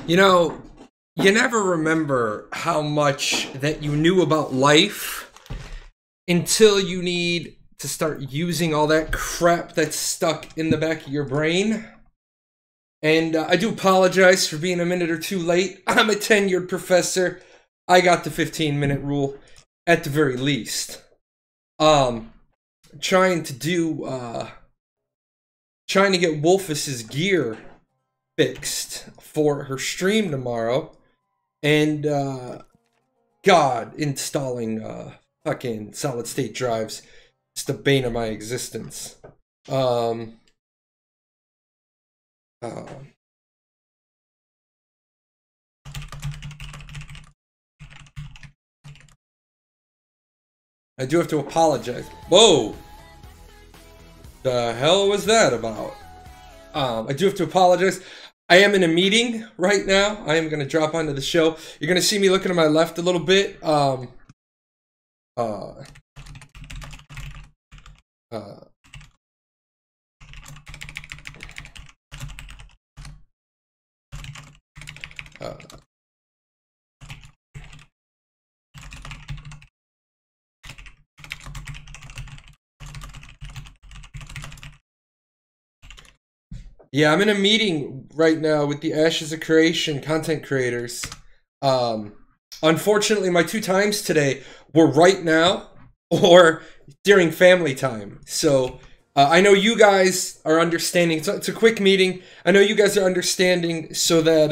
You know, you never remember how much that you knew about life until you need to start using all that crap that's stuck in the back of your brain. And I do apologize for being a minute or two late. I'm a tenured professor. I got the 15-minute rule at the very least. Trying to get Wolfus's gear fixed for her stream tomorrow, and God, installing fucking solid state drives, it's the bane of my existence. I do have to apologize. Whoa! The hell was that about? I do have to apologize. I am in a meeting right now. I am going to drop onto the show. You're going to see me looking to my left a little bit. Yeah, I'm in a meeting right now with the Ashes of Creation content creators. Unfortunately, my 2 times today were right now or during family time. So I know you guys are understanding. It's a quick meeting. I know you guys are understanding so that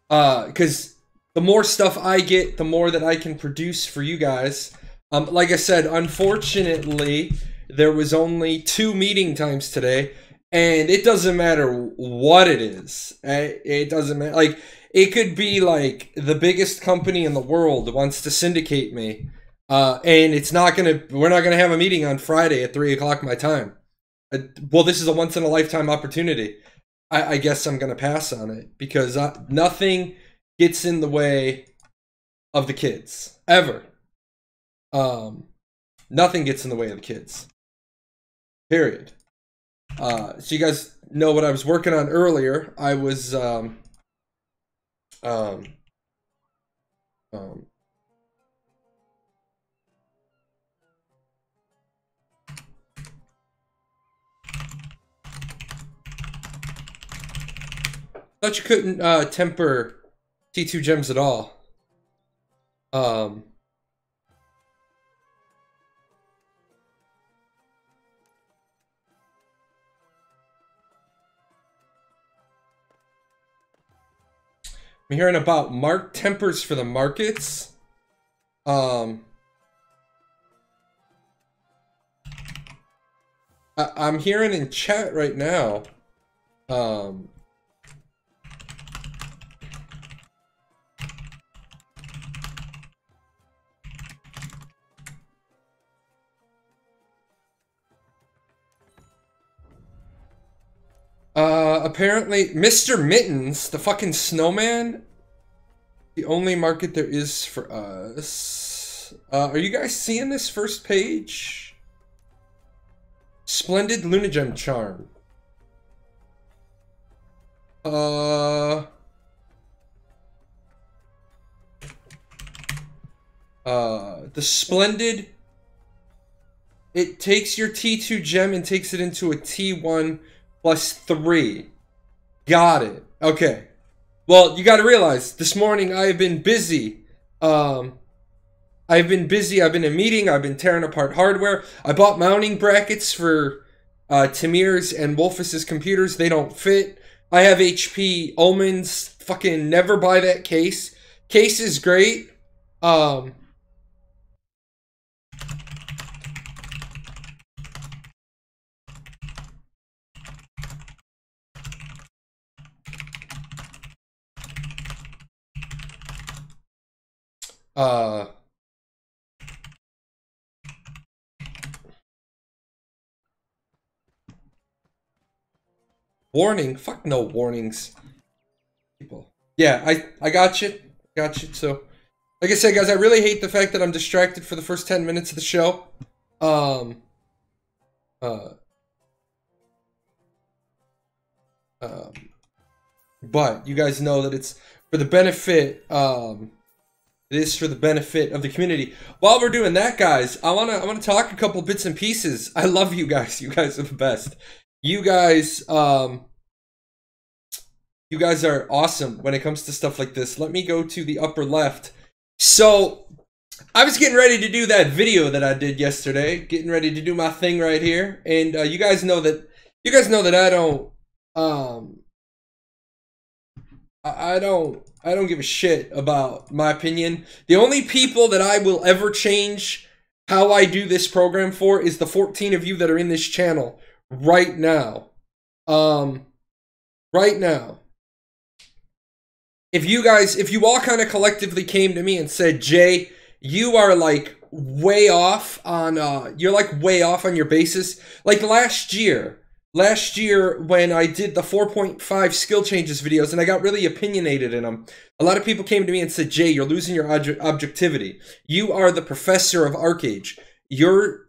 because the more stuff I get, the more that I can produce for you guys. Like I said, unfortunately, there was only 2 meeting times today. And it doesn't matter what it is. It doesn't matter. Like, it could be like the biggest company in the world wants to syndicate me. And it's not gonna, we're not gonna have a meeting on Friday at 3 o'clock my time. Well, this is a once in a lifetime opportunity. I guess I'm gonna pass on it because nothing gets in the way of the kids. Ever. Nothing gets in the way of the kids. Period. So you guys know what I was working on earlier. I was thought you couldn't temper T2 gems at all. I'm hearing about tempers for the markets. I'm hearing in chat right now. Apparently, Mr. Mittens, the fucking snowman, the only market there is for us. Are you guys seeing this first page? Splendid Lunagem Charm. The Splendid, it takes your T2 gem and takes it into a T1 +3. Got it. Okay. Well, you got to realize, this morning I've been busy. I've been in a meeting. I've been tearing apart hardware. I bought mounting brackets for Tamir's and Wolfus's computers. They don't fit. I have HP Omens. Fucking never buy that case. Case is great. Warning? Fuck no warnings. People. Yeah, I got you. Got you. So, like I said, guys, I really hate the fact that I'm distracted for the first 10 minutes of the show. but you guys know that it's for the benefit. It is for the benefit of the community. While we're doing that, guys, I wanna talk a couple bits and pieces. I love you guys. You guys are the best. You guys are awesome when it comes to stuff like this. Let me go to the upper left. So I was getting ready to do that video that I did yesterday, getting ready to do my thing right here, and you guys know that I don't give a shit about my opinion. The only people that I will ever change how I do this program for is the 14 of you that are in this channel right now. Right now. If you all kind of collectively came to me and said, Jay, you are like way off on you're like way off on your basis. Like last year when I did the 4.5 skill changes videos and I got really opinionated in them, a lot of people came to me and said, Jay, you're losing your objectivity. You are the professor of Archeage. Your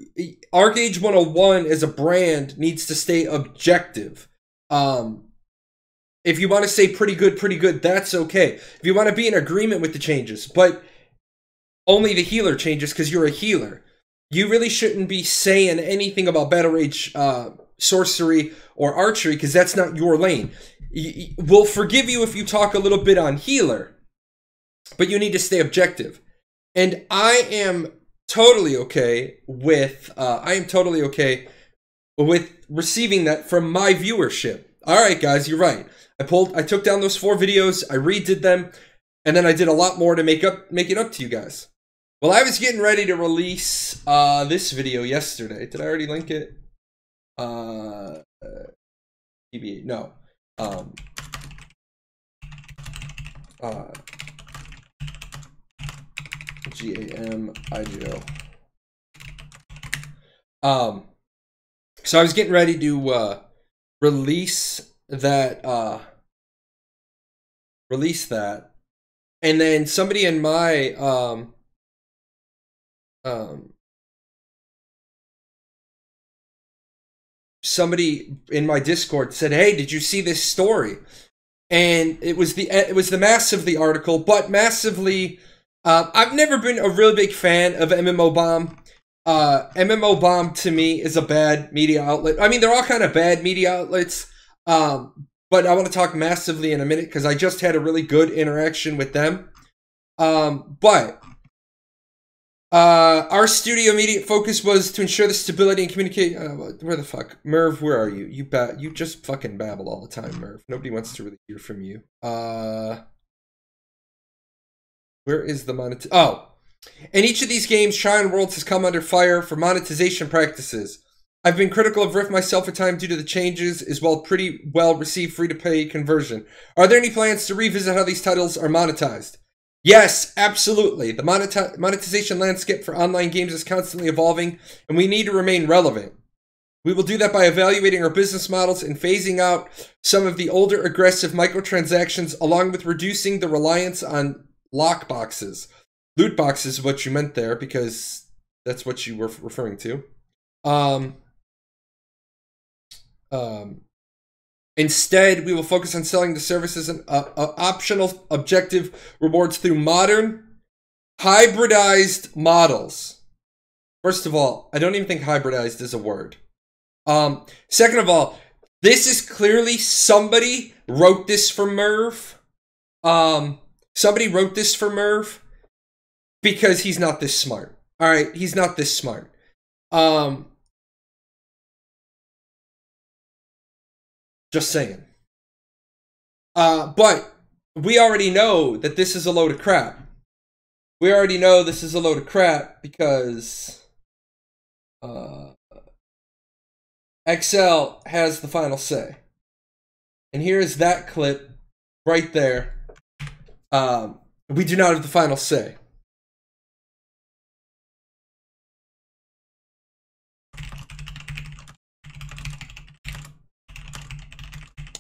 Archeage 101 as a brand needs to stay objective. If you want to say pretty good, that's okay. If you want to be in agreement with the changes, but only the healer changes because you're a healer. You really shouldn't be saying anything about Battle Rage, sorcery, or archery because that's not your lane. We'll forgive you if you talk a little bit on healer, but you need to stay objective. And I am totally okay with receiving that from my viewership. All right, guys, you're right. I took down those 4 videos, I redid them, and then I did a lot more to make it up to you guys. Well, I was getting ready to release this video yesterday. Did I already link it? TBA, no. Gamgio. So I was getting ready to release that and then somebody in my somebody in my Discord said, hey, did you see this story? And it was the mass of the article, but massively I've never been a really big fan of MMOBomb. MMOBomb to me is a bad media outlet. I mean, they're all kind of bad media outlets. But I want to talk massively in a minute because I just had a really good interaction with them. But our studio immediate focus was to ensure the stability and communicate. Where the fuck, Merv? Where are you? You just fucking babble all the time, Merv. Nobody wants to really hear from you. Where is the monetization? Oh, in each of these games, Trion World has come under fire for monetization practices. I've been critical of Rift myself at times due to the changes, as well pretty well received free-to-pay conversion. Are there any plans to revisit how these titles are monetized? Yes, absolutely. The monetization landscape for online games is constantly evolving, and we need to remain relevant. We will do that by evaluating our business models and phasing out some of the older aggressive microtransactions, along with reducing the reliance on lock boxes. Loot boxes is what you meant there, because that's what you were referring to. Instead, we will focus on selling the services and optional objective rewards through modern, hybridized models. First of all, I don't even think hybridized is a word. Second of all, this is clearly somebody wrote this for Merv. Somebody wrote this for Merv because he's not this smart. All right, he's not this smart. Just saying. But we already know that this is a load of crap. We already know this is a load of crap because XL has the final say. And here's that clip right there. We do not have the final say.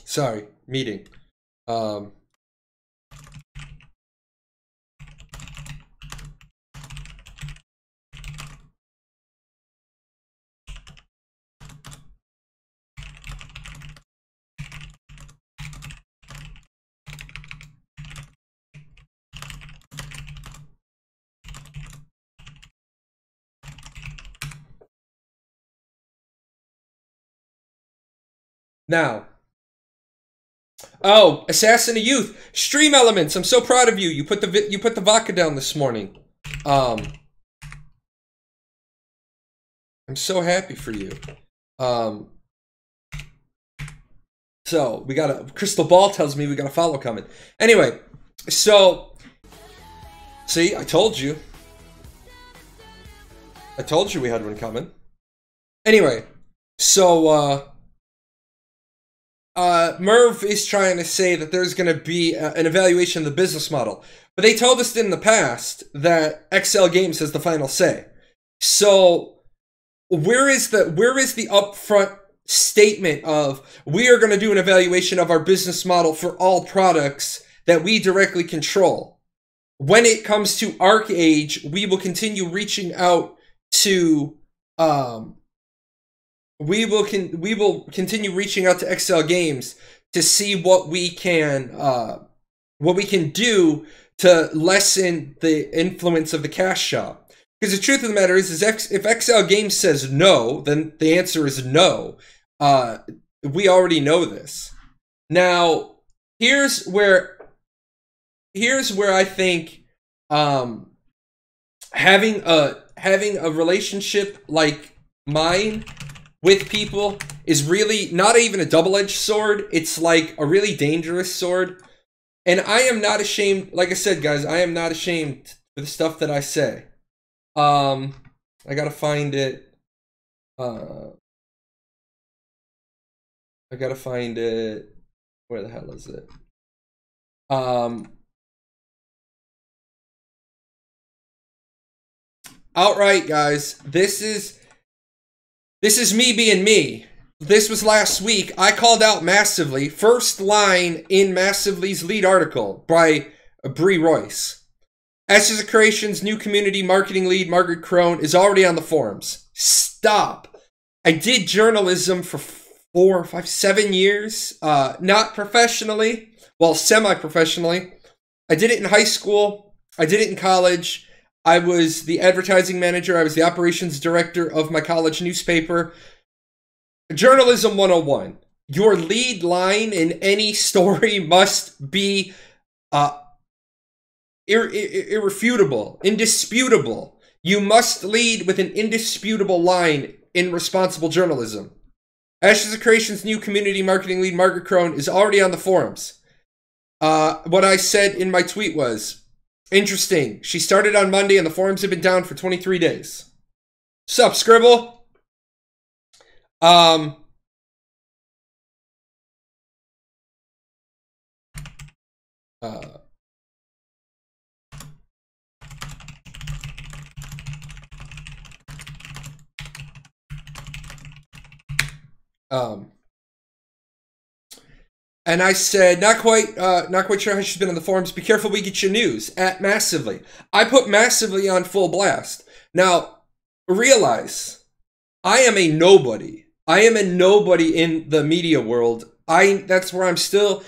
Sorry, meeting. Now, oh, Assassin of Youth, Stream Elements. I'm so proud of you. You put the vodka down this morning. I'm so happy for you. So we got a crystal ball tells me we got a follow coming. Anyway, so see, I told you. I told you we had one coming. Anyway, so Merv is trying to say that there's going to be an evaluation of the business model, but they told us in the past that XL Games has the final say. So where is the upfront statement of we are going to do an evaluation of our business model for all products that we directly control? When it comes to Archeage, we will continue reaching out to we will continue reaching out to XL Games to see what we can do to lessen the influence of the cash shop. Because the truth of the matter is if XL Games says no, then the answer is no. We already know this. Now, here's where I think having a relationship like mine with people is really not even a double-edged sword. It's like a really dangerous sword. And I am not ashamed. Like I said, guys, I am not ashamed for the stuff that I say. I gotta find it. I gotta find it. Where the hell is it? Outright, guys, this is me being me. This was last week. I called out Massively. First line in Massively's lead article by Bree Royce. Ashes of Creation's new community marketing lead, Margaret Crone, is already on the forums. Stop. I did journalism for 4, 5, 7 years. Not professionally. Well, semi-professionally. I did it in high school. I did it in college. I was the advertising manager. I was the operations director of my college newspaper. Journalism 101. Your lead line in any story must be irrefutable, indisputable. You must lead with an indisputable line in responsible journalism. Ashes of Creation's new community marketing lead, Margaret Crone, is already on the forums. What I said in my tweet was, interesting. She started on Monday and the forums have been down for 23 days. Sup, Scribble? And I said, not quite sure how she's been on the forums. Be careful we get your news. At Massively. I put Massively on full blast. Now, realize, I am a nobody. I am a nobody in the media world. That's where I still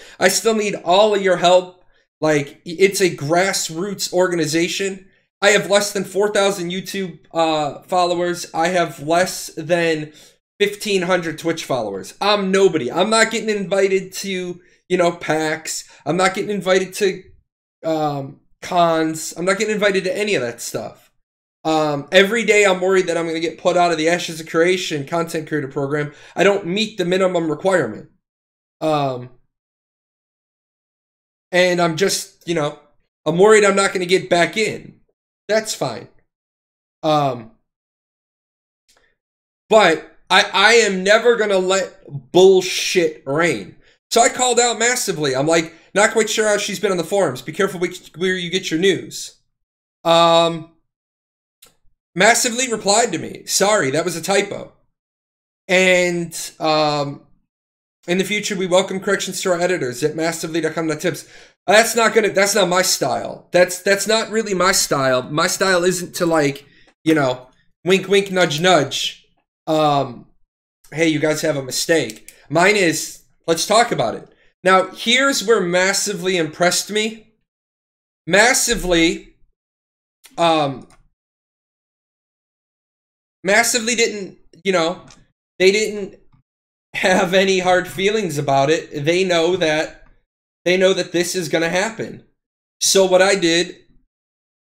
need all of your help. Like, it's a grassroots organization. I have less than 4,000 YouTube followers. I have less than 1,500 Twitch followers. I'm nobody. I'm not getting invited to, PAX. I'm not getting invited to cons. I'm not getting invited to any of that stuff. Every day I'm worried that I'm going to get put out of the Ashes of Creation content creator program. I don't meet the minimum requirement. And I'm just, I'm worried I'm not going to get back in. That's fine. But I am never going to let bullshit reign. So I called out Massively. I'm like, not quite sure how she's been on the forums. Be careful where you get your news. Massively replied to me. Sorry, that was a typo. And in the future, we welcome corrections to our editors at massively.com.tips. That's not my style. That's not really my style. My style isn't to wink, wink, nudge, nudge. Hey, you guys have a mistake. Mine is, let's talk about it. Now, here's where Massively impressed me. Massively didn't, they didn't have any hard feelings about it. They know that this is going to happen. So what I did,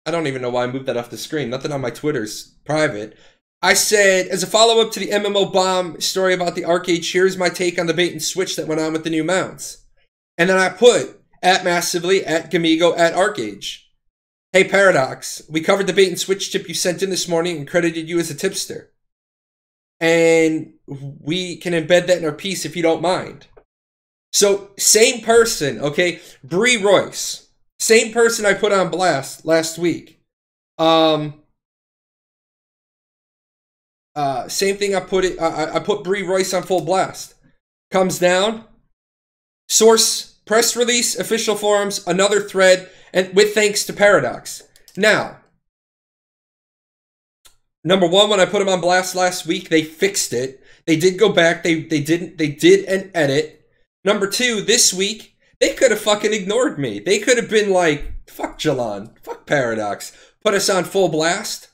I don't even know why I moved that off the screen. Nothing on my Twitter's private. I said, as a follow-up to the MMOBomb story about the Archeage, here's my take on the bait and switch that went on with the new mounts. And then I put, at Massively, at Gamgio, at Archeage, hey Paradox, we covered the bait and switch tip you sent in this morning and credited you as a tipster. And we can embed that in our piece if you don't mind. So, same person, okay? Bree Royce. Same person I put on blast last week. Same thing I put Bree Royce on full blast. Comes down. Source, press release, official forums, another thread, and with thanks to Paradox. Now, number one, when I put them on blast last week, they fixed it. They did go back. They did an edit. Number two, this week, they could have fucking ignored me. They could have been like, fuck Jalon, fuck Paradox, put us on full blast.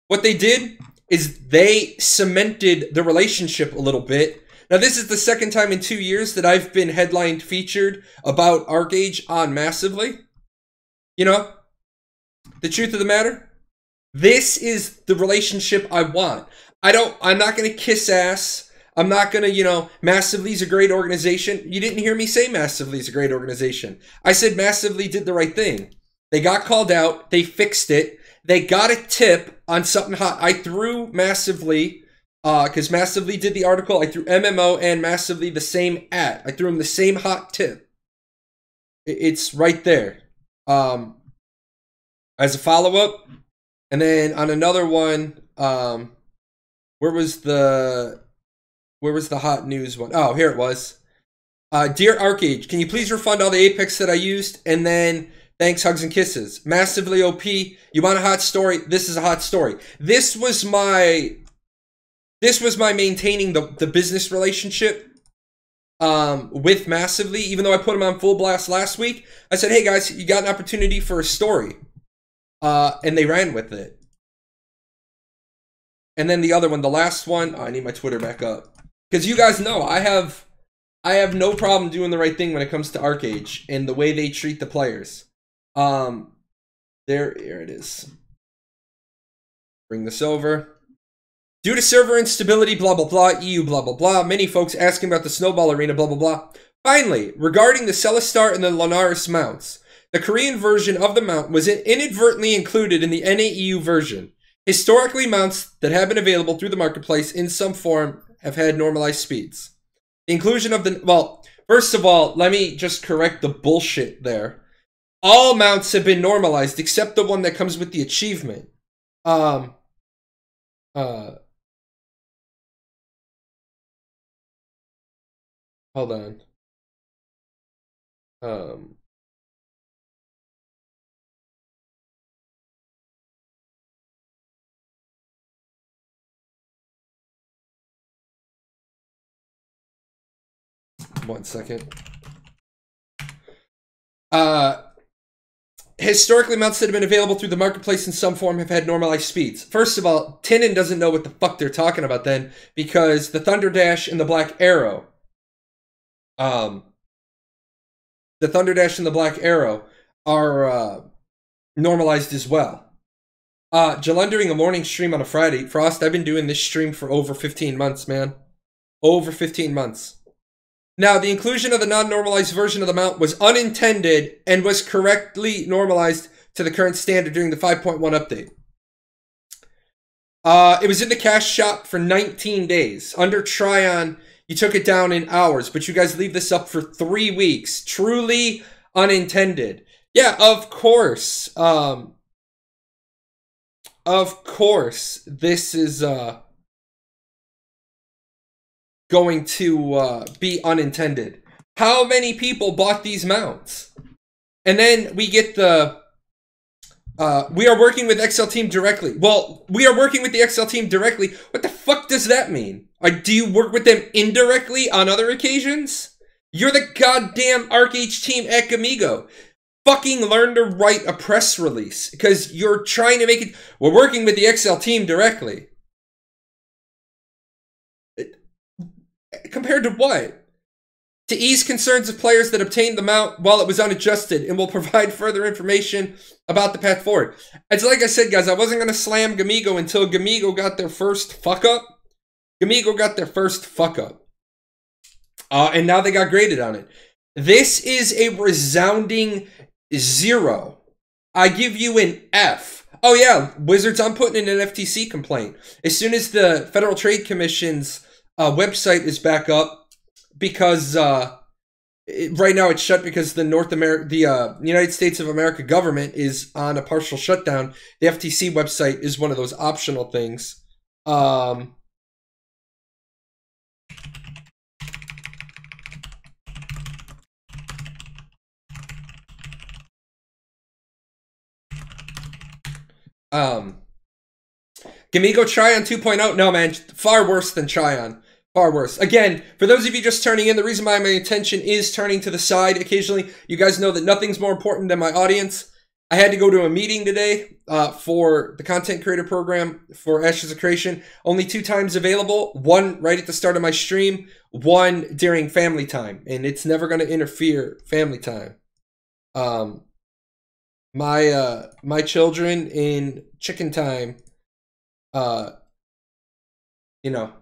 What they did is they cemented the relationship a little bit. Now, this is the second time in 2 years that I've been headlined featured about Archeage on Massively. You know, the truth of the matter, this is the relationship I want. I'm not going to kiss ass. I'm not going to, you know, Massively's a great organization. You didn't hear me say Massively's a great organization. I said Massively did the right thing. They got called out. They fixed it. They got a tip on something hot. I threw Massively, because Massively did the article. I threw MMO and Massively the same at. I threw them the same hot tip. It's right there. As a follow-up. And then on another one, where was the hot news one? Oh, here it was. Dear Archeage, can you please refund all the Apex that I used? And then, thanks, hugs and kisses. Massively OP. You want a hot story? This is a hot story. This was my maintaining the business relationship with Massively. Even though I put them on full blast last week, I said, hey guys, you got an opportunity for a story. And they ran with it. And then the other one, the last one, I need my Twitter back up. Because you guys know, I have no problem doing the right thing when it comes to Archeage and the way they treat the players. Here it is. Bring this over. Due to server instability, blah, blah, blah, EU, blah, blah, blah, many folks asking about the Snowball Arena, blah, blah, blah. Finally, regarding the Celestar and the Linares Mounts, the Korean version of the mount was inadvertently included in the NAEU version. Historically, mounts that have been available through the marketplace in some form have had normalized speeds. The inclusion of the... Well, first of all, let me just correct the bullshit there. All mounts have been normalized except the one that comes with the achievement. Hold on. 1 second. Historically, mounts that have been available through the marketplace in some form have had normalized speeds. First of all, Tinin doesn't know what the fuck they're talking about then, because the Thunder Dash and the Black Arrow, are normalized as well. Jalun doing a morning stream on a Friday. Frost, I've been doing this stream for over 15 months, man. Over 15 months. Now, the inclusion of the non-normalized version of the mount was unintended and was correctly normalized to the current standard during the 5.1 update. It was in the cash shop for 19 days. Under Trion, you took it down in hours, but you guys leave this up for 3 weeks. Truly unintended. Yeah, of course. Of course, this is going to be unintended. How many people bought these mounts? And then we get the we are working with XL Team directly. Well, we are working with the XL Team directly. What the fuck does that mean? Do you work with them indirectly on other occasions? You're the goddamn Archeage team at Gamgio. Fucking learn to write a press release, because you're trying to make it. We're working with the XL Team directly. Compared to what? To ease concerns of players that obtained the mount while it was unadjusted, and will provide further information about the path forward. It's like I said, guys, I wasn't going to slam Gamgio until Gamgio got their first fuck up. Gamgio got their first fuck up. And now they got graded on it. This is a resounding 0. I give you an F. Oh yeah, Wizards, I'm putting in an FTC complaint. As soon as the Federal Trade Commission's website is back up, because right now it's shut because the United States of America government is on a partial shutdown. The FTC website is one of those optional things. Gamgio Trion 2.0. No, man, far worse than Trion. Far worse. Again, for those of you just turning in, the reason why my attention is turning to the side occasionally, you guys know that nothing's more important than my audience. I had to go to a meeting today for the content creator program for Ashes of Creation. Only 2 times available. One right at the start of my stream, one during family time. And it's never going to interfere family time. My children in chicken time, you know,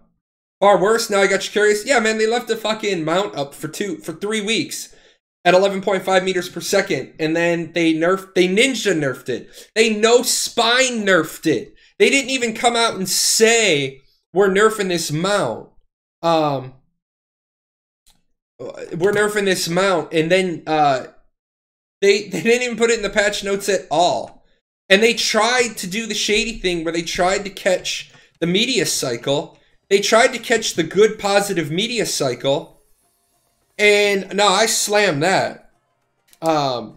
far worse. Now I got you curious. Yeah, man, they left the fucking mount up for 3 weeks at 11.5 meters per second, and then they ninja nerfed it. They no spine nerfed it. They didn't even come out and say we're nerfing this mount. We're nerfing this mount, and then they didn't even put it in the patch notes at all. And they tried to do the shady thing where they tried to catch the media cycle. They tried to catch the good, positive media cycle, and no, I slammed that. I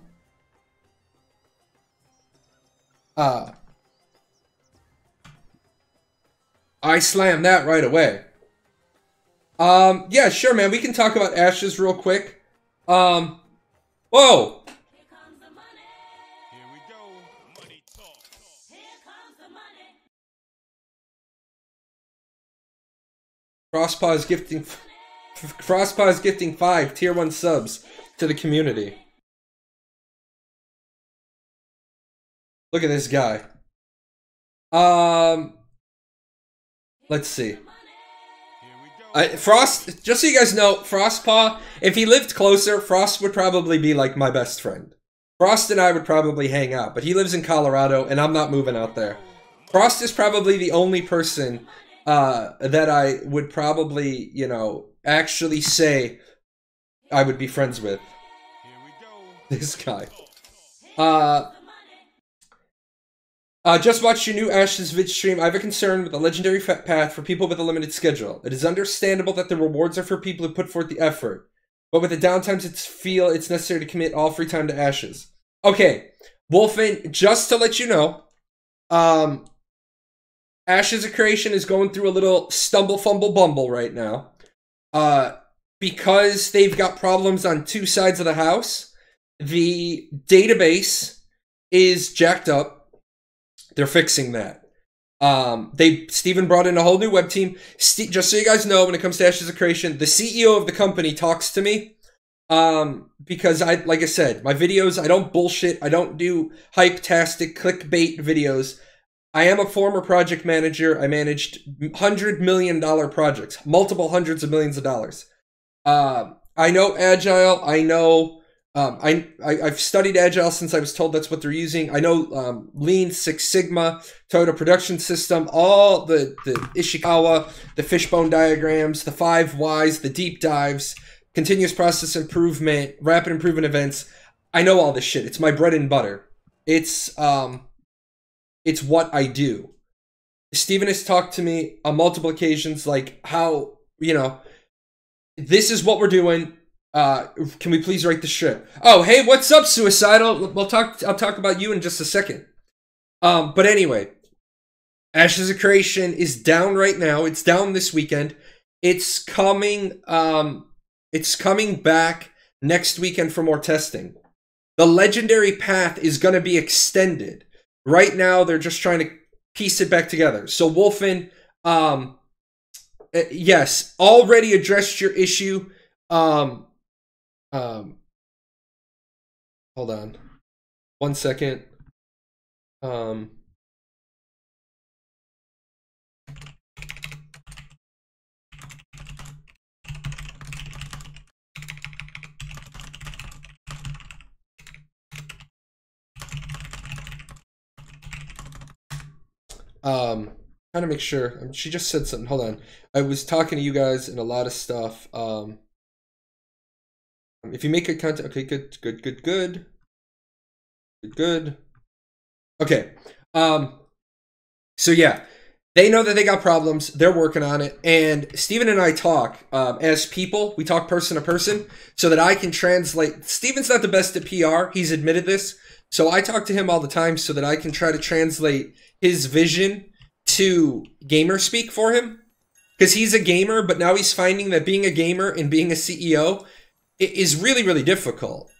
slammed that right away. Yeah, sure, man. We can talk about Ashes real quick. Whoa. Frostpaw is gifting 5 tier 1 subs to the community. Look at this guy. Let's see. Frost, just so you guys know, Frostpaw, if he lived closer, Frost would probably be like my best friend. Frost and I would probably hang out, but he lives in Colorado and I'm not moving out there. Frost is probably the only person that I would probably, you know, actually say I would be friends with. This guy. Just watched your new Ashes vid stream. I have a concern with the legendary path for people with a limited schedule. It is understandable that the rewards are for people who put forth the effort, but with the downtimes, it's necessary to commit all free time to Ashes. Okay, Wolfen, just to let you know, Ashes of Creation is going through a little stumble, fumble, bumble right now. Because they've got problems on 2 sides of the house. The database is jacked up. They're fixing that. Steven brought in a whole new web team. Just so you guys know, when it comes to Ashes of Creation, the CEO of the company talks to me. Because like I said, my videos, I don't bullshit. I don't do hype-tastic clickbait videos. I am a former project manager. I managed $100 million projects, multiple hundreds of millions of dollars. I know Agile. I know, I've studied Agile since I was told that's what they're using. I know Lean, Six Sigma, Toyota Production System, all the Ishikawa, the fishbone diagrams, the 5 whys, the deep dives, continuous process improvement, rapid improvement events. I know all this shit. It's my bread and butter. It's what I do. Steven has talked to me on multiple occasions, like how, you know, this is what we're doing. Can we please write the script? Oh, hey, what's up, Suicidal? I'll talk about you in just a second. But anyway, Ashes of Creation is down right now. It's down this weekend. It's coming back next weekend for more testing. The legendary path is going to be extended. Right now, they're just trying to piece it back together. So, Wolfen, yes, already addressed your issue. Hold on 1 second. Trying to make sure. She just said something. Hold on. I was talking to you guys and a lot of stuff. If you make good content, okay, good. Okay. So yeah, they know that they got problems. They're working on it. And Steven and I talk as people. We talk person to person so that I can translate. Steven's not the best at PR. He's admitted this. So I talk to him all the time so that I can try to translate his vision to gamer speak for him. Because he's a gamer, but now he's finding that being a gamer and being a CEO is really, really difficult.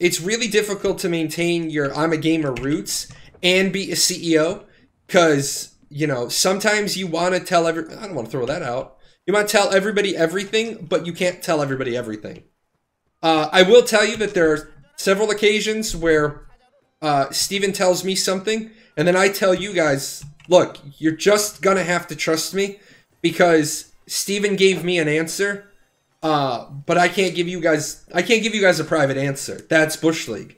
It's really difficult to maintain your I'm a gamer roots and be a CEO. Because, you know, sometimes you want to tell I don't want to throw that out. You want to tell everybody everything, but you can't tell everybody everything. I will tell you that there are several occasions where Steven tells me something, and then I tell you guys, look, you're just gonna have to trust me because Steven gave me an answer, but I can't give you guys a private answer. That's Bush League.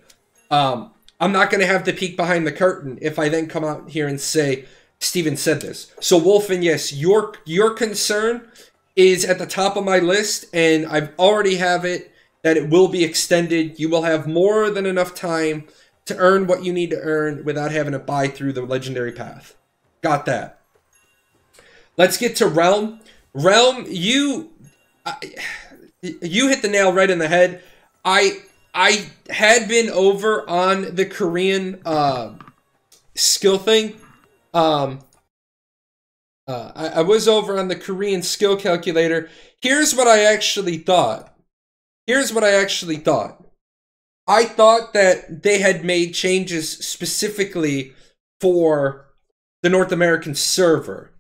I'm not gonna have the peek behind the curtain if I then come out here and say Steven said this. So Wolfen, yes, your concern is at the top of my list, and I've already have it that it will be extended. You will have more than enough time to earn what you need to earn without having to buy through the legendary path. Got that. Let's get to Realm. Realm, you hit the nail right in the head. I had been over on the Korean skill thing. I was over on the Korean skill calculator. Here's what I actually thought. I thought that they had made changes specifically for the North American server.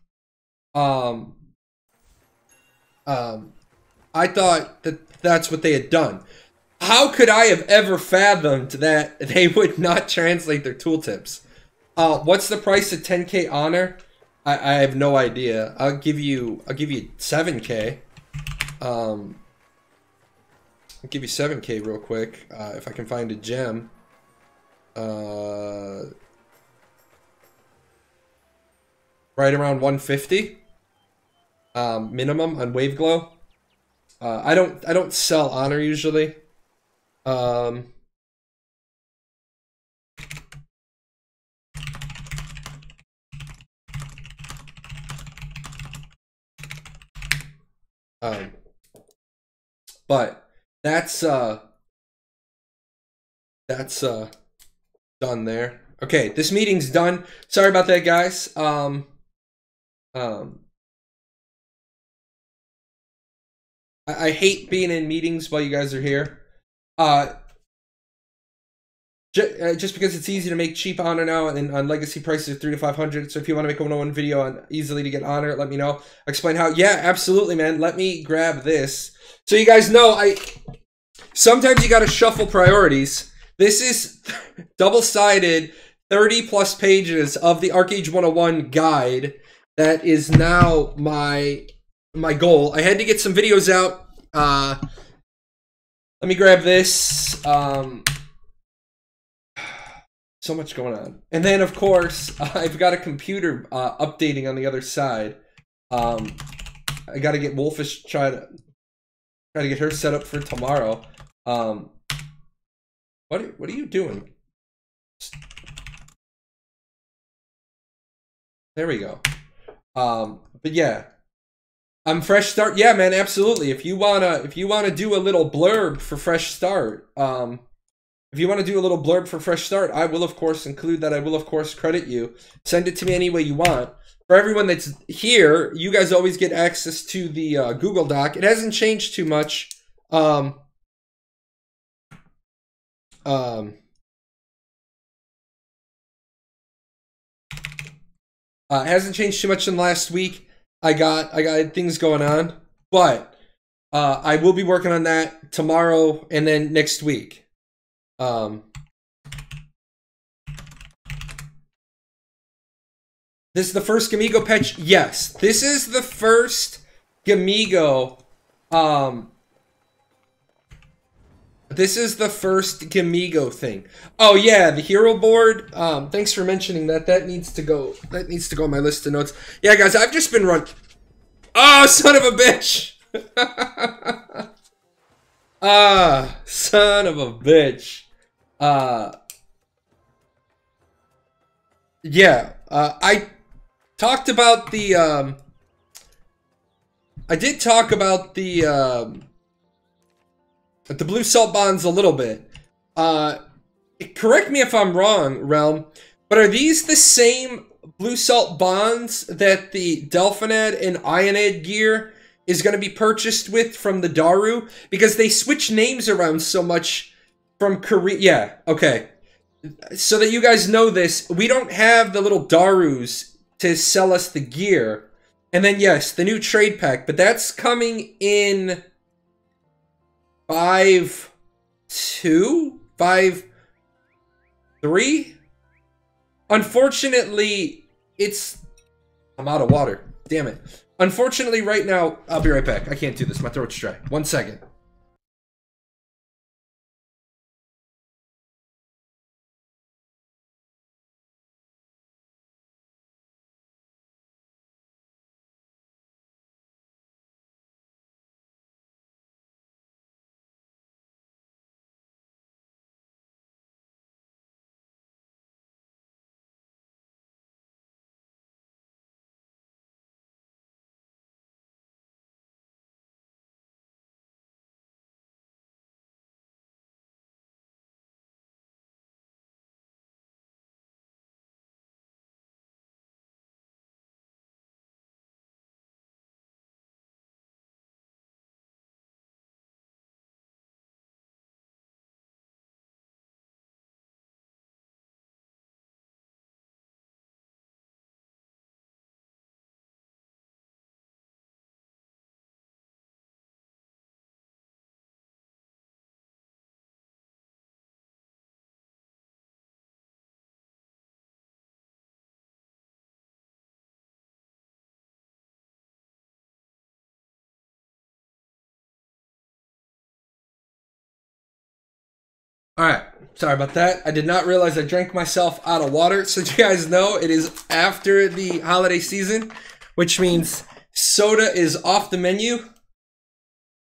I thought that that's what they had done. How could I have ever fathomed that they would not translate their tooltips? What's the price of 10K honor? I have no idea. I'll give you 7K. I'll give you 7K real quick, if I can find a gem. Right around 150 minimum on Wave Glow. I don't sell honor usually. But that's done there. Okay, this meeting's done. Sorry about that, guys. I hate being in meetings while you guys are here. Just because it's easy to make cheap honor now, and on legacy prices are 300 to 500. So if you want to make a one-on-one video on easily to get honor, let me know. Explain how. Yeah, absolutely, man. Let me grab this. So you guys know, sometimes you got to shuffle priorities. This is double-sided, 30-plus pages of the Archeage 101 guide. That is now my goal. I had to get some videos out. Let me grab this. So much going on. And then, of course, I've got a computer updating on the other side. I got to get Wolfish, try to get her set up for tomorrow. What are you doing? There we go. But yeah, Fresh Start. Yeah, man, absolutely. If you wanna do a little blurb for Fresh Start, if you want to do a little blurb for Fresh Start, I will of course include that. I will of course credit you. Send it to me any way you want. For everyone that's here, you guys always get access to the Google Doc. It hasn't changed too much. It hasn't changed too much in the last week. I got things going on, but I will be working on that tomorrow and then next week. This is the first Gamgio patch. Yes, this is the first Gamgio. This is the first Gamgio thing. Oh yeah, the hero board. Thanks for mentioning that. That needs to go. That needs to go on my list of notes. Yeah, guys, I've just been run. Oh, son of a bitch! Son of a bitch. Yeah. I talked about the. I did talk about the blue salt bonds a little bit. Correct me if I'm wrong, Realm, but are these the same blue salt bonds that the Delphinad and Ionad gear is going to be purchased with from the Daru? Because they switch names around so much from Korea. Yeah, okay. So that you guys know this, we don't have the little Darus to sell us the gear. And then, yes, the new trade pack, but that's coming in 5.2? 5.3? Unfortunately, I'm out of water. Damn it. Unfortunately, right now, I'll be right back. I can't do this. My throat's dry. 1 second. Alright, sorry about that. I did not realize I drank myself out of water. So you guys know, it is after the holiday season, which means soda is off the menu.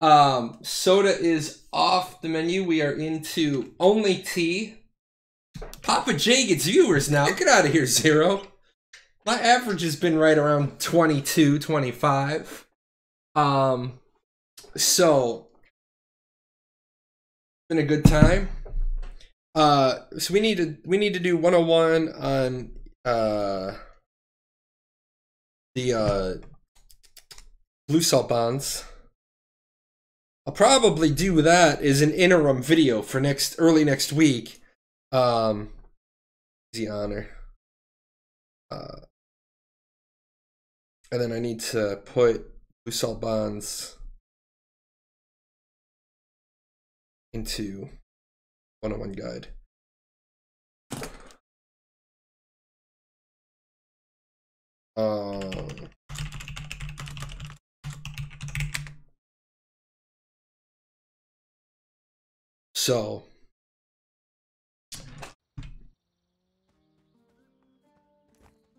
Soda is off the menu. We are into only tea. Papa J gets viewers now. Get out of here, Zero. My average has been right around 22, 25. So it's been a good time. So we need to do 101 on the blue salt bonds. I'll probably do that as an interim video for early next week. Easy honor. And then I need to put blue salt bonds into 101 guide. So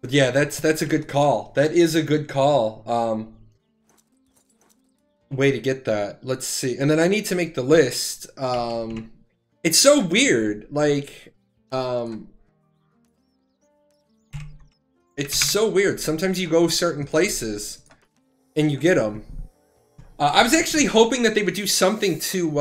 but yeah, that's a good call. That is a good call. Way to get that. Let's see. And then I need to make the list. It's so weird. Like, it's so weird. Sometimes you go certain places and you get them. I was actually hoping that they would do something to,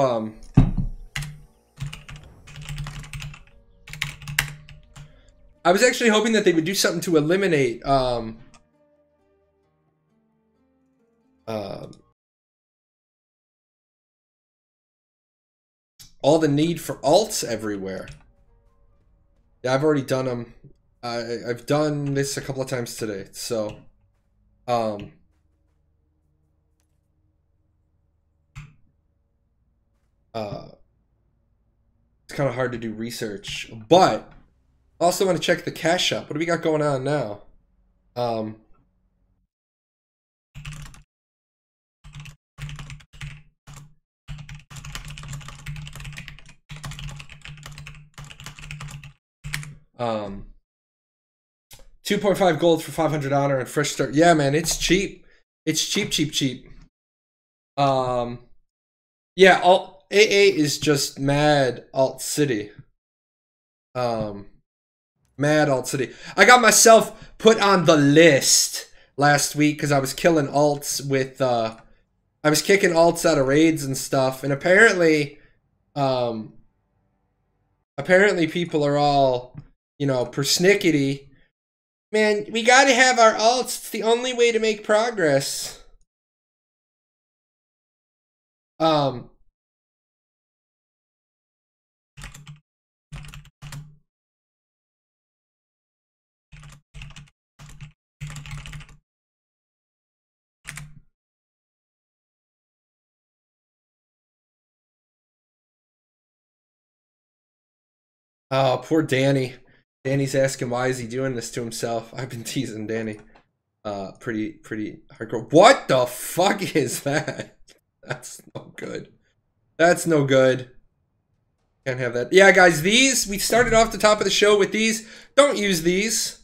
I was actually hoping that they would do something to eliminate, all the need for alts everywhere. Yeah, I've already done them. I've done this a couple of times today, so, It's kind of hard to do research, but I also want to check the cash up. What do we got going on now? 2.5 gold for 500 honor and fresh start. Yeah, man, it's cheap. It's cheap, cheap, cheap. Yeah, alt AA is just mad alt city. Mad alt city. I got myself put on the list last week because I was killing alts with I was kicking alts out of raids and stuff, and apparently people are all, you know, persnickety. Man, we gotta have our alts. It's the only way to make progress. Oh, poor Danny. Danny's asking why is he doing this to himself. I've been teasing Danny. Pretty hardcore. What the fuck is that? That's no good. That's no good. Can't have that. Yeah, guys, these, we started off the top of the show with these. Don't use these.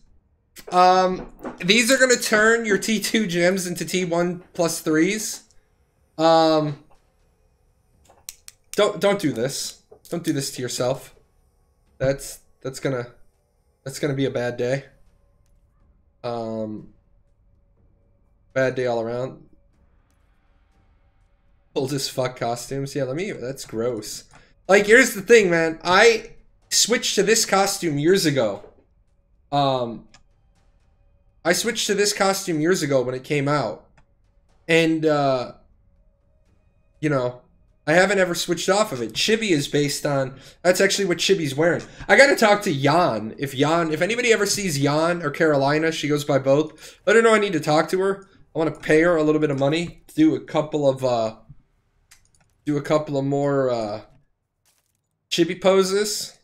These are gonna turn your T2 gems into T1 plus 3s. Don't do this. Don't do this to yourself. That's gonna be a bad day. Bad day all around. Old as fuck costumes. Yeah, that's gross. Like, here's the thing, man. I switched to this costume years ago. I switched to this costume years ago when it came out. And, you know, I haven't ever switched off of it. Chibi is based on... That's actually what Chibi's wearing. I gotta talk to Jan. If anybody ever sees Jan or Carolina, she goes by both. Let her know I need to talk to her. I want to pay her a little bit of money to do a couple of more Chibi poses.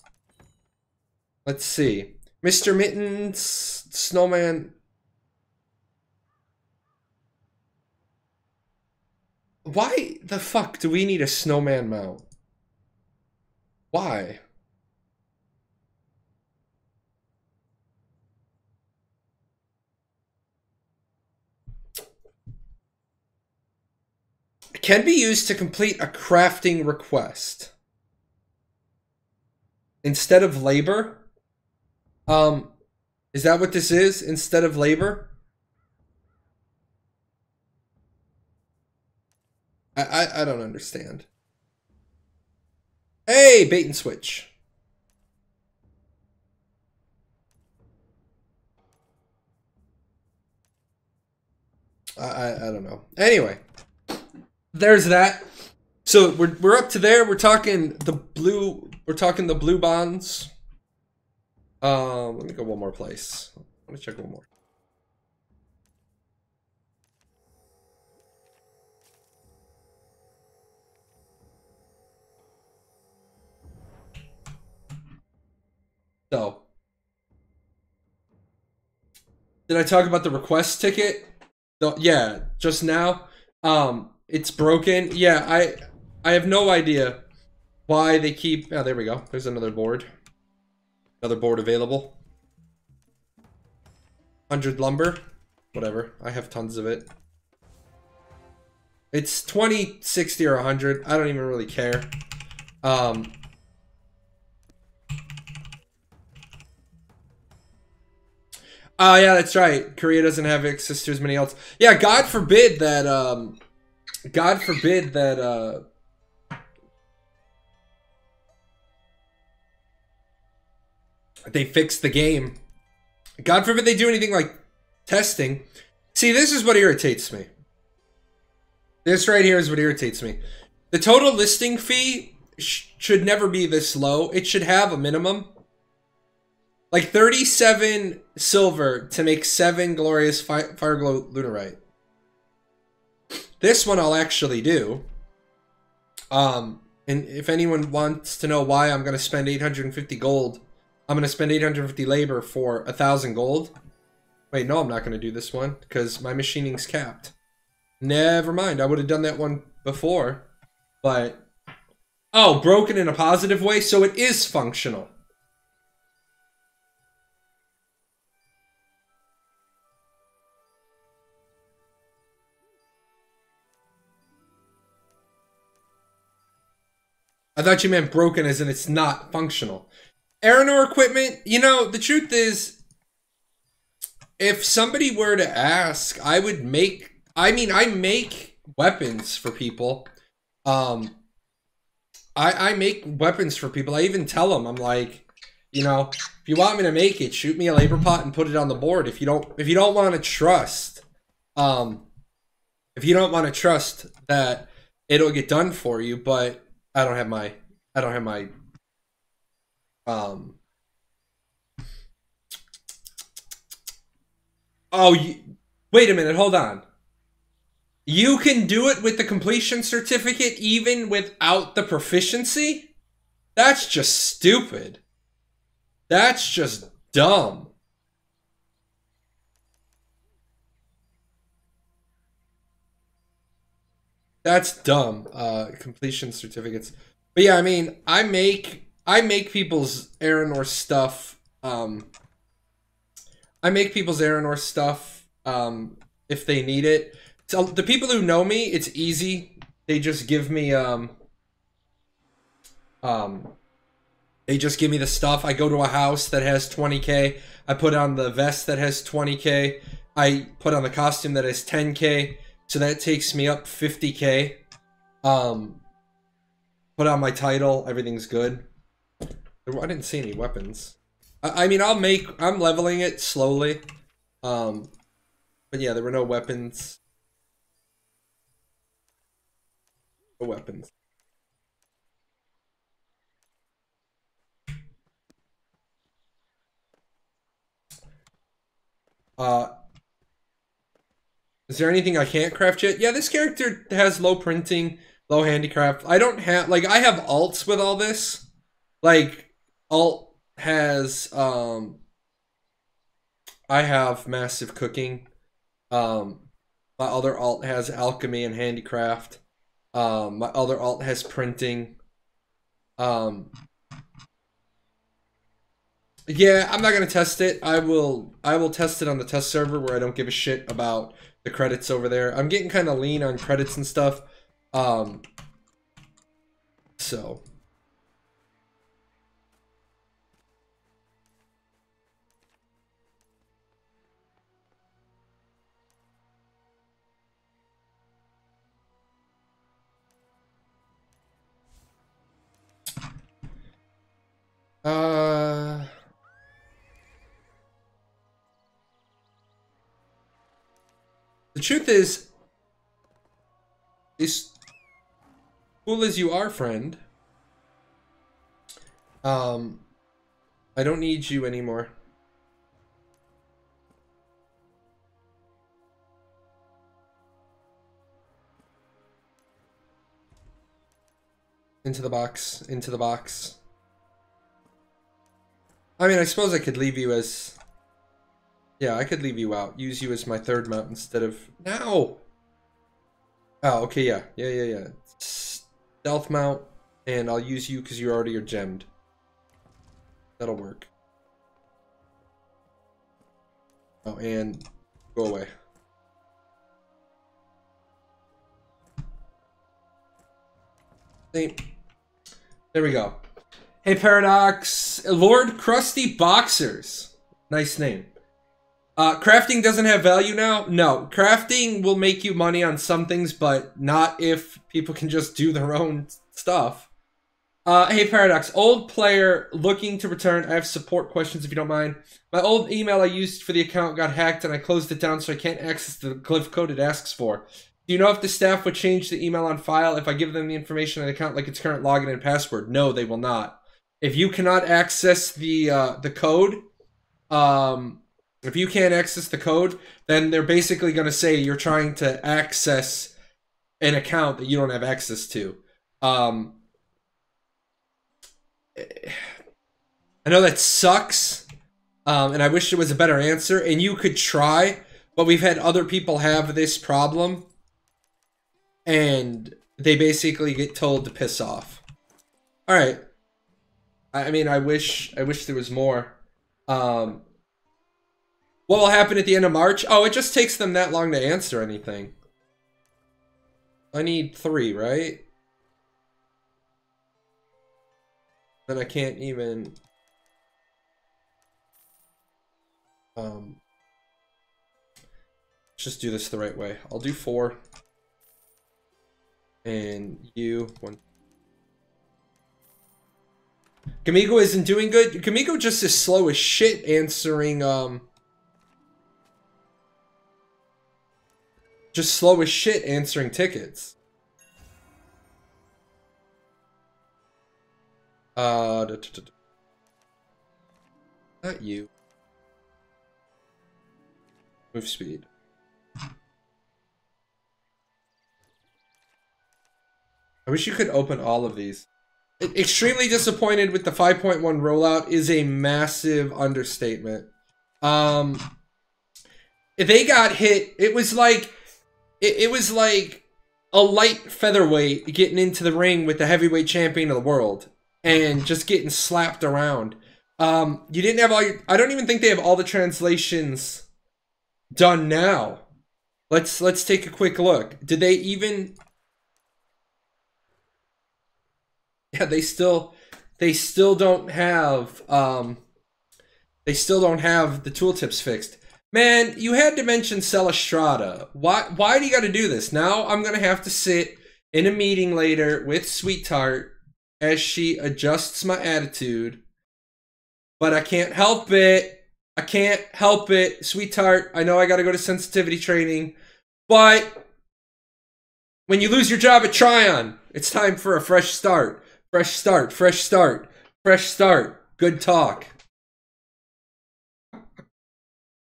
Let's see. Mr. Mittens, Snowman. Why the fuck do we need a snowman mount? Why? It can be used to complete a crafting request. Instead of labor? Is that what this is? Instead of labor? I don't understand. Hey, bait and switch. I don't know. Anyway, there's that. So we're up to there. We're talking the blue. We're talking the blue bonds. Let me go one more place. Let me check one more. So, did I talk about the request ticket? Yeah, just now. It's broken. Yeah, I have no idea why they keep... Oh, there we go. There's another board. Another board available. 100 lumber. Whatever. I have tons of it. It's 20, 60, or 100. I don't even really care. Oh, yeah, that's right. Korea doesn't have access to as many else. Yeah, God forbid that, they fix the game. God forbid they do anything like testing. See, this is what irritates me. This right here is what irritates me. The total listing fee should never be this low. It should have a minimum. Like 37 silver to make 7 glorious Fireglow Lunarite. This one I'll actually do. And if anyone wants to know why I'm going to spend 850 gold, I'm going to spend 850 labor for 1,000 gold. Wait, no, I'm not going to do this one because my machining's capped. Never mind. I would have done that one before. But, oh, broken in a positive way, so it is functional. I thought you meant broken as in it's not functional. Aranor equipment, you know, the truth is, if somebody were to ask, I would make, I mean, I make weapons for people. I make weapons for people. I even tell them, I'm like, you know, if you want me to make it, shoot me a labor pot and put it on the board. If you don't want to trust, that it'll get done for you, but I don't have my, oh, wait a minute, hold on. You can do it with the completion certificate even without the proficiency? That's just stupid. That's just dumb. That's dumb. Completion certificates. But yeah, I mean, I make people's Aranor stuff. I make people's Aranor stuff if they need it. So the people who know me, it's easy. They just give me they just give me the stuff. I go to a house that has 20k. I put on the vest that has 20k. I put on the costume that has 10k. So that takes me up 50k. Put on my title. Everything's good. I didn't see any weapons. I mean, I'm leveling it slowly. But yeah, there were no weapons. No weapons. Is there anything I can't craft yet? Yeah, this character has low printing, low handicraft. I don't have, like, I have alts with all this. Like, alt has, I have massive cooking. My other alt has alchemy and handicraft. My other alt has printing. Yeah, I'm not gonna test it. I will test it on the test server where I don't give a shit about the credits over there. I'm getting kind of lean on credits and stuff. So. The truth is, as cool as you are, friend, I don't need you anymore. Into the box, into the box. I mean, I suppose I could leave you as... Yeah, I could leave you out. Use you as my third mount instead of... No! Oh, okay, yeah. Yeah. Stealth mount, and I'll use you because you already are gemmed. That'll work. Oh, and go away. See? There we go. Hey, Paradox. Lord Krusty Boxers. Nice name. Crafting doesn't have value now? No. Crafting will make you money on some things, but not if people can just do their own stuff. Hey, Paradox. Old player looking to return. I have support questions if you don't mind. My old email I used for the account got hacked and I closed it down so I can't access the glyph code it asks for. Do you know if the staff would change the email on file if I give them the information on the account like its current login and password? No, they will not. If you cannot access the code, if you can't access the code, then they're basically going to say you're trying to access an account that you don't have access to. I know that sucks, and I wish there was a better answer, and you could try, but we've had other people have this problem, and they basically get told to piss off. All right. I mean, I wish there was more. What will happen at the end of March? Oh, it just takes them that long to answer anything. I need 3, right? Then I can't even... let's just do this the right way. I'll do 4. And you, 1. Gamgio isn't doing good. Gamgio just is slow as shit answering, just slow as shit answering tickets. Not you. Move speed. I wish you could open all of these. Extremely disappointed with the 5.1 rollout is a massive understatement. They got hit. It was like a light featherweight getting into the ring with the heavyweight champion of the world and just getting slapped around. You didn't have all your, I don't even think they have all the translations done now. Let's take a quick look. Did they even? Yeah, they still don't have the tooltips fixed. Man, you had to mention Celestrata. Why do you got to do this? Now I'm gonna have to sit in a meeting later with Sweetheart as she adjusts my attitude. But I can't help it. I can't help it, Sweetheart. I know I gotta go to sensitivity training, but when you lose your job at Trion, it's time for a fresh start. Fresh start, fresh start, fresh start. Good talk.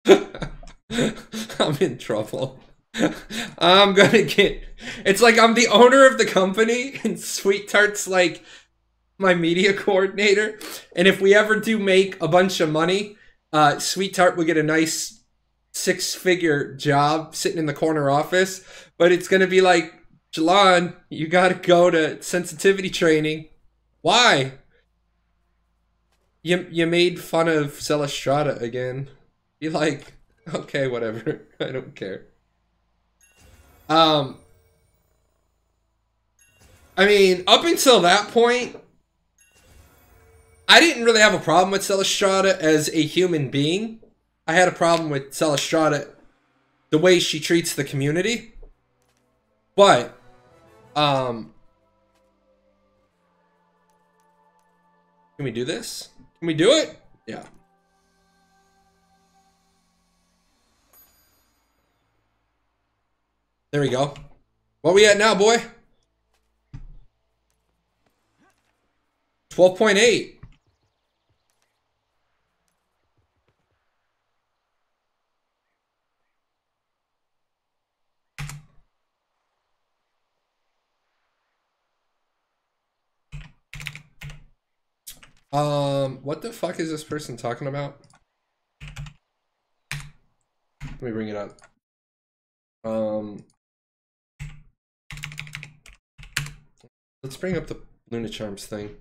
I'm in trouble. I'm gonna get... It's like I'm the owner of the company, and Sweetheart's like my media coordinator. And if we ever do make a bunch of money, Sweetheart will get a nice 6-figure job sitting in the corner office. But it's gonna be like, Jalon, you gotta go to sensitivity training. Why? You made fun of Celestrata again. You like, okay, whatever. I don't care. I mean, up until that point, I didn't really have a problem with Celestrata as a human being. I had a problem with Celestrata, the way she treats the community. But, can we do this? Can we do it? Yeah. There we go. What we at now, boy? 12.8. What the fuck is this person talking about? Let me bring it up. Let's bring up the Luna Charms thing.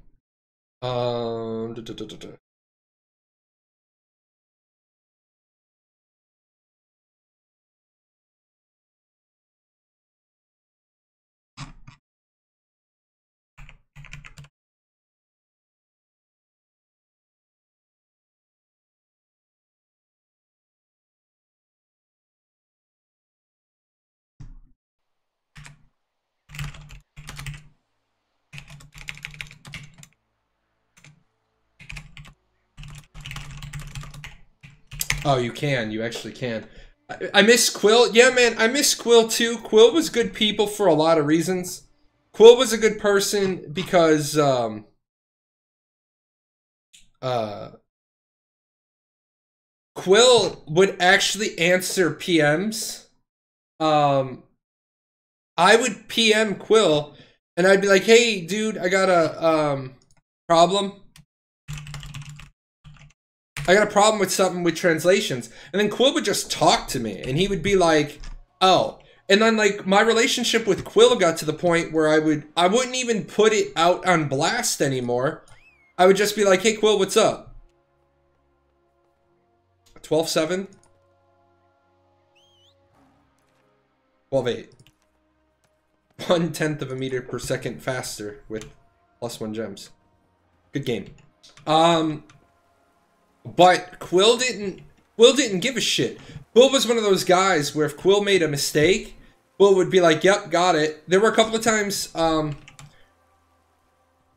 Oh, you can. You actually can. I miss Quill. Yeah, man, I miss Quill too. Quill was good people for a lot of reasons. Quill was a good person because Quill would actually answer PMs. I would PM Quill and I'd be like, "Hey, dude, I got a problem." I got a problem with something with translations. And then Quill would just talk to me, and he would be like, oh. And then, like, my relationship with Quill got to the point where I wouldn't even put it out on blast anymore. I would just be like, hey, Quill, what's up? 12.7? 12.8. 1/10 of a meter per second faster with +1 gems. Good game. But Quill didn't give a shit. Quill was one of those guys where if Quill made a mistake, Quill would be like, yep, got it. There were a couple of times, there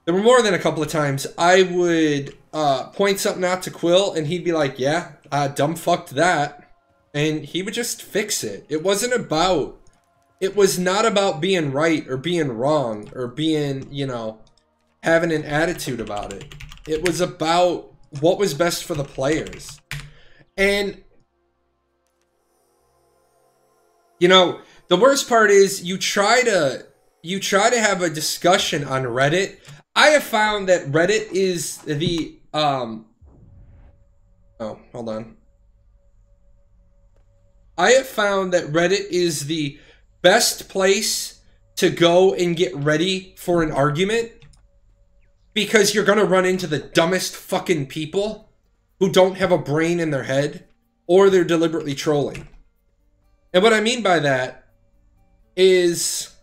were more than a couple of times, I would point something out to Quill and he'd be like, yeah, dumb fucked that. And he would just fix it. It was not about being right or being wrong or being, you know, having an attitude about it. It was about what was best for the players. And, you know, the worst part is you try to have a discussion on Reddit. I have found that Reddit is the, oh, hold on. I have found that Reddit is the best place to go and get ready for an argument, because you're gonna run into the dumbest fucking people who don't have a brain in their head, or they're deliberately trolling. And what I mean by that is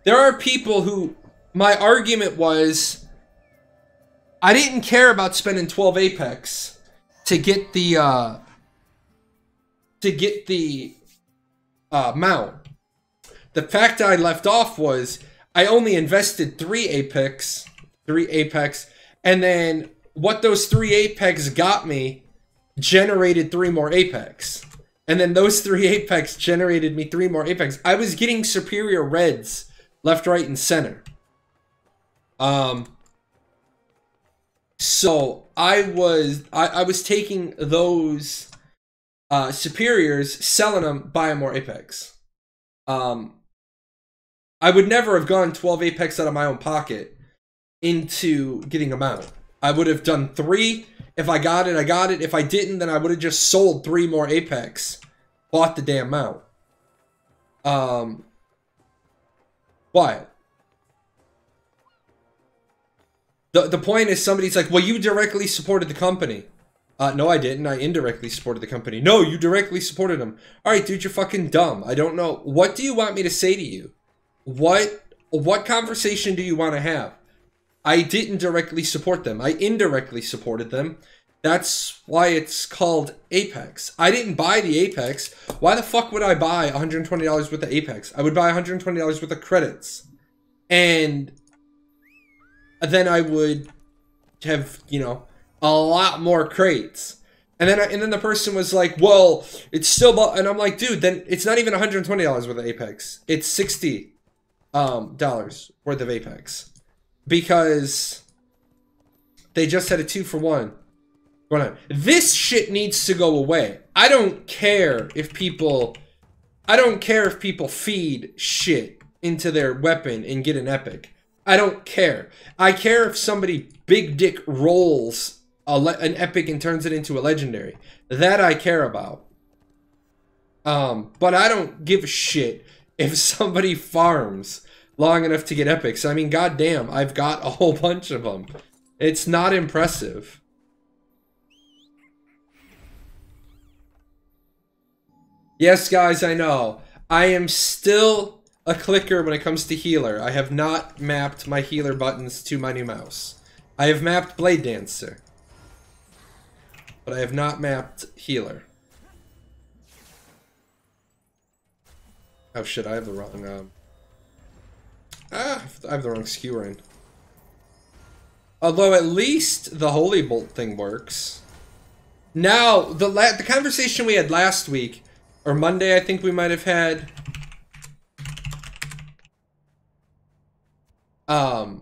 there are people who, my argument was, I didn't care about spending 12 Apex to get the mount. The fact I left off was I only invested 3 Apex, and then what those 3 Apex got me generated 3 more Apex. And then those 3 Apex generated me 3 more Apex. I was getting superior reds left, right, and center. So I was taking those superiors, selling them, buying more Apex. I would never have gone 12 Apex out of my own pocket into getting them out. I would have done 3. If I got it, I got it. If I didn't, then I would have just sold 3 more Apex. Bought the damn mount. But the point is, somebody's like, well, you directly supported the company. No, I didn't. I indirectly supported the company. No, you directly supported them. All right, dude, you're fucking dumb. I don't know. What do you want me to say to you? What conversation do you want to have? I didn't directly support them. I indirectly supported them. That's why it's called Apex. I didn't buy the Apex. Why the fuck would I buy $120 worth of Apex? I would buy $120 worth of credits. And then I would have, you know, a lot more crates. And then the person was like, well, it's still, and I'm like, dude, then it's not even $120 worth of Apex. It's $60 worth of Apex. Because they just had a 2-for-1 going on. This shit needs to go away. I don't care if people feed shit into their weapon and get an epic. I don't care. I care if somebody big dick rolls an epic and turns it into a legendary. That I care about. But I don't give a shit if somebody farms long enough to get epics. I mean, goddamn, I've got a whole bunch of them. It's not impressive. Yes, guys, I know. I am still a clicker when it comes to healer. I have not mapped my healer buttons to my new mouse. I have mapped Blade Dancer, but I have not mapped healer. Oh shit, I have the wrong, I have the wrong skewer in. Although at least the Holy Bolt thing works. Now, the conversation we had last week, or Monday I think we might have had, I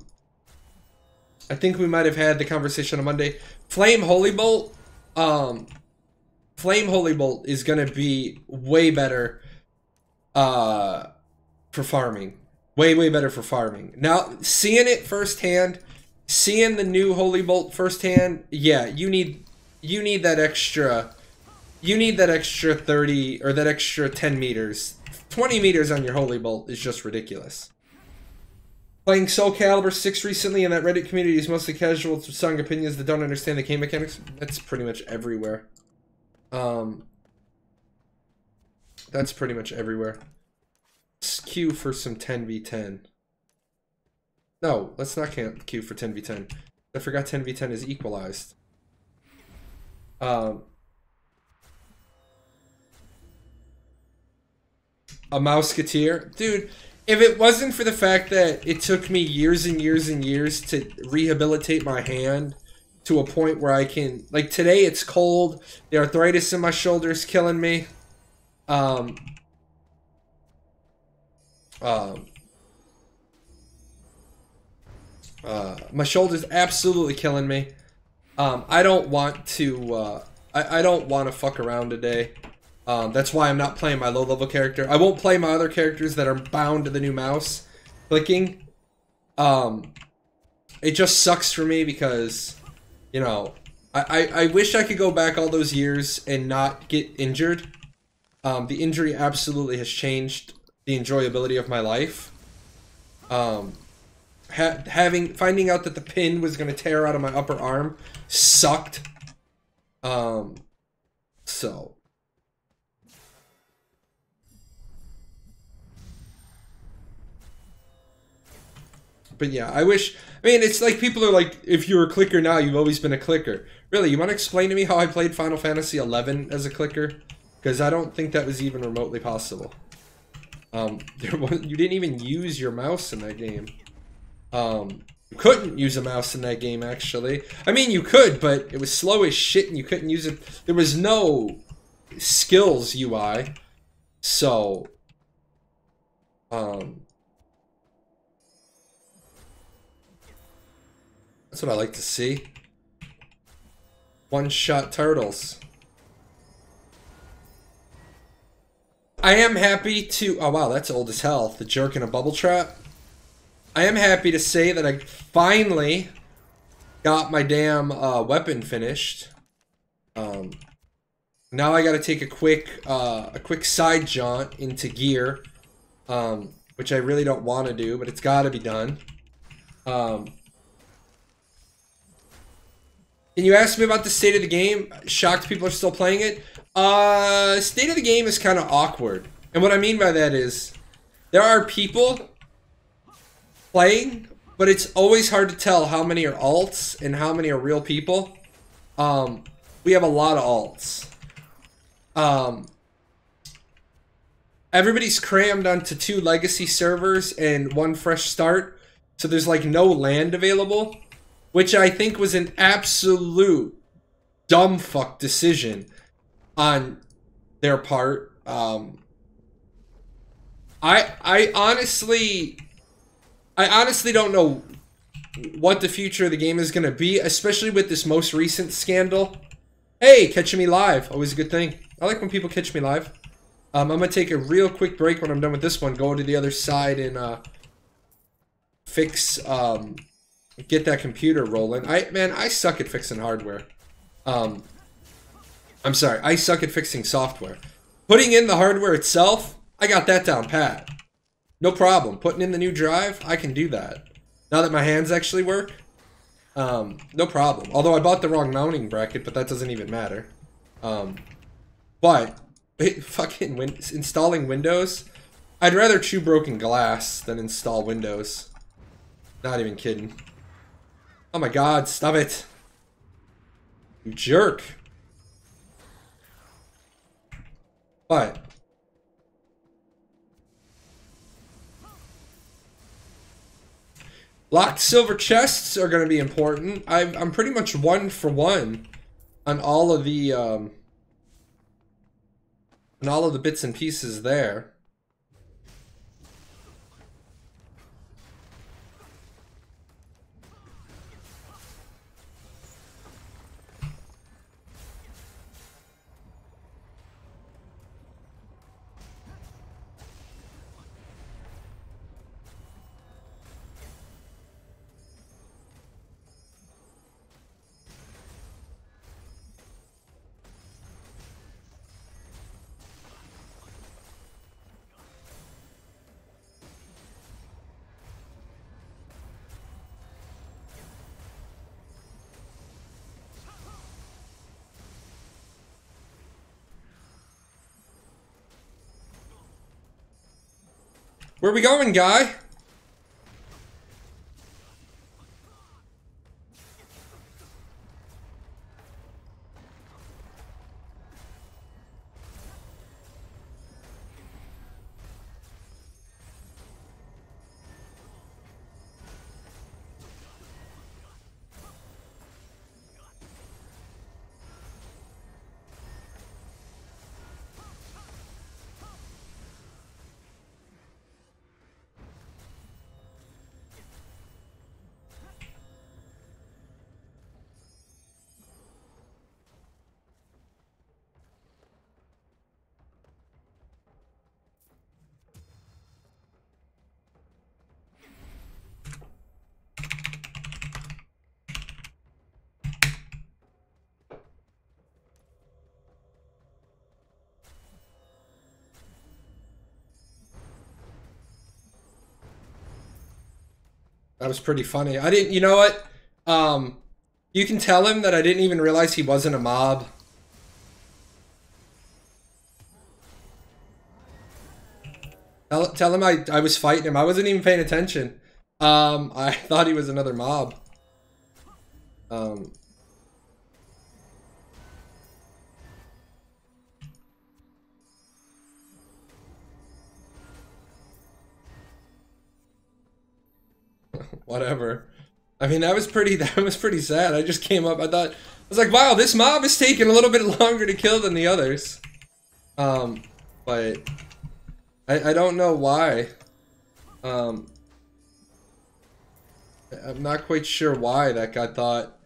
think we might have had the conversation on Monday. Flame Holy Bolt is gonna be way better for farming. Way better for farming. Now, seeing it firsthand, seeing the new Holy Bolt firsthand, yeah, you need that extra 30 or that extra 10 meters. 20 meters on your Holy Bolt is just ridiculous. Playing Soul Calibur 6 recently, and that Reddit community is mostly casual with strong opinions that don't understand the game mechanics. That's pretty much everywhere. That's pretty much everywhere. Let's queue for some 10v10. No, let's not queue for 10v10. I forgot 10v10 is equalized. A Mouseketeer? Dude, if it wasn't for the fact that it took me years and years and years to rehabilitate my hand to a point where I can... Like, today it's cold. The arthritis in my shoulder is killing me. My shoulder's absolutely killing me. I don't want to... I don't want to fuck around today. That's why I'm not playing my low-level character. I won't play my other characters that are bound to the new mouse clicking. It just sucks for me because, you know, I wish I could go back all those years and not get injured. The injury absolutely has changed the enjoyability of my life. Finding out that the pin was going to tear out of my upper arm sucked. So... But yeah, I wish... I mean, it's like people are like, if you're a clicker now, you've always been a clicker. Really, you want to explain to me how I played Final Fantasy XI as a clicker? Because I don't think that was even remotely possible. You didn't even use your mouse in that game. You couldn't use a mouse in that game, actually. I mean, you could, but it was slow as shit and you couldn't use it. There was no skills UI. So... That's what I like to see. One-shot turtles. I am happy to... Oh, wow, that's old as hell. The jerk in a bubble trap. I am happy to say that I finally got my damn weapon finished. Now I gotta take a quick side jaunt into gear. Which I really don't want to do, but it's gotta be done. Can you ask me about the state of the game? Shocked people are still playing it. State of the game is kind of awkward. And what I mean by that is, there are people playing, but it's always hard to tell how many are alts and how many are real people. We have a lot of alts. Everybody's crammed onto 2 legacy servers and 1 fresh start. So there's like no land available. Which I think was an absolute dumb fuck decision on their part. I honestly don't know what the future of the game is going to be, especially with this most recent scandal. Hey, catching me live. Always a good thing. I like when people catch me live. I'm going to take a real quick break when I'm done with this one. Go to the other side and fix... get that computer rolling. I suck at fixing hardware. I'm sorry, I suck at fixing software. Putting in the hardware itself, I got that down pat. No problem. Putting in the new drive, I can do that. Now that my hands actually work, no problem. Although I bought the wrong mounting bracket, but that doesn't even matter. But fucking installing Windows, I'd rather chew broken glass than install Windows. Not even kidding. Oh my god, stop it. You jerk. But locked silver chests are going to be important. I'm pretty much 1 for 1 on all of the bits and pieces there. Where we going, guy? That was pretty funny. I didn't, you know what? You can tell him that I didn't even realize he wasn't a mob. Tell him I was fighting him. I wasn't even paying attention. I thought he was another mob. Whatever. I mean, that was pretty sad. I just came up, I was like, wow, this mob is taking a little bit longer to kill than the others. But I don't know why. I'm not quite sure why that got thought.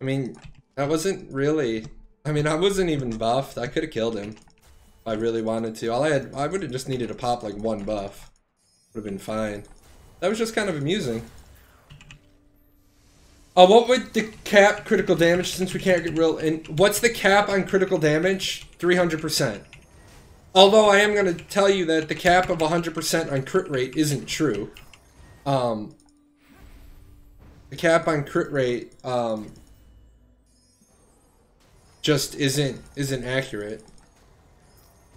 I mean, that wasn't really, I mean, I wasn't even buffed. I could have killed him if I really wanted to. I would have just needed to pop like one buff. Would have been fine. That was just kind of amusing. What would the cap critical damage, since we can't get real, and what's the cap on critical damage? 300%. Although I am going to tell you that the cap of 100% on crit rate isn't true. The cap on crit rate, just isn't accurate.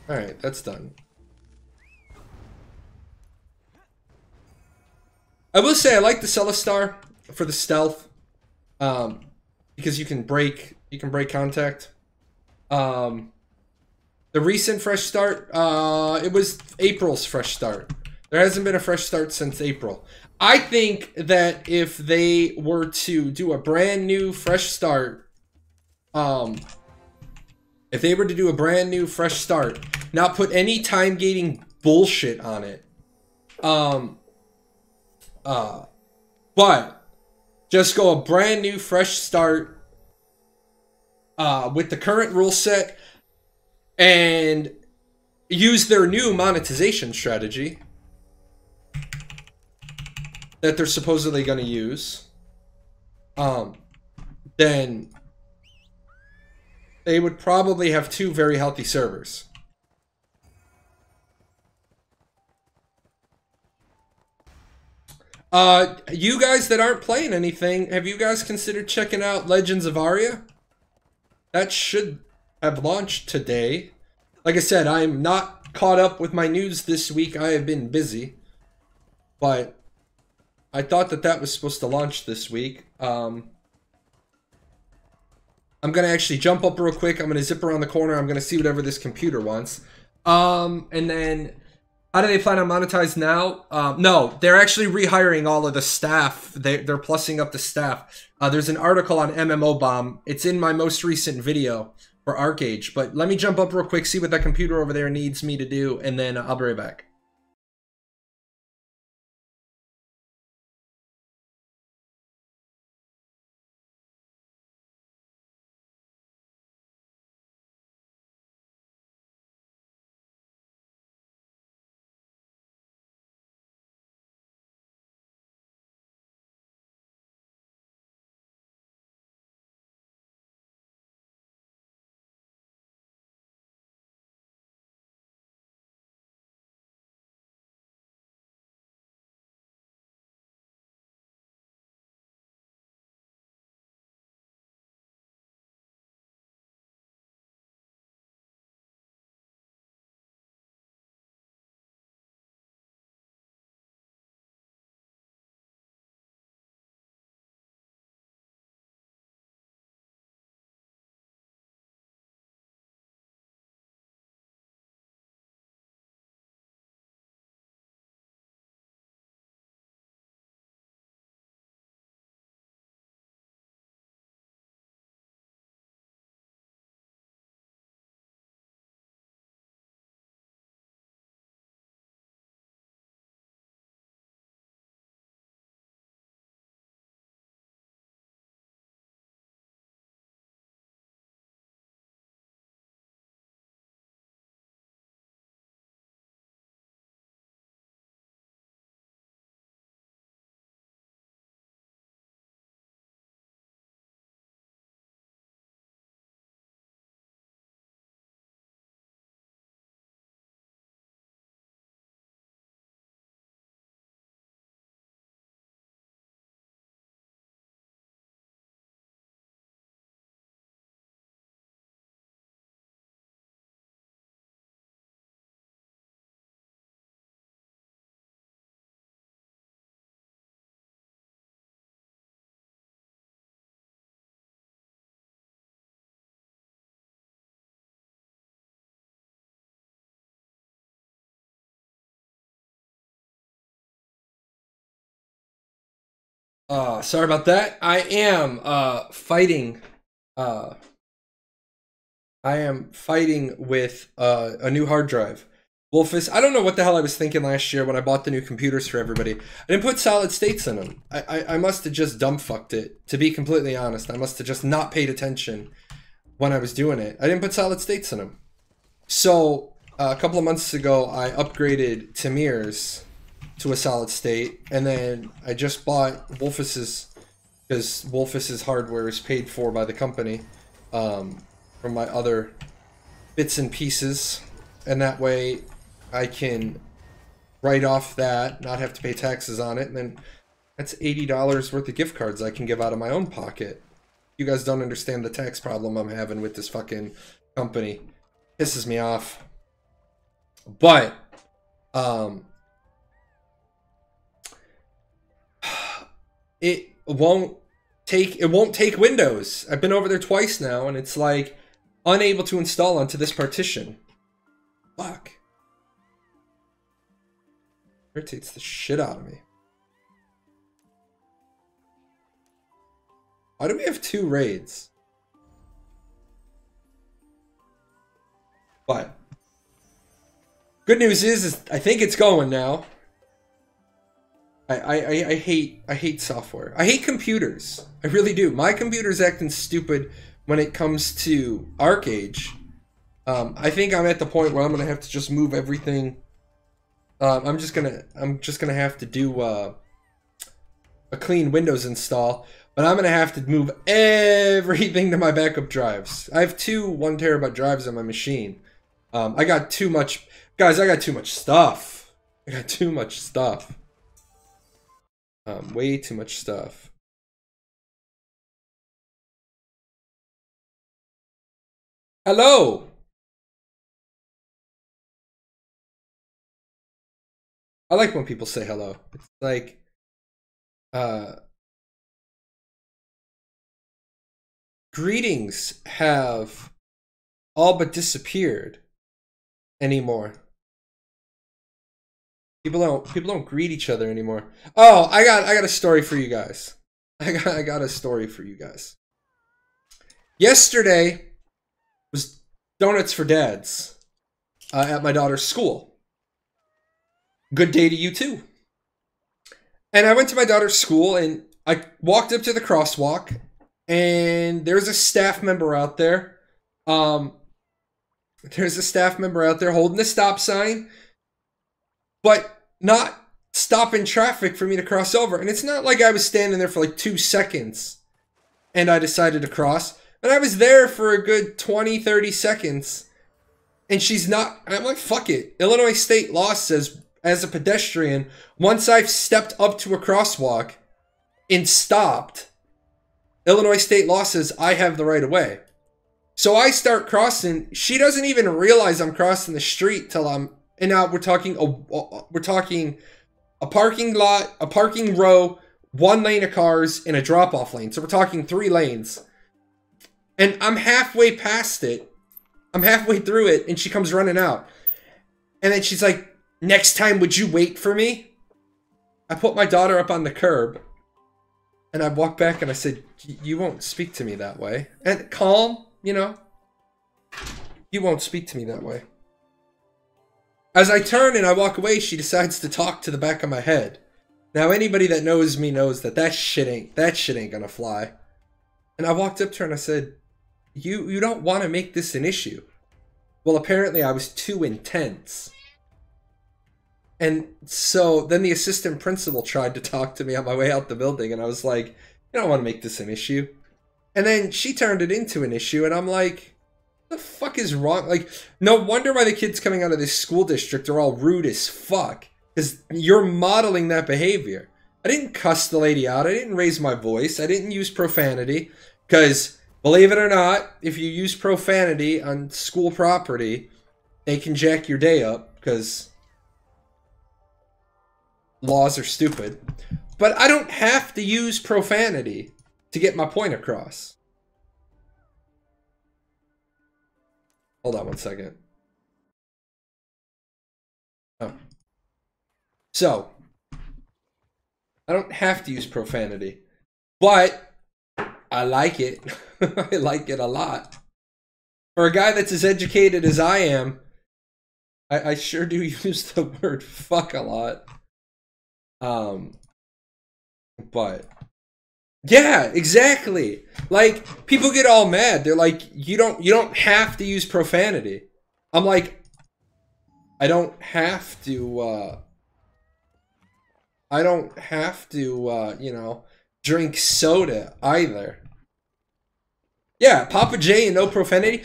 Alright, that's done. I will say I like the Celestar for the stealth. Because you can break contact. The recent fresh start, it was April's fresh start. There hasn't been a fresh start since April. I think that if they were to do a brand new fresh start, if they were to do a brand new fresh start, not put any time gating bullshit on it, but just go a brand new fresh start with the current rule set and use their new monetization strategy that they're supposedly going to use, then they would probably have two very healthy servers. You guys that aren't playing anything, have you guys considered checking out Legends of Aria? That should have launched today. Like I said, I'm not caught up with my news this week. I have been busy. But I thought that that was supposed to launch this week. I'm going to actually jump up real quick. I'm going to zip around the corner. I'm going to see whatever this computer wants. And then, how do they plan on monetize now? No, they're actually rehiring all of the staff. They're plussing up the staff. There's an article on MMOBomb. It's in my most recent video for Archeage. But let me jump up real quick, see what that computer over there needs me to do, and then I'll be right back. Sorry about that. I am fighting with a new hard drive. Wolfus, I don't know what the hell I was thinking last year when I bought the new computers for everybody. I didn't put solid states in them. I must have just dumb fucked it, to be completely honest. I must have just not paid attention when I was doing it. I didn't put solid states in them. So, a couple of months ago, I upgraded Tamir's to a solid state, and then I just bought Wolfus's, because Wolfus's hardware is paid for by the company, from my other bits and pieces, and that way I can write off that, not have to pay taxes on it, and then that's $80 worth of gift cards I can give out of my own pocket. You guys don't understand the tax problem I'm having with this fucking company. Pisses me off. But it won't take Windows. I've been over there twice now, and it's like unable to install onto this partition. Fuck. Irritates the shit out of me. Why do we have 2 raids? But good news is I think it's going now. I hate software. I hate computers. I really do. My computer's acting stupid when it comes to Archeage. I think I'm at the point where I'm gonna have to just move everything. I'm just gonna have to do a clean Windows install, but I'm gonna have to move everything to my backup drives. I have 2 1 terabyte drives on my machine. I got too much, guys. I got too much stuff. I got too much stuff. Way too much stuff. Hello. I like when people say hello. It's like, greetings have all but disappeared anymore. People don't greet each other anymore. Oh, I got a story for you guys. I got a story for you guys. Yesterday was Donuts for Dads at my daughter's school. Good day to you too. And I went to my daughter's school and I walked up to the crosswalk and there's a staff member out there. There's a staff member out there holding the stop sign, but not stopping traffic for me to cross over. And it's not like I was standing there for like 2 seconds and I decided to cross. And I was there for a good 20, 30 seconds. And she's not. I'm like, fuck it. Illinois state law says, as a pedestrian, once I've stepped up to a crosswalk and stopped, Illinois state law says I have the right of way. So I start crossing. She doesn't even realize I'm crossing the street till I'm. And now we're talking a parking lot, a parking row, 1 lane of cars, and a drop-off lane. So we're talking 3 lanes. And I'm halfway past it. I'm halfway through it, and she comes running out. And then she's like, next time, would you wait for me? I put my daughter up on the curb. And I walked back and I said, you won't speak to me that way. And calm, you know. You won't speak to me that way. As I turn and I walk away, she decides to talk to the back of my head. Now, anybody that knows me knows that that shit ain't gonna fly. And I walked up to her and I said, you don't want to make this an issue. Well, apparently I was too intense. And so then the assistant principal tried to talk to me on my way out the building, and I was like, you don't want to make this an issue. And then she turned it into an issue, and I'm like, what the fuck is wrong? Like, no wonder why the kids coming out of this school district are all rude as fuck. Because you're modeling that behavior. I didn't cuss the lady out. I didn't raise my voice. I didn't use profanity. Because, believe it or not, if you use profanity on school property, they can jack your day up. Because laws are stupid. But I don't have to use profanity to get my point across. Hold on 1 second. Oh. So, I don't have to use profanity. But I like it. I like it a lot. For a guy that's as educated as I am, I sure do use the word fuck a lot. But yeah, exactly. Like, people get all mad. They're like, you don't have to use profanity. I'm like, I don't have to, you know, drink soda either. Yeah, Papa J and no profanity.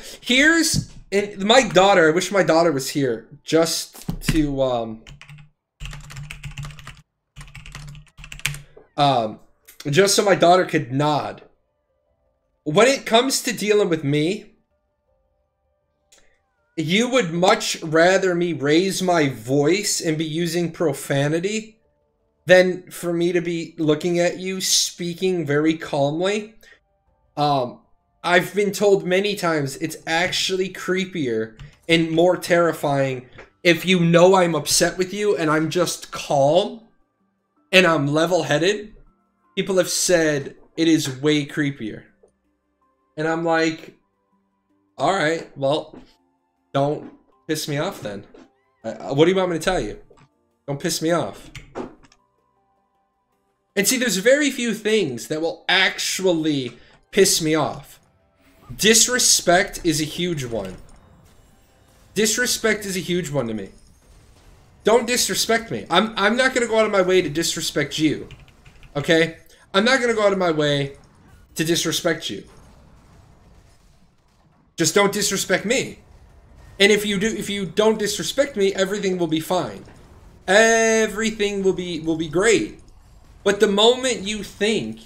And my daughter, I wish my daughter was here just to, just so my daughter could nod. When it comes to dealing with me, you would much rather me raise my voice and be using profanity than for me to be looking at you speaking very calmly. I've been told many times it's actually creepier and more terrifying if you know I'm upset with you and I'm just calm and I'm level-headed. People have said it is way creepier. And I'm like, alright, well, don't piss me off then. What do you want me to tell you? Don't piss me off. And see, there's very few things that will actually piss me off. Disrespect is a huge one. Disrespect is a huge one to me. Don't disrespect me. I'm not going to go out of my way to disrespect you. Okay? I'm not going to go out of my way to disrespect you. Just don't disrespect me. And if you don't disrespect me, everything will be fine. Everything will be great. But the moment you think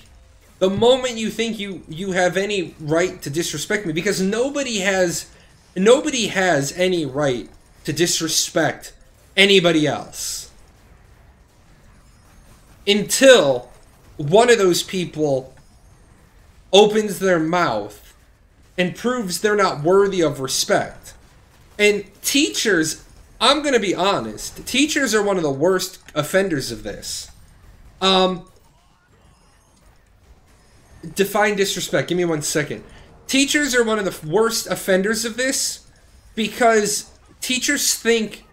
you have any right to disrespect me, because nobody has any right to disrespect anybody else until one of those people opens their mouth and proves they're not worthy of respect. And teachers, I'm gonna be honest, teachers are one of the worst offenders of this. Define disrespect. Give me 1 second. Teachers are one of the worst offenders of this because teachers think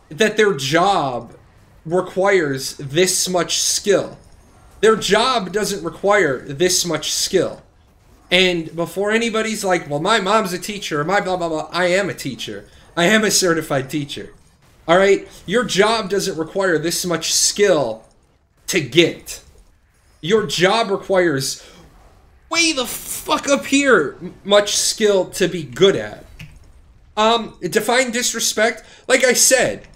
that their job requires this much skill. Their job doesn't require this much skill. And before anybody's like, well, my mom's a teacher, or my blah, blah, blah, I am a teacher. I am a certified teacher. Alright? Your job doesn't require this much skill to get. Your job requires way the fuck up here much skill to be good at. Define disrespect. Like I said,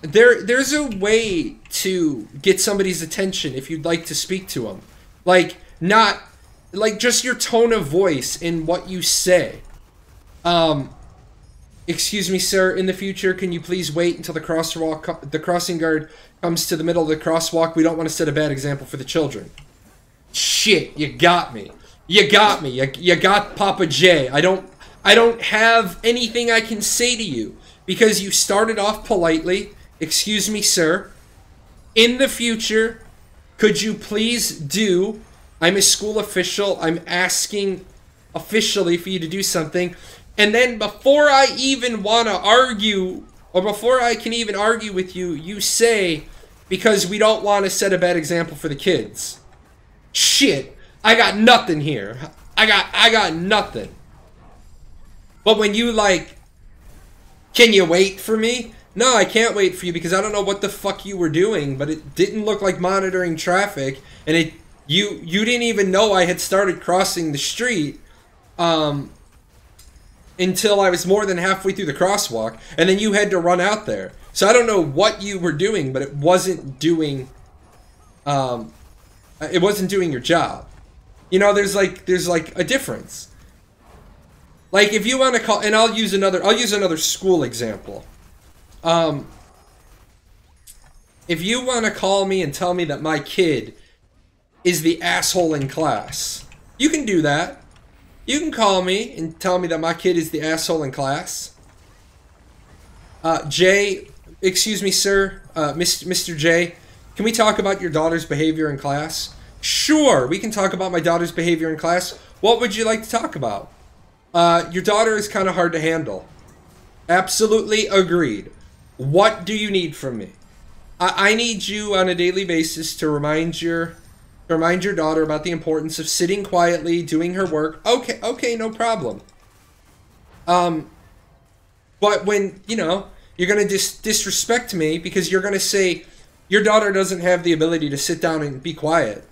there's a way to get somebody's attention if you'd like to speak to them. Like, not, like, just your tone of voice in what you say. Excuse me, sir, in the future, can you please wait until the crossing guard comes to the middle of the crosswalk? We don't want to set a bad example for the children. Shit, you got me. You got me. You got Papa J. I don't have anything I can say to you because you started off politely. Excuse me, sir. In the future, could you please do... I'm a school official. I'm asking officially for you to do something. And then before I even want to argue, or before I can even argue with you, you say, because we don't want to set a bad example for the kids. Shit, I got nothing here. I got nothing. But when you like, can you wait for me? No, I can't wait for you because I don't know what the fuck you were doing, but it didn't look like monitoring traffic, and you didn't even know I had started crossing the street. Until I was more than halfway through the crosswalk, and then you had to run out there. So I don't know what you were doing, but it wasn't doing your job. You know, there's like a difference. Like if you want to call, and I'll use another school example. If you want to call me and tell me that my kid is the asshole in class, you can do that. You can call me and tell me that my kid is the asshole in class. Jay, excuse me, sir, Mr. J, Can we talk about your daughter's behavior in class? Sure, we can talk about my daughter's behavior in class. What would you like to talk about? Your daughter is kind of hard to handle. Absolutely agreed. What do you need from me? I need you on a daily basis to remind your daughter about the importance of sitting quietly, doing her work. Okay, no problem. But when, you know, you're going to disrespect me because you're going to say your daughter doesn't have the ability to sit down and be quiet.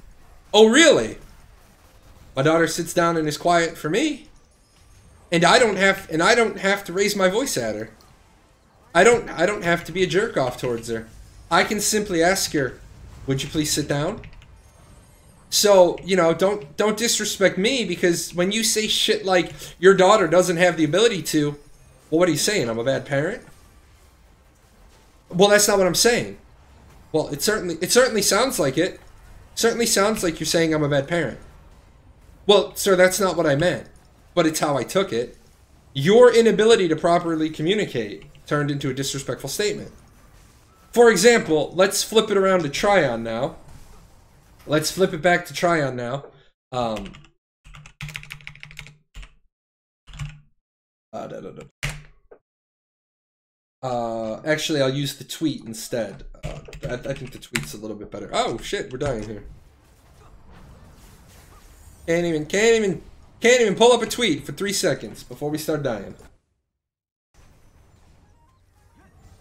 Oh, really? My daughter sits down and is quiet for me. And I don't have to raise my voice at her. I don't have to be a jerk off towards her. I can simply ask her, "Would you please sit down?" So, you know, don't disrespect me, because when you say shit like your daughter doesn't have the ability to, well, what are you saying? I'm a bad parent? Well, that's not what I'm saying. Well, it certainly sounds like it. Certainly sounds like you're saying I'm a bad parent. Well, sir, that's not what I meant, but it's how I took it. Your inability to properly communicate turned into a disrespectful statement. For example, let's flip it around to Trion now. Let's flip it back to Trion now. Actually, I'll use the tweet instead. I think the tweet's a little bit better. Oh shit, we're dying here. Can't even pull up a tweet for 3 seconds before we start dying.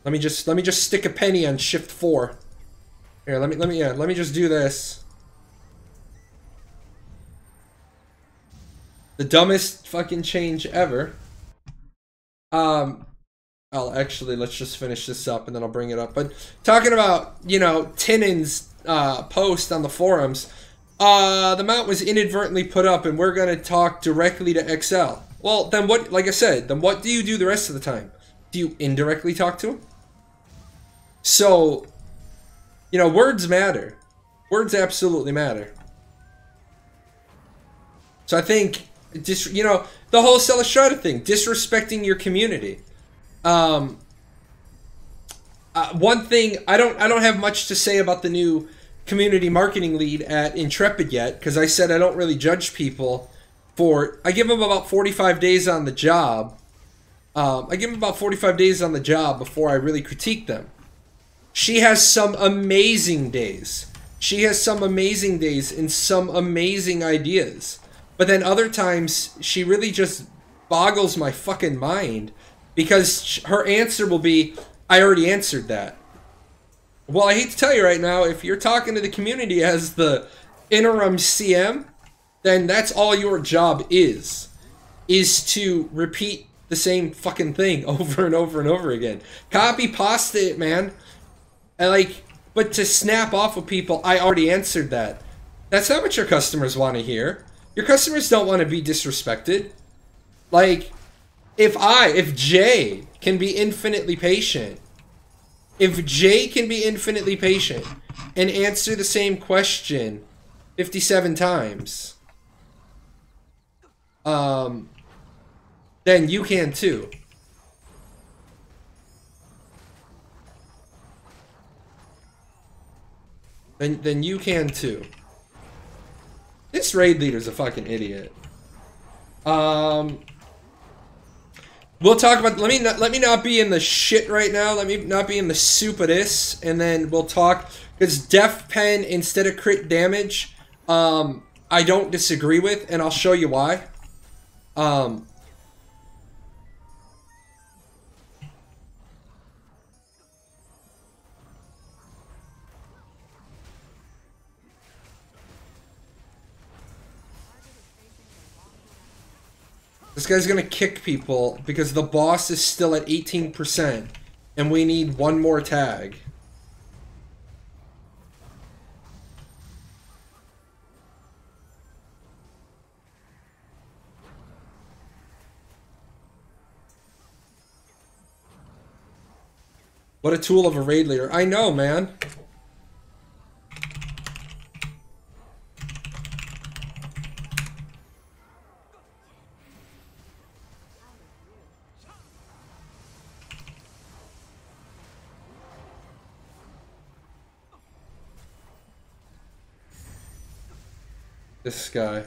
Let me just stick a penny on shift 4. Here, let me just do this. The dumbest fucking change ever. Let's just finish this up and then I'll bring it up. But talking about, you know, Tinnin's post on the forums, the mount was inadvertently put up and we're gonna talk directly to XL. Well, then what, like I said, then what do you do the rest of the time? Do you indirectly talk to him? So, you know, words matter. Words absolutely matter. So I think, you know, the whole Celestrata thing, disrespecting your community. One thing, I don't have much to say about the new community marketing lead at Intrepid yet, because I said I don't really judge people for, I give them about 45 days on the job. I give them about 45 days on the job before I really critique them. She has some amazing days. She has some amazing days and some amazing ideas. But then other times, she really just boggles my fucking mind, because her answer will be, I already answered that. Well, I hate to tell you right now, if you're talking to the community as the interim CM, then that's all your job is to repeat the same fucking thing over and over and over again. Copy, pasta it, man. But to snap off of people, I already answered that. That's not what your customers want to hear. Your customers don't want to be disrespected. Like, if Jay can be infinitely patient, if Jay can be infinitely patient and answer the same question 57 times, then you can too. Then you can too. This raid leader's a fucking idiot. We'll talk about, let me not be in the shit right now. Let me not be in the soup of this, and then we'll talk, because Def Pen instead of crit damage, I don't disagree with, and I'll show you why. This guy's gonna kick people because the boss is still at 18% and we need one more tag. What a tool of a raid leader. I know, man. this guy.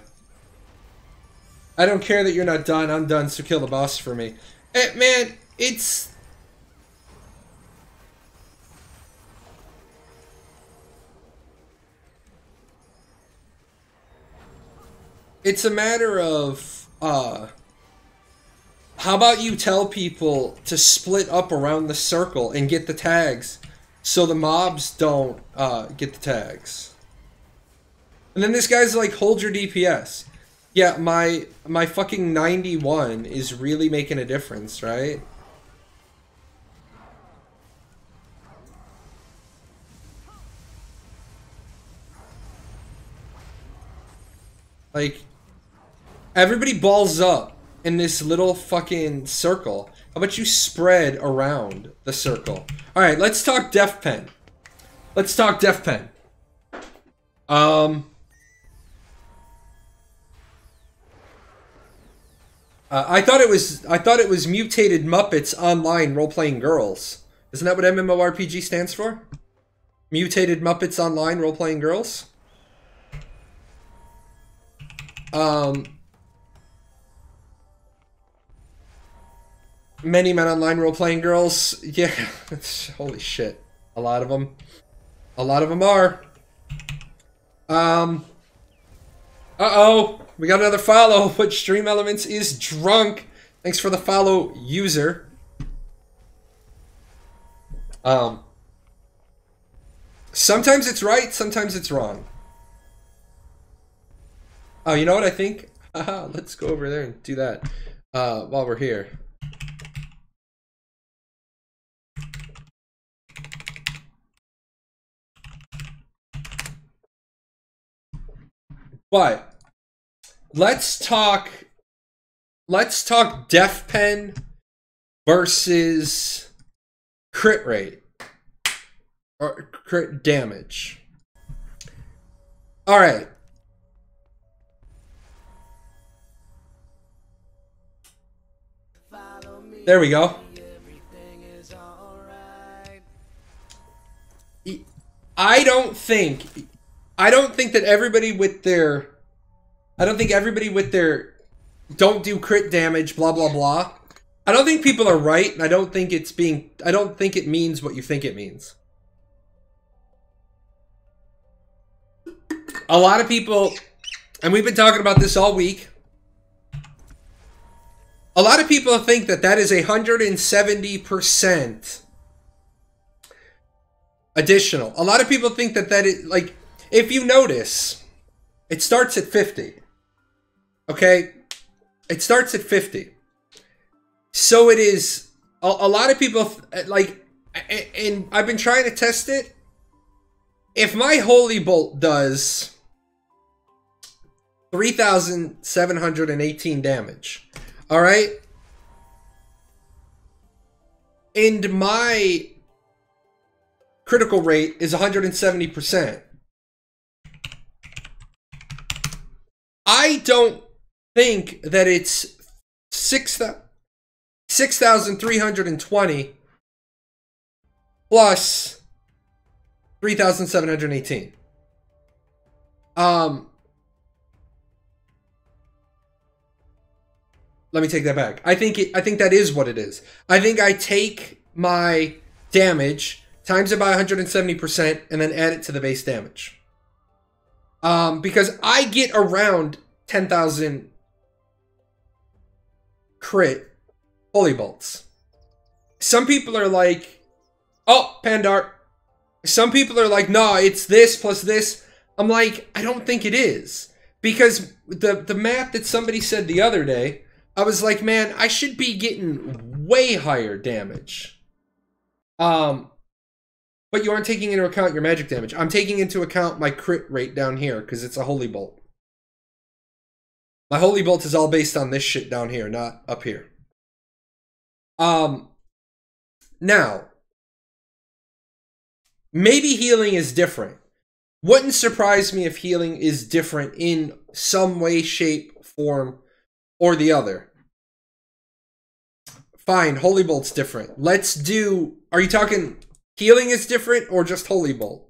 I don't care that you're not done. I'm done, so kill the boss for me. Man, it's... It's a matter of, how about you tell people to split up around the circle and get the tags so the mobs don't, get the tags. And then this guy's like, hold your DPS. Yeah, my fucking 91 is really making a difference, right? Like, everybody balls up in this little fucking circle. How about you spread around the circle? Alright, let's talk Def Pen. Let's talk Def Pen. I thought it was Mutated Muppets Online Role-Playing Girls. Isn't that what MMORPG stands for? Mutated Muppets Online Role-Playing Girls? Many men online role-playing girls. Yeah, holy shit. A lot of them. A lot of them are. Uh-oh. We got another follow. Which Stream Elements is drunk. Thanks for the follow, user. Sometimes it's right, sometimes it's wrong. Oh, you know what I think? Haha, let's go over there and do that while we're here. But let's talk Def Pen versus crit rate or crit damage. All right. There we go. I don't think that everybody with their don't do crit damage, blah blah blah. I don't think people are right, and I don't think it means what you think it means. A lot of people, and we've been talking about this all week, a lot of people think that that is 170% additional. A lot of people think that is, like, if you notice, it starts at 50. Okay? It starts at 50. So it is, a lot of people, like, and I've been trying to test it. If my Holy Bolt does 3,718 damage, all right, and my critical rate is 170%, I don't think that it's 6,320 plus 3,718. Let me take that back. I think that is what it is. I think I take my damage, times it by 170%, and then add it to the base damage. Because I get around 10,000 crit Holy Bolts. Some people are like, oh, Pandar. Some people are like, no, it's this plus this. I'm like, I don't think it is. Because the math that somebody said the other day, I was like, man, I should be getting way higher damage. But you aren't taking into account your magic damage. I'm taking into account my crit rate down here because it's a Holy Bolt. My Holy Bolt is all based on this shit down here, not up here. Now, maybe healing is different. Wouldn't surprise me if healing is different in some way, shape, form, or the other. Fine, Holy Bolt's different. Let's do... Are you talking healing is different or just Holy Bolt?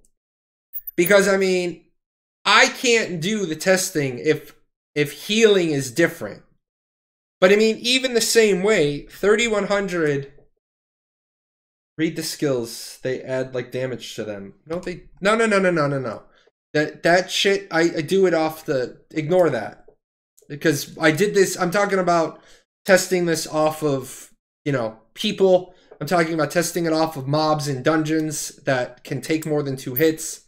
Because, I mean, I can't do the testing if healing is different. But I mean, even the same way, 3100. Read the skills. They add like damage to them. No, they no. That shit. I do it off the. Ignore that, because I did this. I'm talking about testing this off of, you know, people. I'm talking about testing it off of mobs in dungeons that can take more than 2 hits.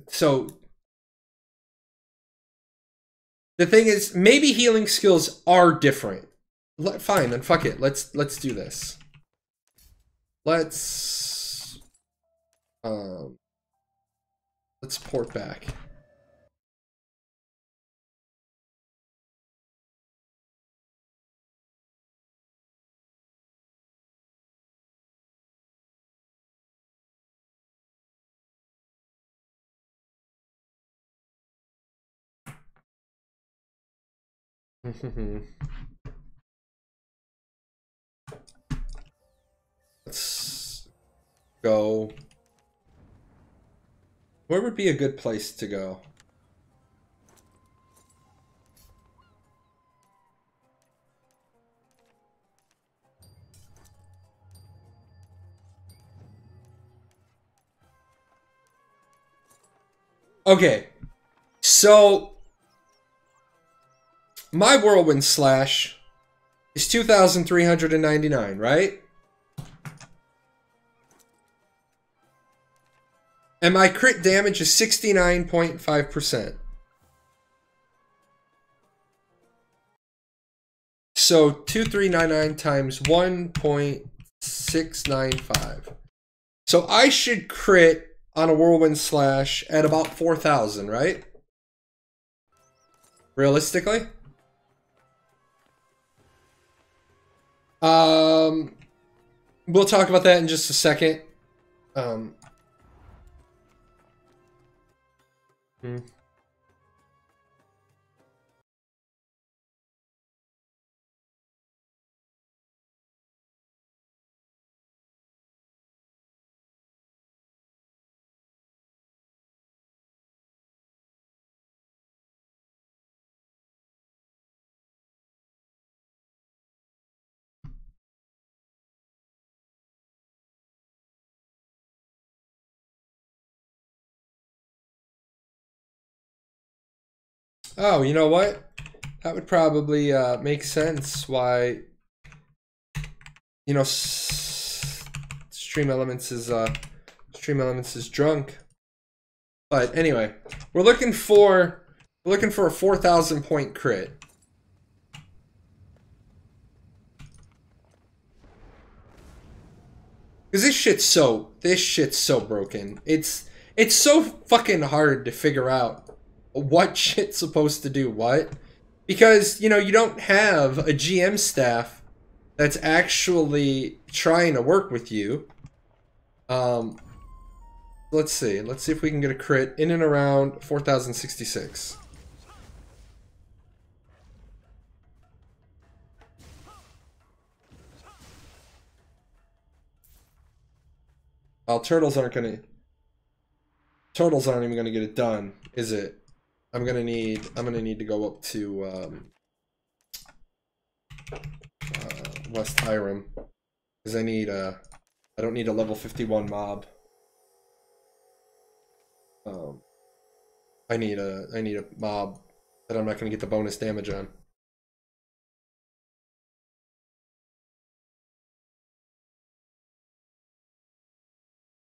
So the thing is, maybe healing skills are different. Fine, then fuck it. Let's do this. Let's port back. Let's go. Where would be a good place to go? Okay, so my whirlwind slash is 2,399, right? And my crit damage is 69.5%. So 2,399 times 1.695. So I should crit on a whirlwind slash at about 4,000, right? Realistically? We'll talk about that in just a second. Oh, you know what? That would probably make sense why, you know, Stream Elements is drunk. But anyway, we're looking for a 4,000 point crit. Cause this shit's so broken. It's so fucking hard to figure out what shit's supposed to do what, because, you know, you don't have a GM staff that's actually trying to work with you. Let's see if we can get a crit in and around 4,066. Well, turtles aren't even gonna get it done, is it? I'm gonna need to go up to West Hiram, because I don't need a level 51 mob. I need a mob that I'm not gonna get the bonus damage on.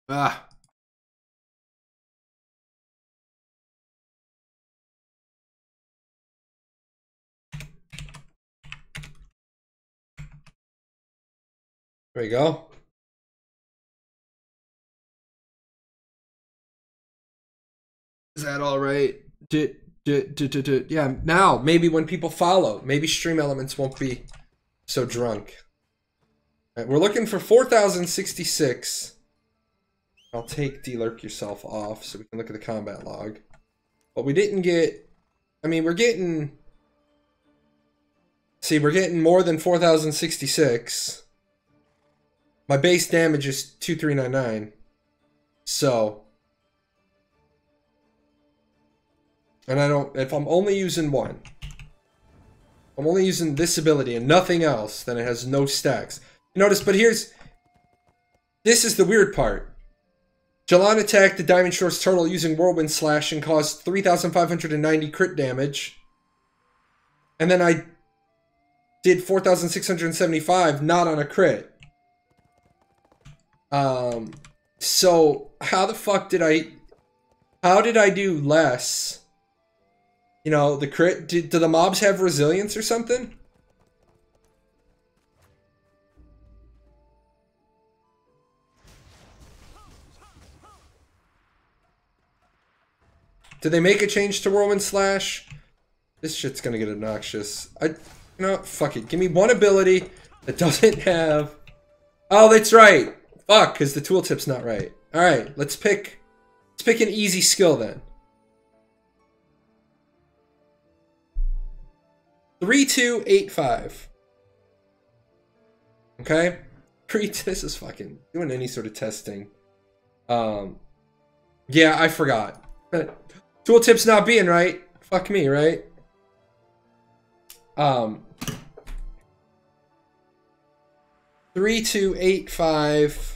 Ah. There we go. Is that all right? Yeah, now, maybe when people follow, maybe Stream Elements won't be so drunk. Right, we're looking for 4,066. I'll take delurk yourself off so we can look at the combat log. But we didn't get... I mean, we're getting... See, we're getting more than 4,066. My base damage is 2,399. So... And I don't, if I'm only using one, I'm only using this ability and nothing else, then it has no stacks. Notice, but this is the weird part. Jalan attacked the Diamond Shores turtle using Whirlwind Slash and caused 3,590 crit damage. And then I did 4,675, not on a crit. So how the fuck did I do less? You know, the crit, do the mobs have resilience or something? Did they make a change to Whirlwind Slash? This shit's gonna get obnoxious. You know, fuck it. Give me one ability that doesn't have... Oh, that's right. Fuck, because the tooltip's not right. Alright, let's pick an easy skill then. 3285. Okay? This is fucking doing any sort of testing. Yeah, I forgot. Tooltip's not being right. Fuck me, right? 3285.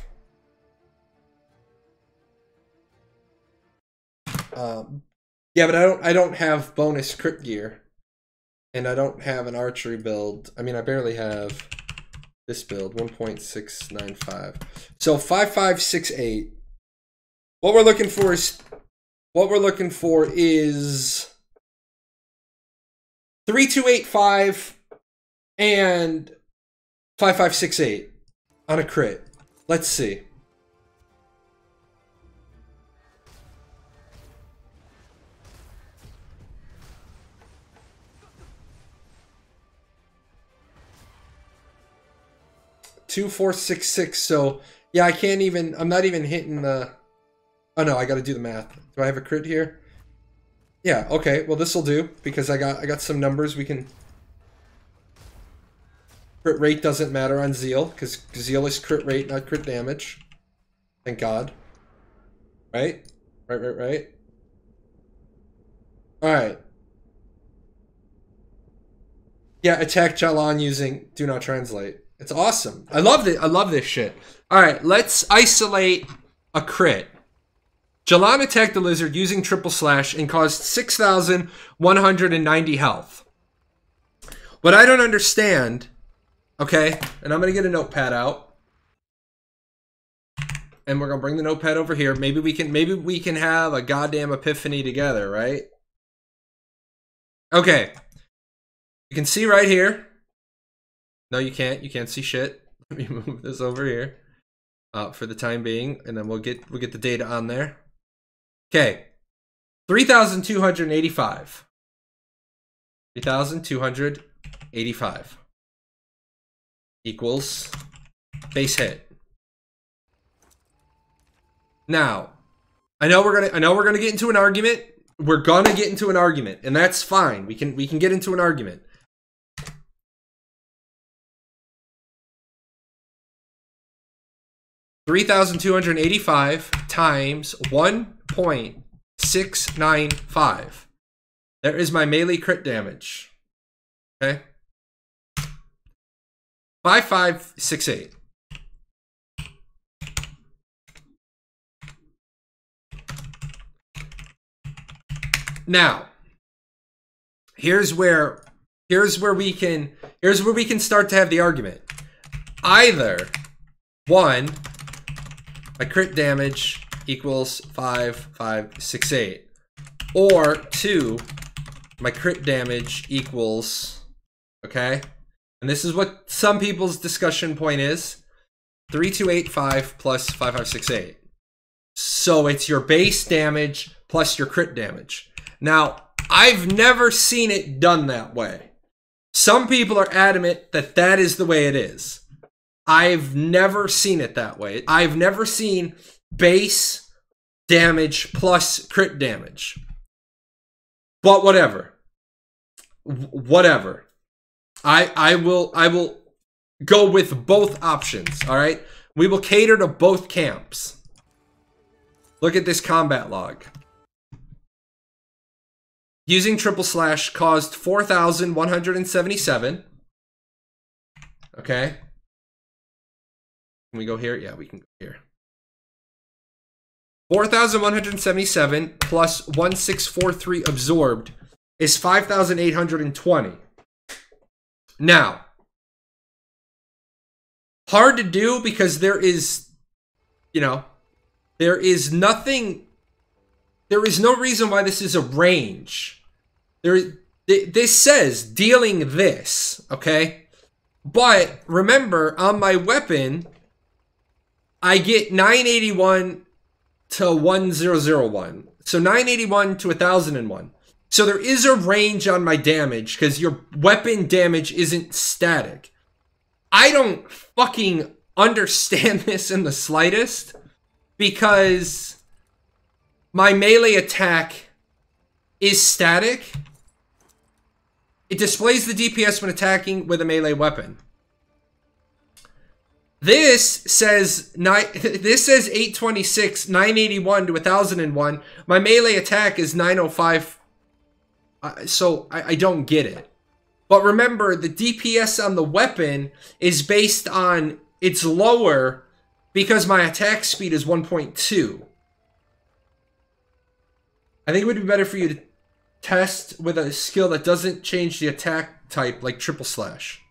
Yeah, but I don't have bonus crit gear. And I don't have an archery build. I mean, I barely have this build, 1.695. So 5568. What we're looking for is 3285 and 5568 on a crit. Let's see. Two, 4, 6, 6. So yeah, I can't even. I'm not even hitting the. Oh no, I got to do the math. Do I have a crit here? Yeah. Okay. Well, this will do because I got some numbers we can. Crit rate doesn't matter on Zeal because Zeal is crit rate, not crit damage. Thank God. Right. Right. All right. Yeah. Attack Jalan using Do Not Translate. It's awesome. I love it. I love this shit. All right, let's isolate a crit. Jalan attacked the lizard using triple slash and caused 6,190 health. What I don't understand, okay, and I'm gonna get a notepad out, and we're gonna bring the notepad over here. Maybe we can have a goddamn epiphany together, right? Okay, you can see right here. No, you can't. You can't see shit. Let me move this over here for the time being, and then we'll get the data on there. Okay, 3,285. 3,285 equals base hit. Now, I know we're gonna get into an argument. We're gonna get into an argument, and that's fine. We can get into an argument. 3,285 times 1.695. There is my melee crit damage. Okay. 5568. Now, here's where we can start to have the argument. Either one, my crit damage equals 5568. Or 2, my crit damage equals, okay? And this is what some people's discussion point is, 3285 plus 5568. So it's your base damage plus your crit damage. Now, I've never seen it done that way. Some people are adamant that that is the way it is. I've never seen it that way. I've never seen base damage plus crit damage. But whatever. Whatever. I will go with both options, all right? We will cater to both camps. Look at this combat log. using triple slash caused 4,177. Okay. Can we go here? Yeah, we can go here. 4,177 plus 1,643 absorbed is 5,820. Now, hard to do because there is, you know, there is no reason why this is a range. This says dealing this, okay? But remember, on my weapon, I get 981 to 1001. So 981 to 1001. So there is a range on my damage because your weapon damage isn't static. I don't fucking understand this in the slightest because my melee attack is static. It displays the DPS when attacking with a melee weapon. This says 826, 981 to 1001. My melee attack is 905. So I don't get it. But remember, the DPS on the weapon is based on it's lower because my attack speed is 1.2. I think it would be better for you to test with a skill that doesn't change the attack type, like triple slash.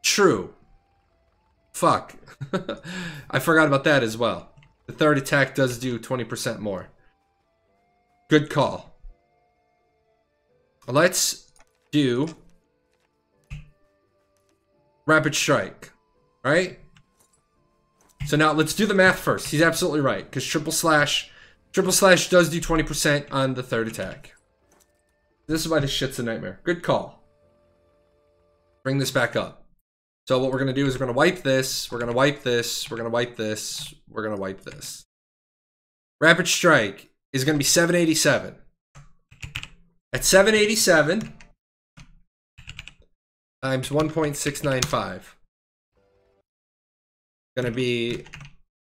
True. Fuck. I forgot about that as well. The third attack does do 20% more. Good call. Let's do Rapid Strike, right? So now let's do the math first. He's absolutely right, because triple slash does do 20% on the third attack. This is why this shit's a nightmare. Good call. Bring this back up. So what we're going to do is we're going to wipe this, we're going to wipe this, we're going to wipe this, we're going to wipe this. Rapid Strike is going to be 787. At 787 times 1.695. Going to be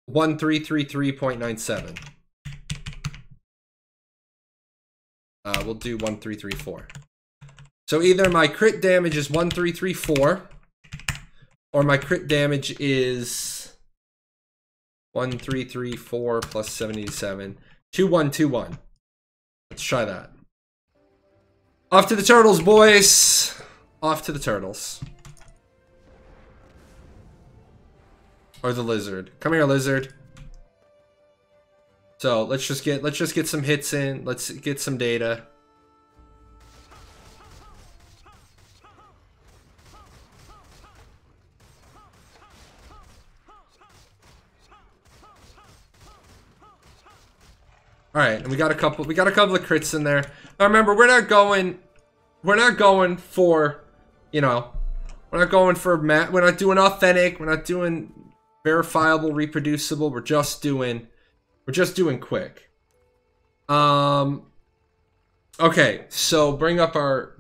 1333.97. We'll do 1334. So either my crit damage is 1334, or my crit damage is 1334 plus 787. 2121. Let's try that. Off to the turtles, boys. Off to the turtles. Or the lizard. Come here, lizard. So let's just get some hits in. Let's get some data. All right, and we got a couple of crits in there. Now remember, we're not going for, you know, we're not doing authentic, we're not doing verifiable, reproducible. We're just doing quick. Okay, so bring up our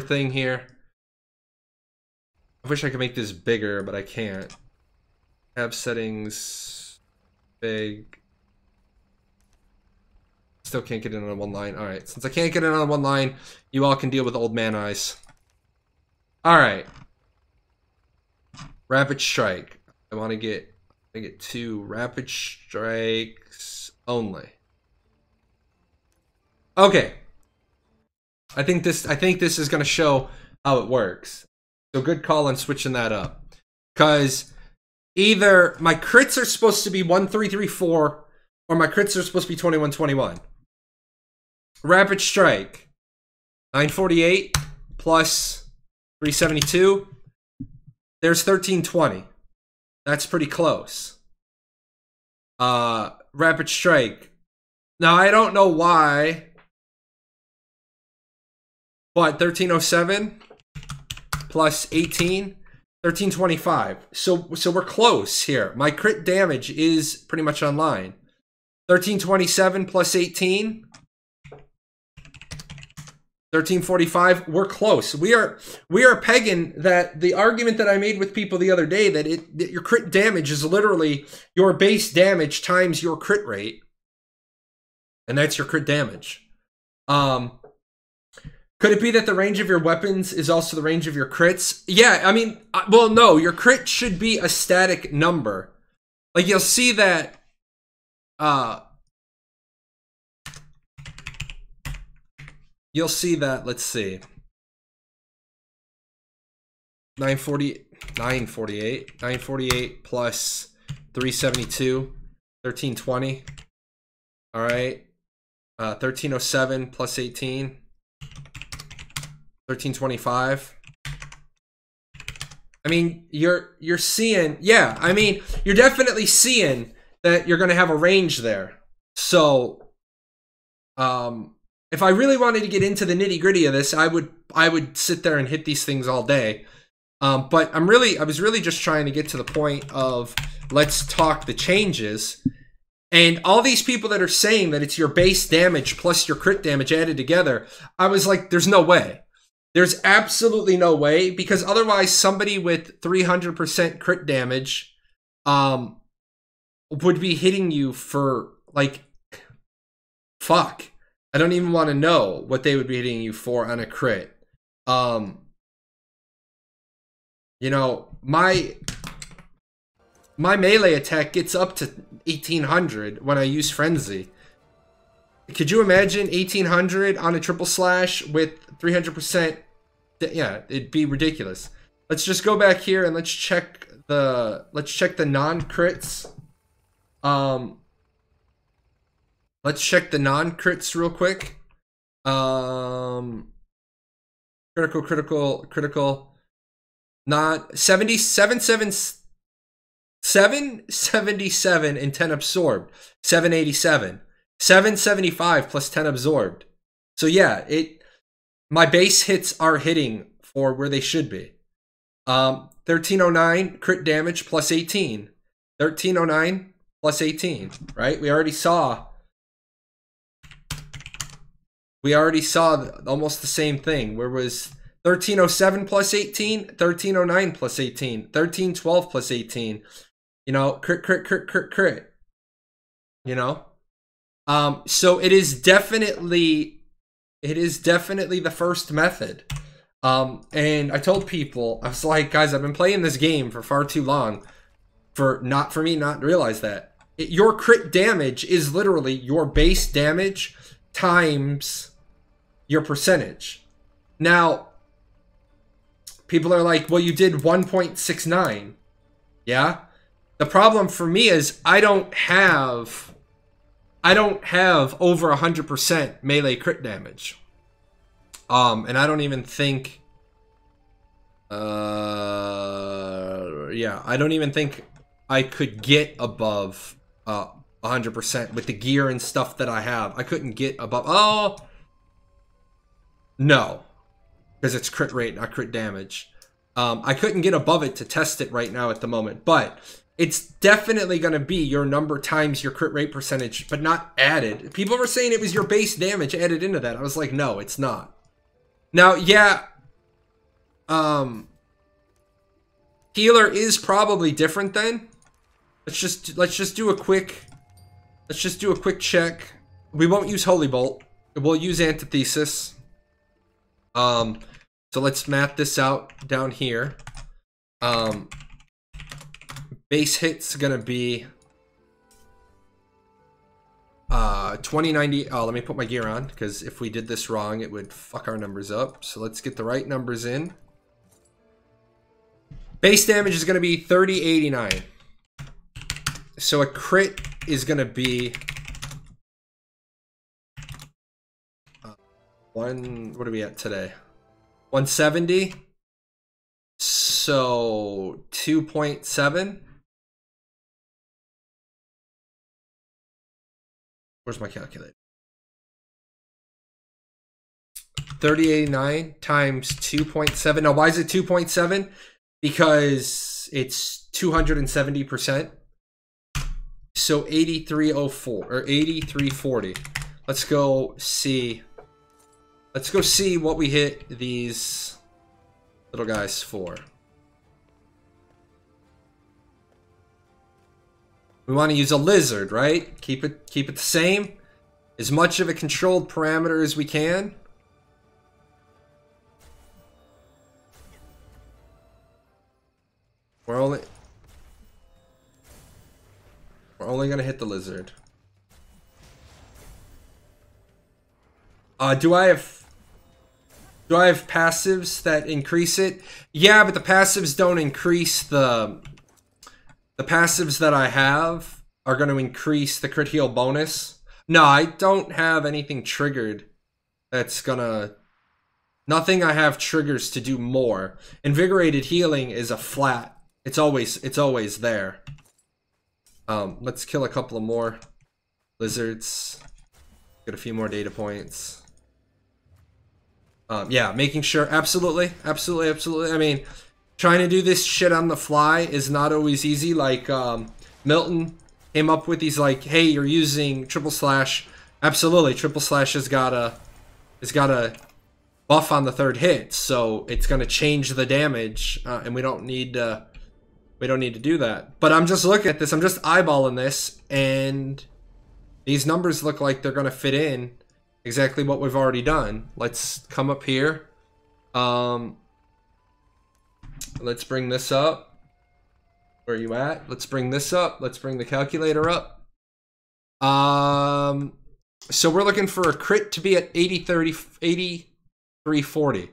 thing here. I wish I could make this bigger, but I can't. Tab settings, big. Still can't get in on one line. Alright, since I can't get in on one line, you all can deal with old man eyes. Alright. Rapid Strike. I want to get 2 Rapid Strikes only. Okay. I think this is going to show how it works. So good call on switching that up. Because either my crits are supposed to be 1334 or my crits are supposed to be 2121. Rapid Strike. 948 plus 372. There's 1320. That's pretty close. Rapid Strike. Now, I don't know why, but 1307 plus 18, 1325. So we're close here. My crit damage is pretty much online. 1327 plus 18, 1345. We're close. We are pegging that the argument that I made with people the other day that your crit damage is literally your base damage times your crit rate. And that's your crit damage. Could it be that the range of your weapons is also the range of your crits? Yeah, I mean, well, no, your crit should be a static number. Like, you'll see that, let's see. 948 plus 372, 1320. All right. 1307 plus 18. 1325. I mean, you're seeing, yeah, I mean, you're definitely seeing that you're going to have a range there. So, if I really wanted to get into the nitty-gritty of this, I would sit there and hit these things all day. But I was really just trying to get to the point of, let's talk the changes. And all these people that are saying that it's your base damage plus your crit damage added together, I was like, there's no way. There's absolutely no way, because otherwise somebody with 300% crit damage would be hitting you for, like, fuck. I don't even want to know what they would be hitting you for on a crit. You know, my melee attack gets up to 1800 when I use Frenzy. Could you imagine 1800 on a triple slash with 300%? Yeah, it'd be ridiculous. Let's just go back here and let's check the non-crits. Let's check the non-crits real quick. Critical. Not 777 and 10 absorbed. 787. 775 plus 10 absorbed. So yeah, my base hits are hitting for where they should be. 1309 crit damage plus 18. 1309 plus 18, right? We already saw almost the same thing. Where was 1307 plus 18, 1309 plus 18, 1312 plus 18. You know, crit. You know? So it is definitely the first method. And I told people, I was like, guys, I've been playing this game for far too long for me not to realize that. Your crit damage is literally your base damage times your percentage. Now, people are like, well, you did 1.69. Yeah? The problem for me is I don't have over 100% melee crit damage. And I don't even think I don't even think I could get above 100% with the gear and stuff that I have. I couldn't get above. No, because it's crit rate, not crit damage. I couldn't get above it to test it right now at the moment, but it's definitely going to be your number times your crit rate percentage, but not added. People were saying it was your base damage added into that. I was like, no, it's not. Now, yeah, healer is probably different then. Let's just do a quick check. We won't use Holy Bolt. We'll use Antithesis. So let's map this out down here. Base hit's gonna be 2090. Oh, let me put my gear on, because if we did this wrong, it would fuck our numbers up. So let's get the right numbers in. Base damage is gonna be 3089. So a crit is gonna be what are we at today? 170. So 2.7. Where's my calculator? 3089 times 2.7. Now, why is it 2.7? Because it's 270%. So 8304 or 8340. Let's go see what we hit these little guys for. We want to use a lizard, right? Keep it the same. as much of a controlled parameter as we can. We're only gonna hit the lizard. Do I have passives that increase it? Yeah, but the passives don't increase the passives that I have are going to increase the crit heal bonus. No, I don't have anything triggered that's gonna... Nothing I have triggers to do more. Invigorated healing is a flat. It's always there. Let's kill a couple of more lizards. Get a few more data points. Yeah, making sure, absolutely. I mean, trying to do this shit on the fly is not always easy. Like, Milton came up with these, like, hey, you're using triple slash. Absolutely, triple slash has got a buff on the third hit, so it's gonna change the damage, and we don't need to do that. But I'm just looking at this, I'm just eyeballing this, and these numbers look like they're gonna fit in exactly what we've already done. Let's come up here. Let's bring this up. Where are you at? Let's bring this up. Let's bring the calculator up. So we're looking for a crit to be at 8340.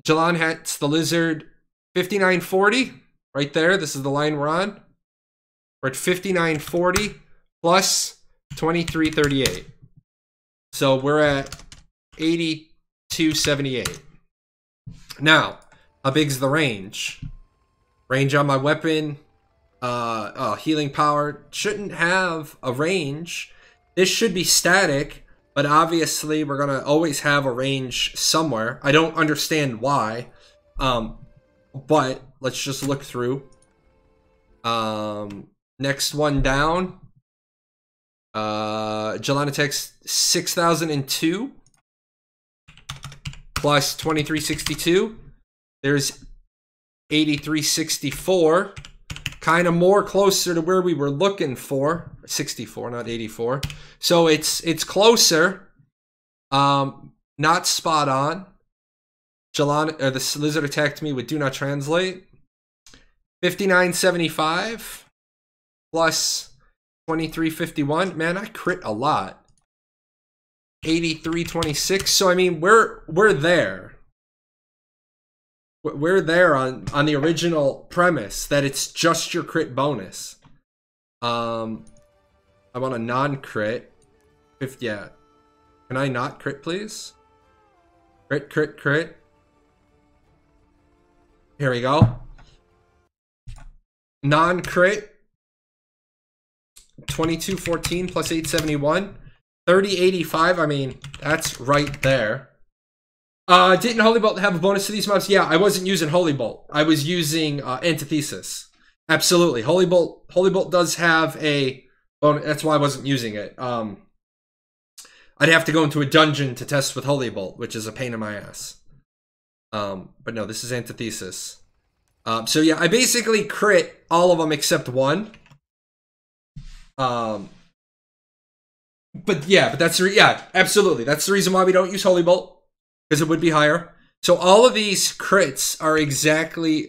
Jalan hits the lizard 5940. Right there. This is the line we're on. We're at 5940 plus 2338. So we're at 8278. Now, how big's the range? Range on my weapon, healing power shouldn't have a range. This should be static, but obviously we're gonna always have a range somewhere. I don't understand why, but let's just look through. Next one down. Jelena takes 6002 plus 2362. There's 8364, kind of more closer to where we were looking for. 64, not 84. So it's closer. Not spot on. Jelena, the lizard attacked me with do not translate. 5975 plus 2351. Man, I crit a lot. 8326. So I mean, we're there. We're there on the original premise that it's just your crit bonus. I want a non-crit. Yeah. Can I not crit, please? Crit. Here we go. Non-crit. 2214 plus 871. 3085. I mean, that's right there. Didn't Holy Bolt have a bonus to these mobs? Yeah, I wasn't using Holy Bolt. I was using Antithesis. Absolutely. Holy Bolt does have a bonus. That's why I wasn't using it. I'd have to go into a dungeon to test with Holy Bolt, which is a pain in my ass. But no, this is Antithesis. So yeah, I basically crit all of them except one. But that's absolutely. That's the reason why we don't use Holy Bolt. Because it would be higher. So all of these crits are exactly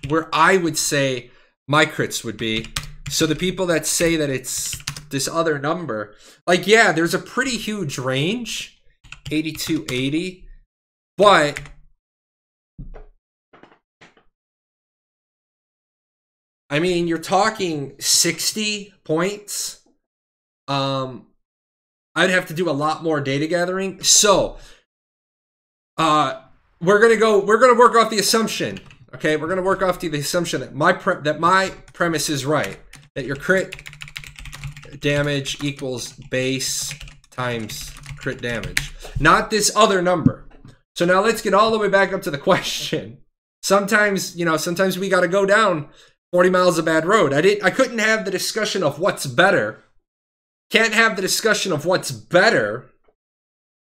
where I would say my crits would be. So the people that say that it's this other number, like, yeah, there's a pretty huge range. 8280. But I mean, you're talking 60 points. I'd have to do a lot more data gathering. So we're gonna work off the assumption. Okay, we're gonna work off the assumption that my premise is right. That your crit damage equals base times crit damage, not this other number. So now let's get all the way back up to the question. Sometimes we gotta go down 40 miles of bad road. I couldn't have the discussion of what's better. Can't have the discussion of what's better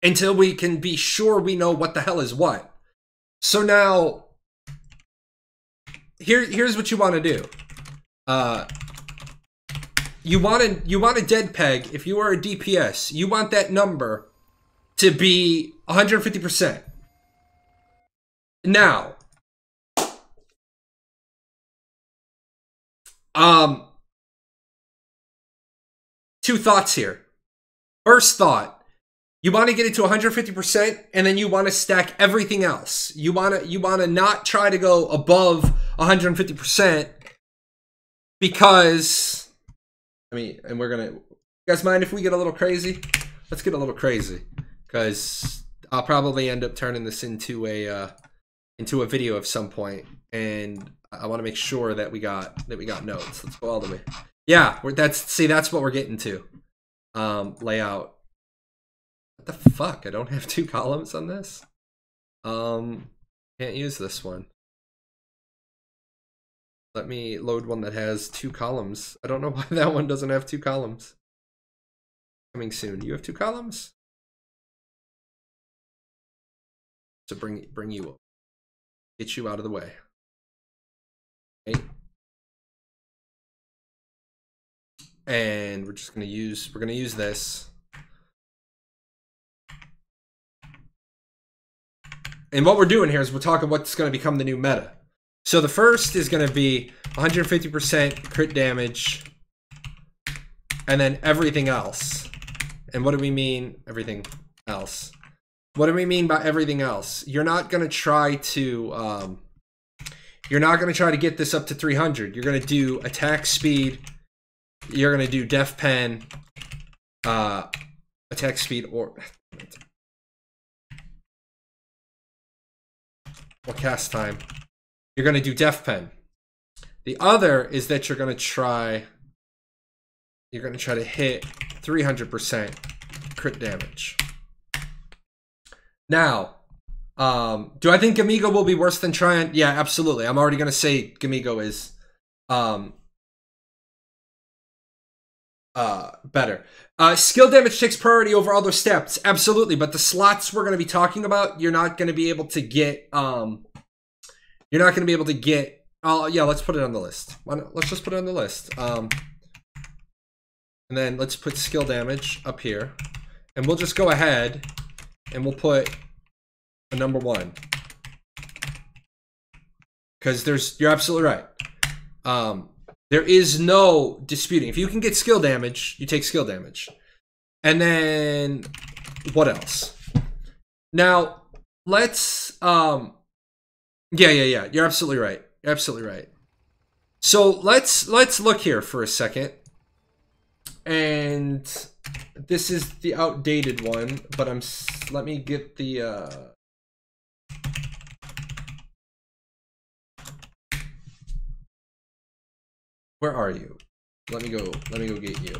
until we can be sure we know what the hell is what. So now, here's what you want to do. you want a dead peg. If you are a DPS, you want that number to be 150%. Now, two thoughts here. First thought, you want to get it to 150%, and then you want to stack everything else. You want to not try to go above 150%, because I mean, and we're gonna. You guys mind if we get a little crazy? Let's get a little crazy, because I'll probably end up turning this into a video of some point, and I want to make sure that we got notes. Let's go all the way. Yeah, that's what we're getting to. Layout. What the fuck? I don't have 2 columns on this. Can't use this one. Let me load one that has 2 columns. I don't know why that one doesn't have 2 columns. Coming soon. You have 2 columns? So bring you up. Get you out of the way. Okay. And we're just gonna use this. And what we're doing here is we're talking what's gonna become the new meta. So the first is gonna be 150% crit damage, and then everything else. And what do we mean everything else? What do we mean by everything else? You're not gonna try to get this up to 300. You're gonna do attack speed. You're gonna do def pen, attack speed, or cast time. You're gonna do def pen. The other is that you're gonna try to hit 300% crit damage. Now, do I think Gamgio will be worse than Trion? Yeah, absolutely. I'm already gonna say Gamgio is better. Skill damage takes priority over all those steps, absolutely. But the slots we're going to be talking about, you're not going to be able to get. You're not going to be able to get. Yeah, let's put it on the list. Let's just put it on the list. And then let's put skill damage up here, and we'll just go ahead and we'll put a number 1, because you're absolutely right. There is no disputing. If you can get skill damage, you take skill damage. And then what else? Now, let's yeah. You're absolutely right. You're absolutely right. So let's look here for a second. And this is the outdated one, but let me get the where are you? Let me go get you.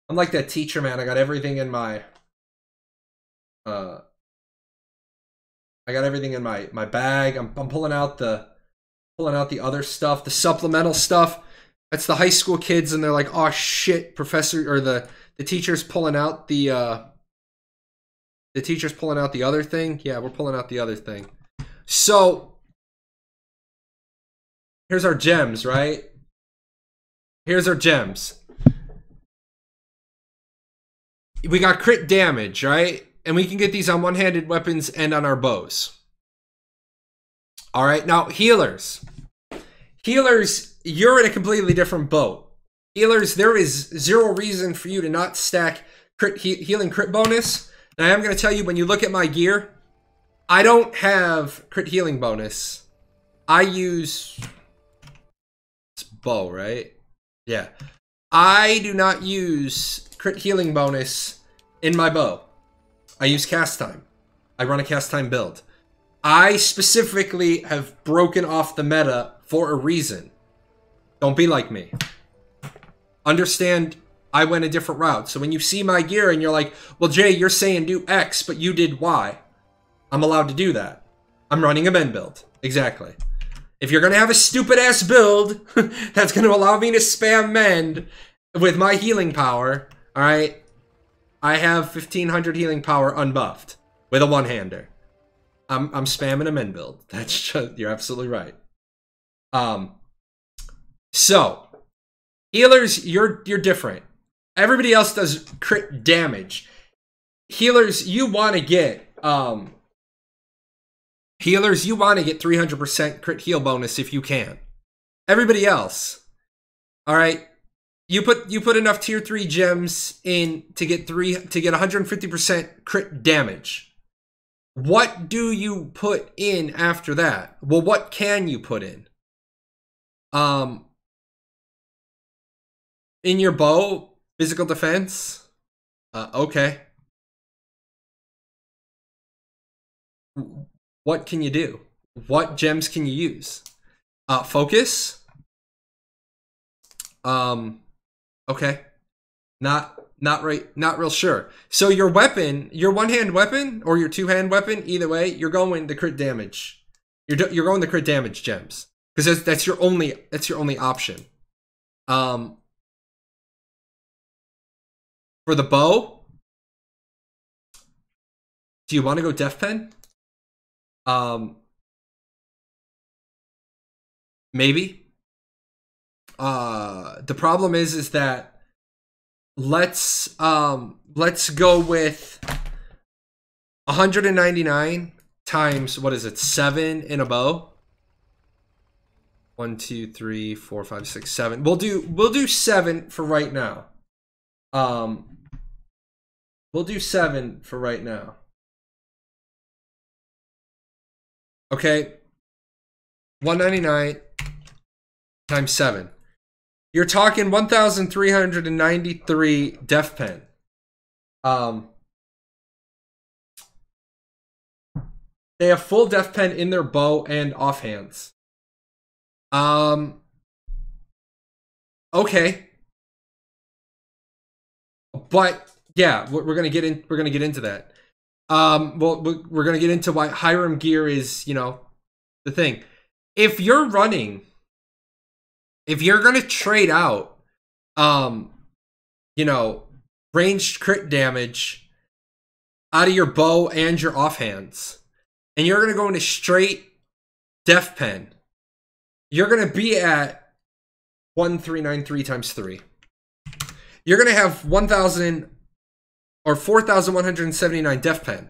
I'm like that teacher, man. I got everything in my bag. I'm pulling out the other stuff, the supplemental stuff. That's the high school kids, and they're like, oh shit, professor, or the teacher's pulling out the other thing. Yeah, we're pulling out the other thing. So here's our gems, right? Here's our gems. We got crit damage, right? And we can get these on one-handed weapons and on our bows. All right, now healers. Healers, you're in a completely different boat. Healers, there is zero reason for you to not stack healing crit bonus. And I am going to tell you, when you look at my gear, I don't have crit healing bonus. I use... bow, right? Yeah. I do not use crit healing bonus in my bow. I use cast time. I run a cast time build. I specifically have broken off the meta for a reason. Don't be like me. Understand, I went a different route. So when you see my gear and you're like, well, Jay, you're saying do X, but you did Y. I'm allowed to do that. I'm running a mend build. Exactly. If you're going to have a stupid-ass build that's going to allow me to spam mend with my healing power, all right, I have 1500 healing power unbuffed with a one-hander. I'm spamming a mend build. That's just, you're absolutely right. So, Healers, you're different. Everybody else does crit damage. Healers, you want to get healers, you want to get 300% crit heal bonus if you can. Everybody else, all right. You put enough tier 3 gems in to get 150% crit damage. What do you put in after that? Well, what can you put in? In your bow, physical defense. Okay. What can you do? What gems can you use? Focus. Okay. Not real sure. So your weapon, your one-hand weapon or your two-hand weapon, either way, you're going the crit damage. You're going the crit damage gems because that's your only option. For the bow, do you want to go Death Pen? Maybe. The problem is that let's go with 199 times, what is it, 7 in a bow? 1, 2, 3, 4, 5, 6, 7. We'll do 7 for right now. We'll do 7 for right now. Okay. 199 times 7. You're talking 1,393 Death Pen. They have full Death Pen in their bow and offhands. Okay. But yeah, we're gonna get into that. Well, we're gonna get into why Hiram gear is, you know, the thing. If you're gonna trade out, you know, ranged crit damage out of your bow and your offhands, and you're gonna go into straight Death Pen, you're gonna be at 1,393 times 3. You're gonna have 1,000 or 4,179 Death Pen.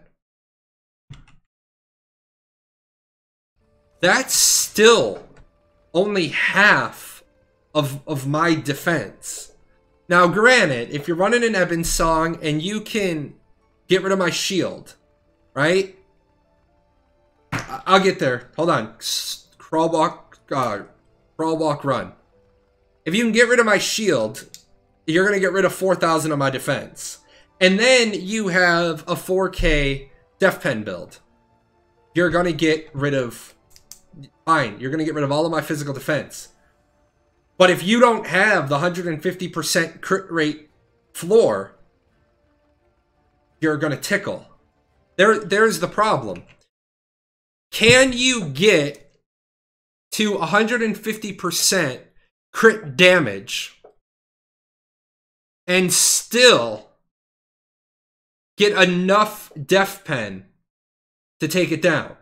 That's still only half of my defense. Now, granted, if you're running an Ebon Song and you can get rid of my shield, right? I'll get there. Hold on. Crawl, walk, run. If you can get rid of my shield, you're going to get rid of 4,000 of my defense. And then you have a 4K Death Pen build. You're going to get rid of... Fine, you're going to get rid of all of my physical defense. But if you don't have the 150% crit rate floor, you're going to tickle. There's the problem. Can you get to 150% crit damage and still get enough Death Pen to take it down?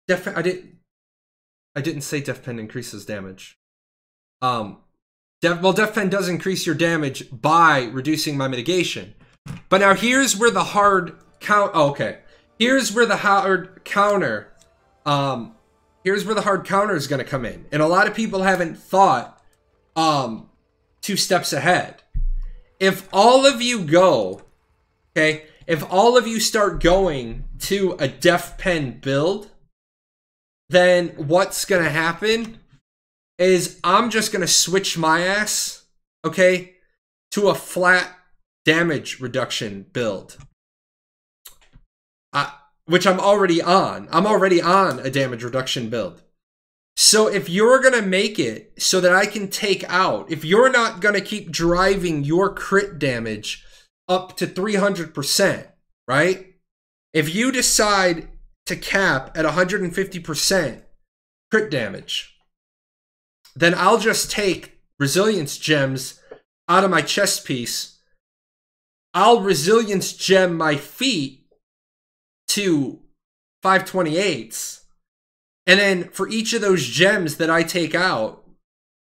I didn't say Death Pen increases damage. Well, Death Pen does increase your damage by reducing my mitigation. But now here's where the hard count. Oh, okay. Here's where the hard counter. Here's where the hard counter is going to come in, and a lot of people haven't thought 2 steps ahead. If all of you go, okay, if all of you start going to a Death Pen build, then what's going to happen is I'm just going to switch my ass, okay, to a flat damage reduction build. Which I'm already on. I'm already on a damage reduction build. So if you're going to make it so that I can take out, if you're not going to keep driving your crit damage up to 300%, right? If you decide to cap at 150% crit damage, then I'll just take resilience gems out of my chest piece. I'll resilience gem my feet to 528s, And then for each of those gems that I take out,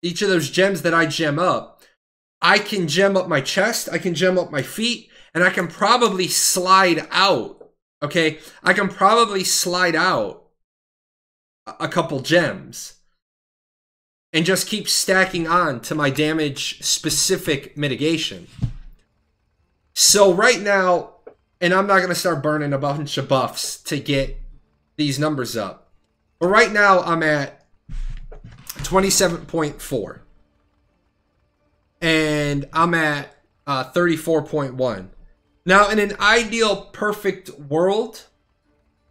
each of those gems that I gem up, I can gem up my chest, I can gem up my feet, and I can probably slide out, okay? I can probably slide out a couple gems and just keep stacking on to my damage-specific mitigation. So right now, and I'm not going to start burning a bunch of buffs to get these numbers up. But right now, I'm at 27.4. And I'm at 34.1. Now, in an ideal perfect world,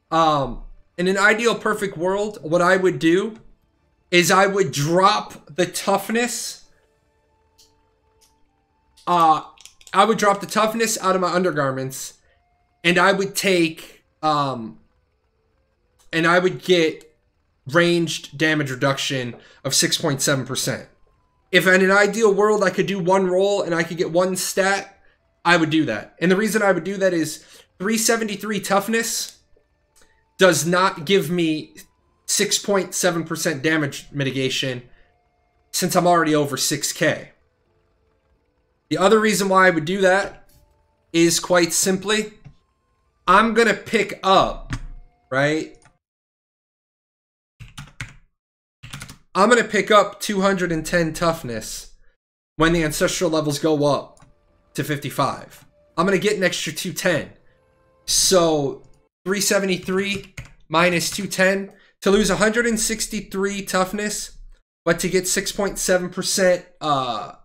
what I would do is I would drop the toughness. I would drop the toughness out of my undergarments, and I would take, and I would get ranged damage reduction of 6.7%. If in an ideal world I could do one roll and I could get one stat, I would do that. And the reason I would do that is 373 toughness does not give me 6.7% damage mitigation since I'm already over 6k. The other reason why I would do that is quite simply, I'm going to pick up, right? I'm going to pick up 210 toughness when the ancestral levels go up to 55. I'm going to get an extra 210. So 373 minus 210 to lose 163 toughness, but to get 6.7%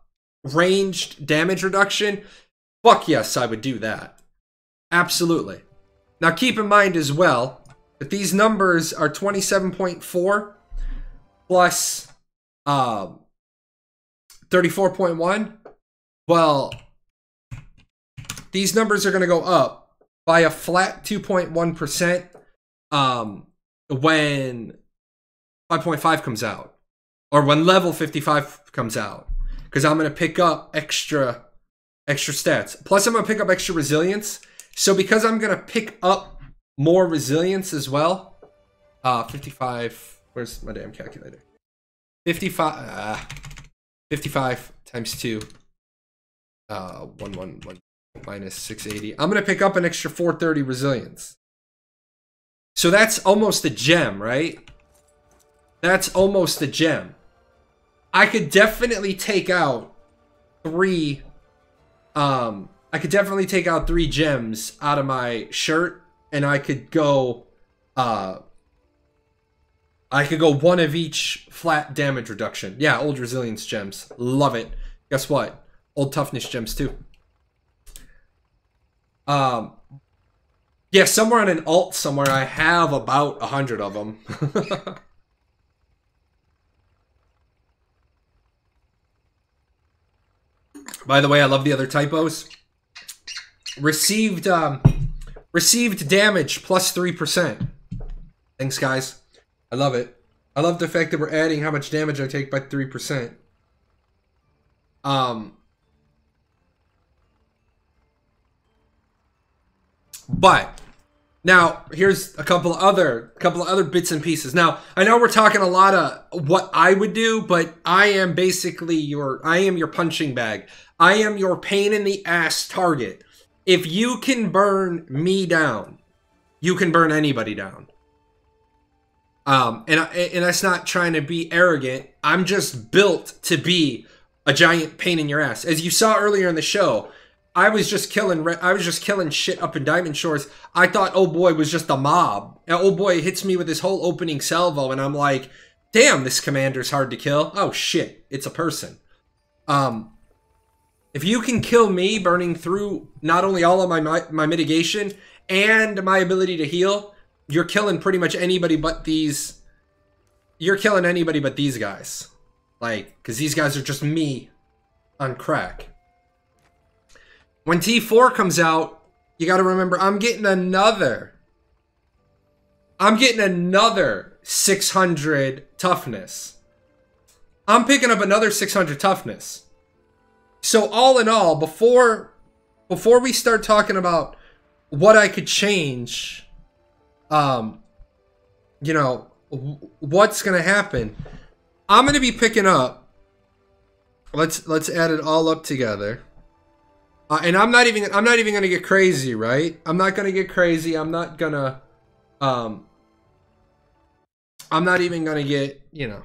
ranged damage reduction. Fuck yes, I would do that. Absolutely. Now keep in mind as well that these numbers are 27.4 plus 34.1. Well, these numbers are going to go up by a flat 2.1% when 5.5 comes out, or when level 55 comes out, because I'm going to pick up extra stats. Plus, I'm going to pick up extra resilience. So because I'm going to pick up more resilience as well, 55. Where's my damn calculator? 55 times 2. 111 minus 680. I'm going to pick up an extra 430 resilience. So that's almost a gem, right? That's almost a gem. I could definitely take out 3 gems out of my shirt, and I could go one of each flat damage reduction. Yeah, old resilience gems. Love it. Guess what? Old toughness gems too. Yeah, somewhere on an alt somewhere I have about 100 of them. By the way, I love the other typos. Received damage plus 3%. Thanks, guys. I love it. I love the fact that we're adding how much damage I take by 3%. But now here's a couple other bits and pieces. Now, I know we're talking a lot of what I would do, but I am basically your punching bag. I am your pain in the ass target. If you can burn me down, you can burn anybody down. And that's not trying to be arrogant. I'm just built to be a giant pain in your ass. As you saw earlier in the show, I was just killing shit up in Diamond Shores. I thought old boy was just a mob. And old boy hits me with his whole opening salvo, and I'm like, damn, this commander's hard to kill. Oh shit, it's a person. If you can kill me burning through not only all of my mitigation and my ability to heal, you're killing pretty much anybody but these. You're killing anybody but these guys. Like, because these guys are just me on crack. When T4 comes out, you got to remember, I'm getting another 600 toughness. I'm picking up another 600 toughness. So all in all, before we start talking about what I could change, you know, what's gonna happen? I'm gonna be picking up. Let's add it all up together. And I'm not even gonna get crazy, right? I'm not gonna get crazy. I'm not gonna I'm not even gonna get, you know,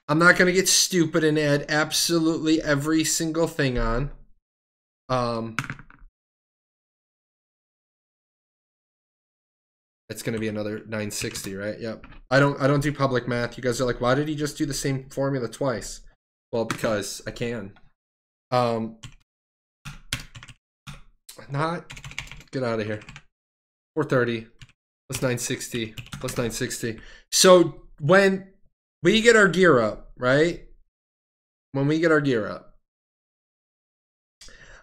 I'm not gonna get stupid and add absolutely every single thing on. It's gonna be another 960, right? Yep. I don't do public math. You guys are like, why did he just do the same formula twice? Well, because I can. Not get out of here. 430 plus 960 plus 960. So when we get our gear up, right? When we get our gear up,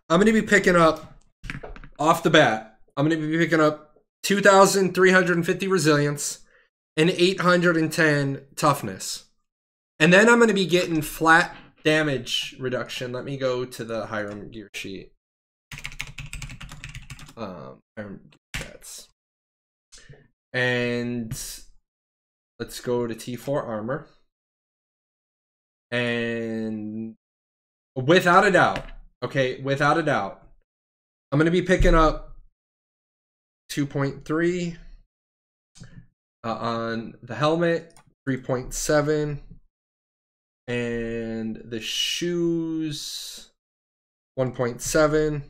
I'm going to be picking up off the bat. I'm going to be picking up 2,350 resilience and 810 toughness. And then I'm going to be getting flat damage reduction. Let me go to the Hiram gear sheet. Stats. And let's go to T4 armor. And without a doubt, okay, without a doubt, I'm going to be picking up 2.3 on the helmet, 3.7, and the shoes, 1.7.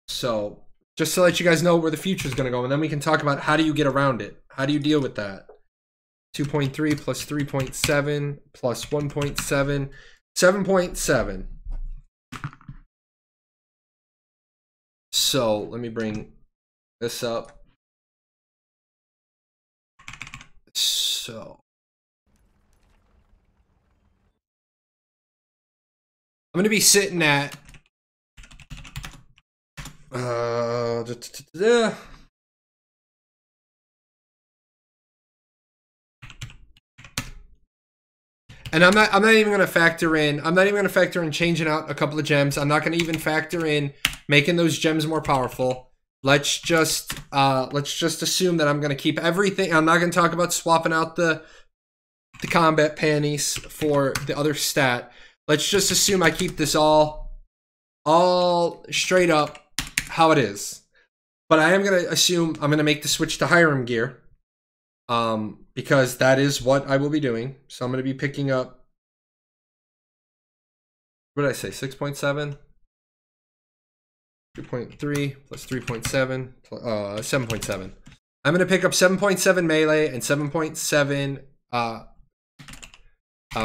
So just to let you guys know where the future is going to go, and then we can talk about how do you get around it. How do you deal with that? 2.3 plus 3.7 plus 1.7, 7.7. So let me bring this up. So I'm going to be sitting at and I'm not even going to factor in changing out a couple of gems. I'm not going to even factor in making those gems more powerful. Let's just assume that I'm going to keep everything. I'm not going to talk about swapping out the combat panties for the other stat. Let's just assume I keep this all straight up how it is. But I am going to assume I'm going to make the switch to Hiram gear. Because that is what I will be doing. So I'm going to be picking up, what did I say, 6.7? 3.3 plus 3.7, 7.7. I'm going to pick up 7.7 melee and 7.7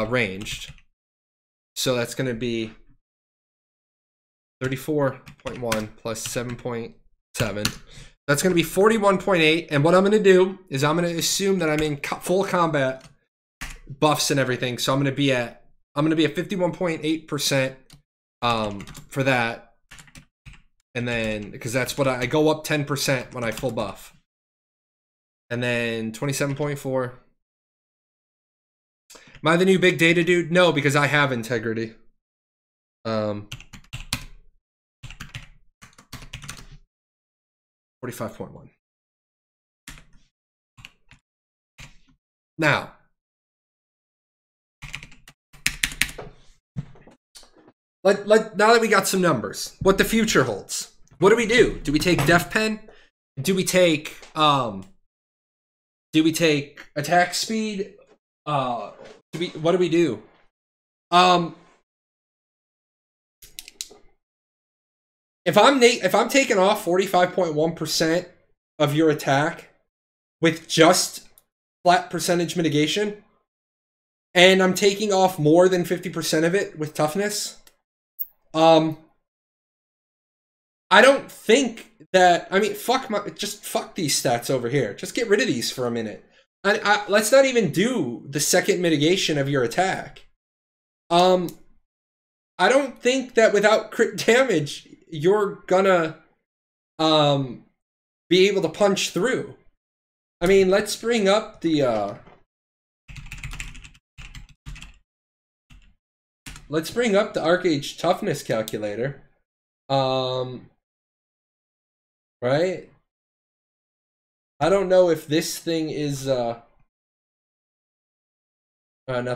ranged. So that's going to be 34.1 plus 7.7. That's going to be 41.8. And what I'm going to do is I'm going to assume that I'm in full combat buffs and everything. So I'm going to be at 51.8% for that. And then, because that's what I go up 10% when I full buff. And then 27.4. Am I the new big data dude? No, because I have integrity. 45.1. Now, now that we got some numbers, what the future holds. What do we do? Do we take Def Pen? Do we take attack speed? What do we do? If I'm taking off 45.1% of your attack with just flat percentage mitigation, and I'm taking off more than 50% of it with toughness, I don't think that, I mean, just fuck these stats over here. Just get rid of these for a minute. Let's not even do the second mitigation of your attack. I don't think that without crit damage, you're gonna be able to punch through. I mean, let's bring up the Archeage toughness calculator. Right? I don't know if this thing is not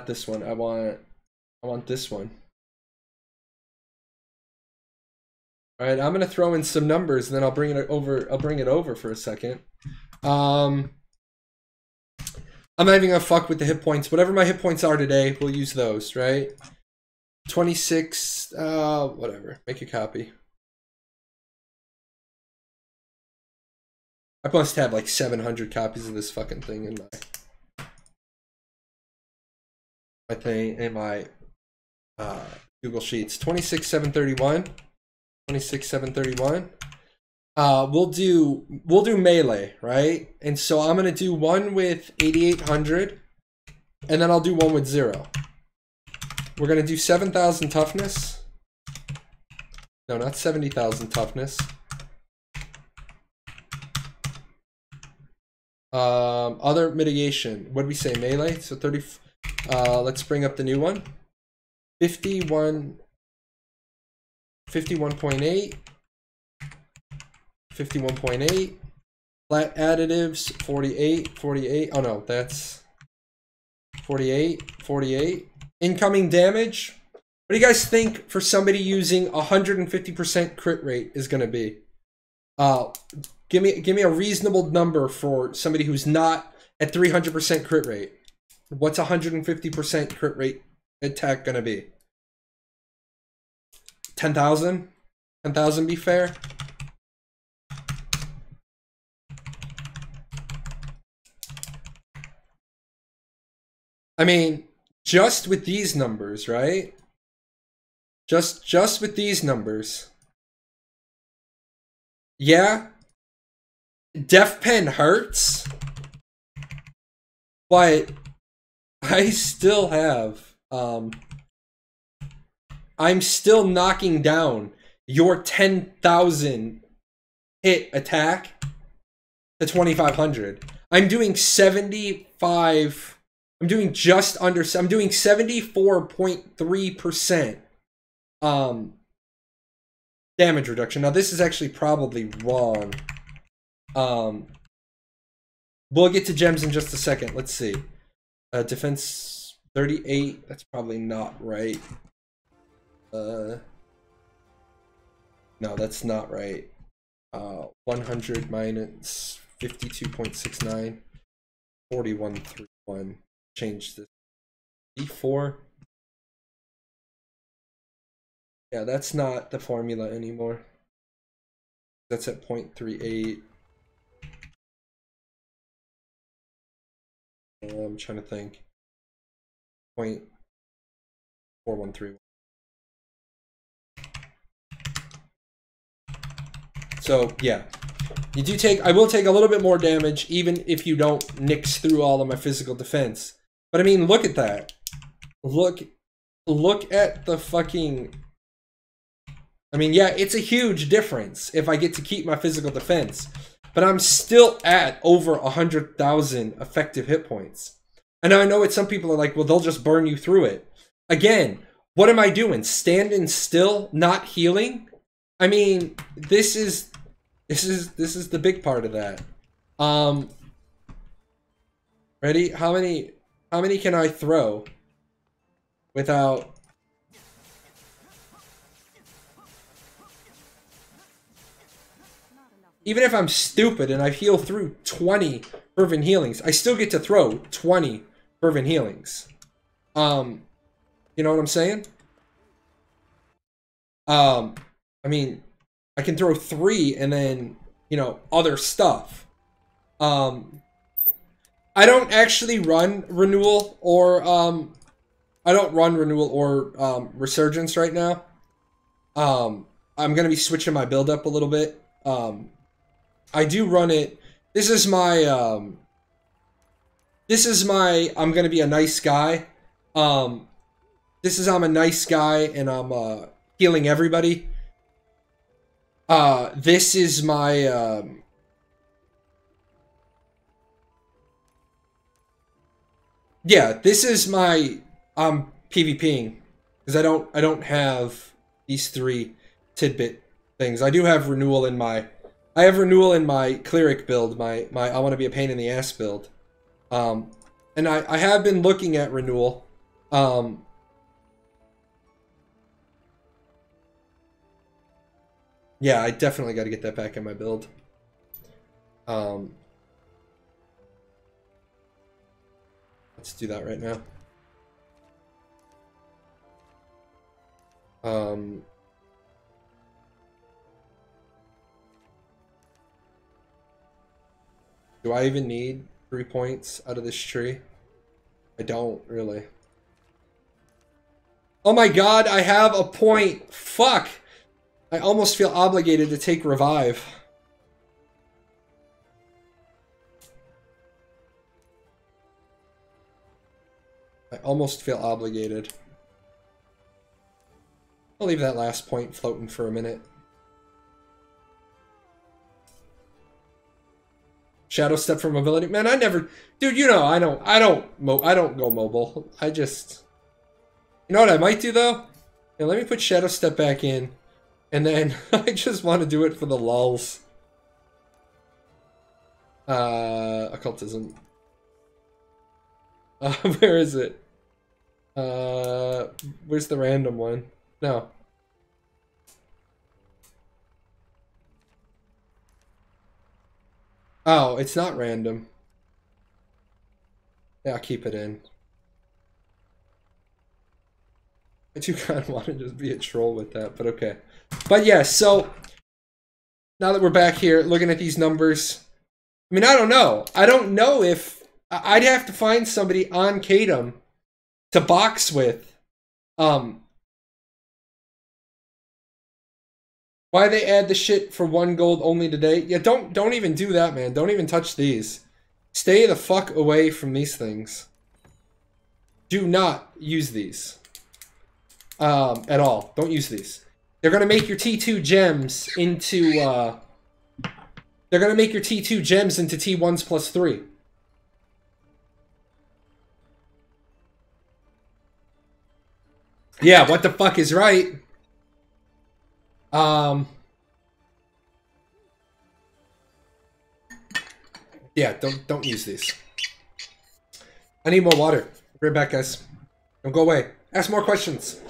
this one. I want this one. All right, I'm gonna throw in some numbers, and then I'll bring it over for a second. I'm not even gonna fuck with the hit points. Whatever my hit points are today, we'll use those, right? 26, whatever. Make a copy. I must have like 700 copies of this fucking thing in my Google Sheets. 26,731. 26,731. We'll do melee, right? And so I'm gonna do one with 8,800, and then I'll do one with 0. We're gonna do 7,000 toughness. No, not 70,000 toughness. Other mitigation. What did we say? Melee. So 30. Let's bring up the new one. 51. 51.8. 51.8. Flat additives. 48. 48. Oh no, that's 48. 48. Incoming damage. What do you guys think for somebody using 150% crit rate is going to be? Give me a reasonable number for somebody who's not at 300% crit rate. What's 150% crit rate attack going to be? 10,000? 10,000 be fair? I mean, just with these numbers, right? Just with these numbers. Yeah. Death Pen hurts. But I still have I'm still knocking down your 10,000 hit attack to 2,500. I'm doing 75. I'm doing just under. I'm doing 74.3% damage reduction. Now this is actually probably wrong. We'll get to gems in just a second. Let's see. Defense 38. That's probably not right. No, that's not right. 100 minus 52.69. 4131. Change this. D4. Yeah, that's not the formula anymore. That's at 0.38. I'm trying to think. 0.4131. So yeah, you do take. I will take a little bit more damage, even if you don't nix through all of my physical defense. But I mean, look at that. Look at the fucking. I mean, yeah, it's a huge difference if I get to keep my physical defense, but I'm still at over 100,000 effective hit points. And I know some people are like, well, they'll just burn you through it. Again, what am I doing? Standing still, not healing? I mean, this is the big part of that. Ready? How many can I throw without? Even if I'm stupid and I heal through 20 fervent healings, I still get to throw 20 fervent healings. You know what I'm saying? I mean, I can throw 3 and then, you know, other stuff. I don't actually run Renewal or Resurgence right now. I'm gonna be switching my build up a little bit. I do run it. This is my I'm gonna be a nice guy. This is I'm a nice guy and I'm healing everybody. This is my yeah, this is my PvPing because I don't have these 3 tidbit things. I do have Renewal in my I have renewal in my cleric build, my I want to be a pain in the ass build. And I have been looking at renewal. Yeah, I definitely got to get that back in my build. Let's do that right now. Do I even need 3 points out of this tree? I don't, really. Oh my god, I have a point! Fuck! I almost feel obligated to take revive. I almost feel obligated. I'll leave that last point floating for a minute. Shadow step for mobility, man. I never, dude. You know, I don't go mobile. I just, you know what I might do though? Yeah, let me put shadow step back in, and then I just want to do it for the lulz. Occultism. Where is it? Where's the random one? No. Oh, it's not random. Yeah, I'll keep it in. I do kind of want to just be a troll with that, but okay. But yeah, so now that we're back here looking at these numbers, I mean, I don't know. I don't know if I'd have to find somebody on Kadum to box with. Why they add the shit for 1 gold only today? Yeah, don't even do that, man. Don't even touch these. Stay the fuck away from these things. Do not use these. At all. Don't use these. They're gonna make your T2 gems into they're gonna make your T2 gems into T1s plus 3. Yeah, what the fuck is right? Yeah, don't use these. I need more water. Be right back, guys. Don't go away. Ask more questions.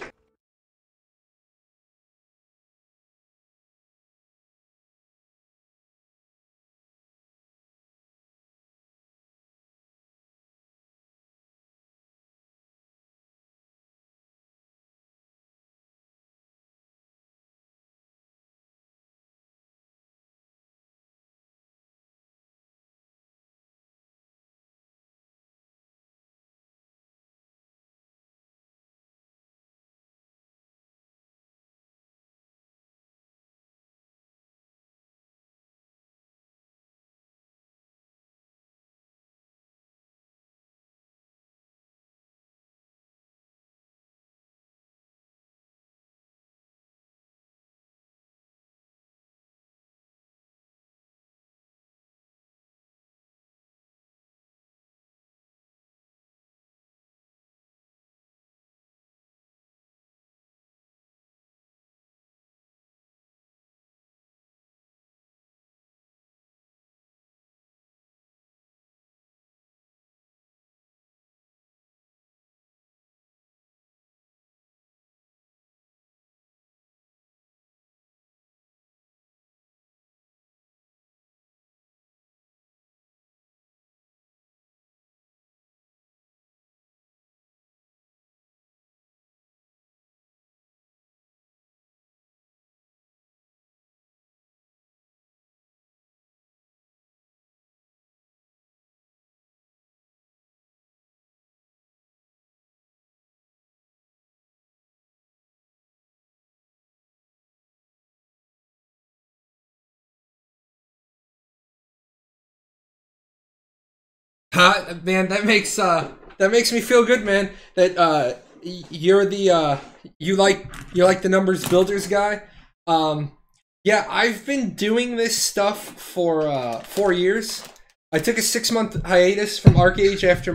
Man, that makes me feel good, man. That you're the you like the numbers builders guy. Yeah, I've been doing this stuff for 4 years. I took a 6-month hiatus from Archeage after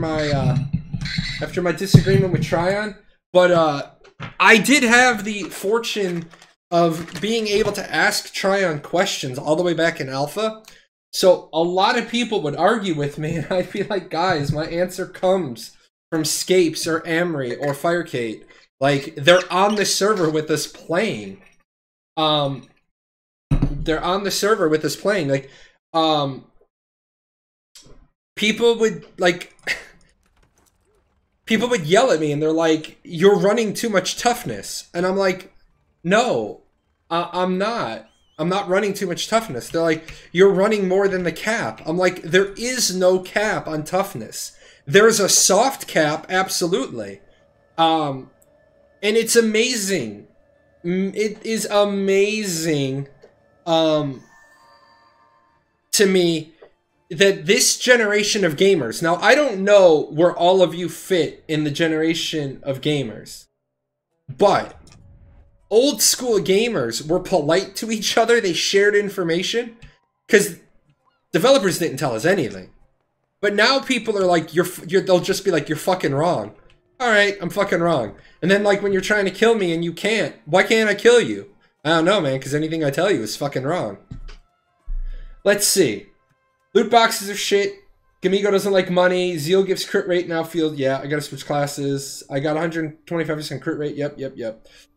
my disagreement with Trion, but I did have the fortune of being able to ask Trion questions all the way back in alpha. So a lot of people would argue with me, and I'd be like, guys, my answer comes from Scapes or Amri or Firecate. Like, they're on the server with us playing. They're on the server with us playing. Like, people would, like... People would yell at me, and they're like, you're running too much toughness. And I'm like, no, I'm not. I'm not running too much toughness. They're like, you're running more than the cap. I'm like, there is no cap on toughness. There's a soft cap, absolutely. And it's amazing. It is amazing to me that this generation of gamers... Now, I don't know where all of you fit in the generation of gamers, but old school gamers were polite to each other. They shared information because developers didn't tell us anything. But now people are like, they'll just be like, you're fucking wrong. All right, I'm fucking wrong. And then, like, when you're trying to kill me and you can't, why can't I kill you? I don't know, man, because anything I tell you is fucking wrong. Let's see. Loot boxes are shit. Gamgio doesn't like money. Zeal gives crit rate now field. Yeah, I gotta switch classes. I got 125% crit rate. Yep.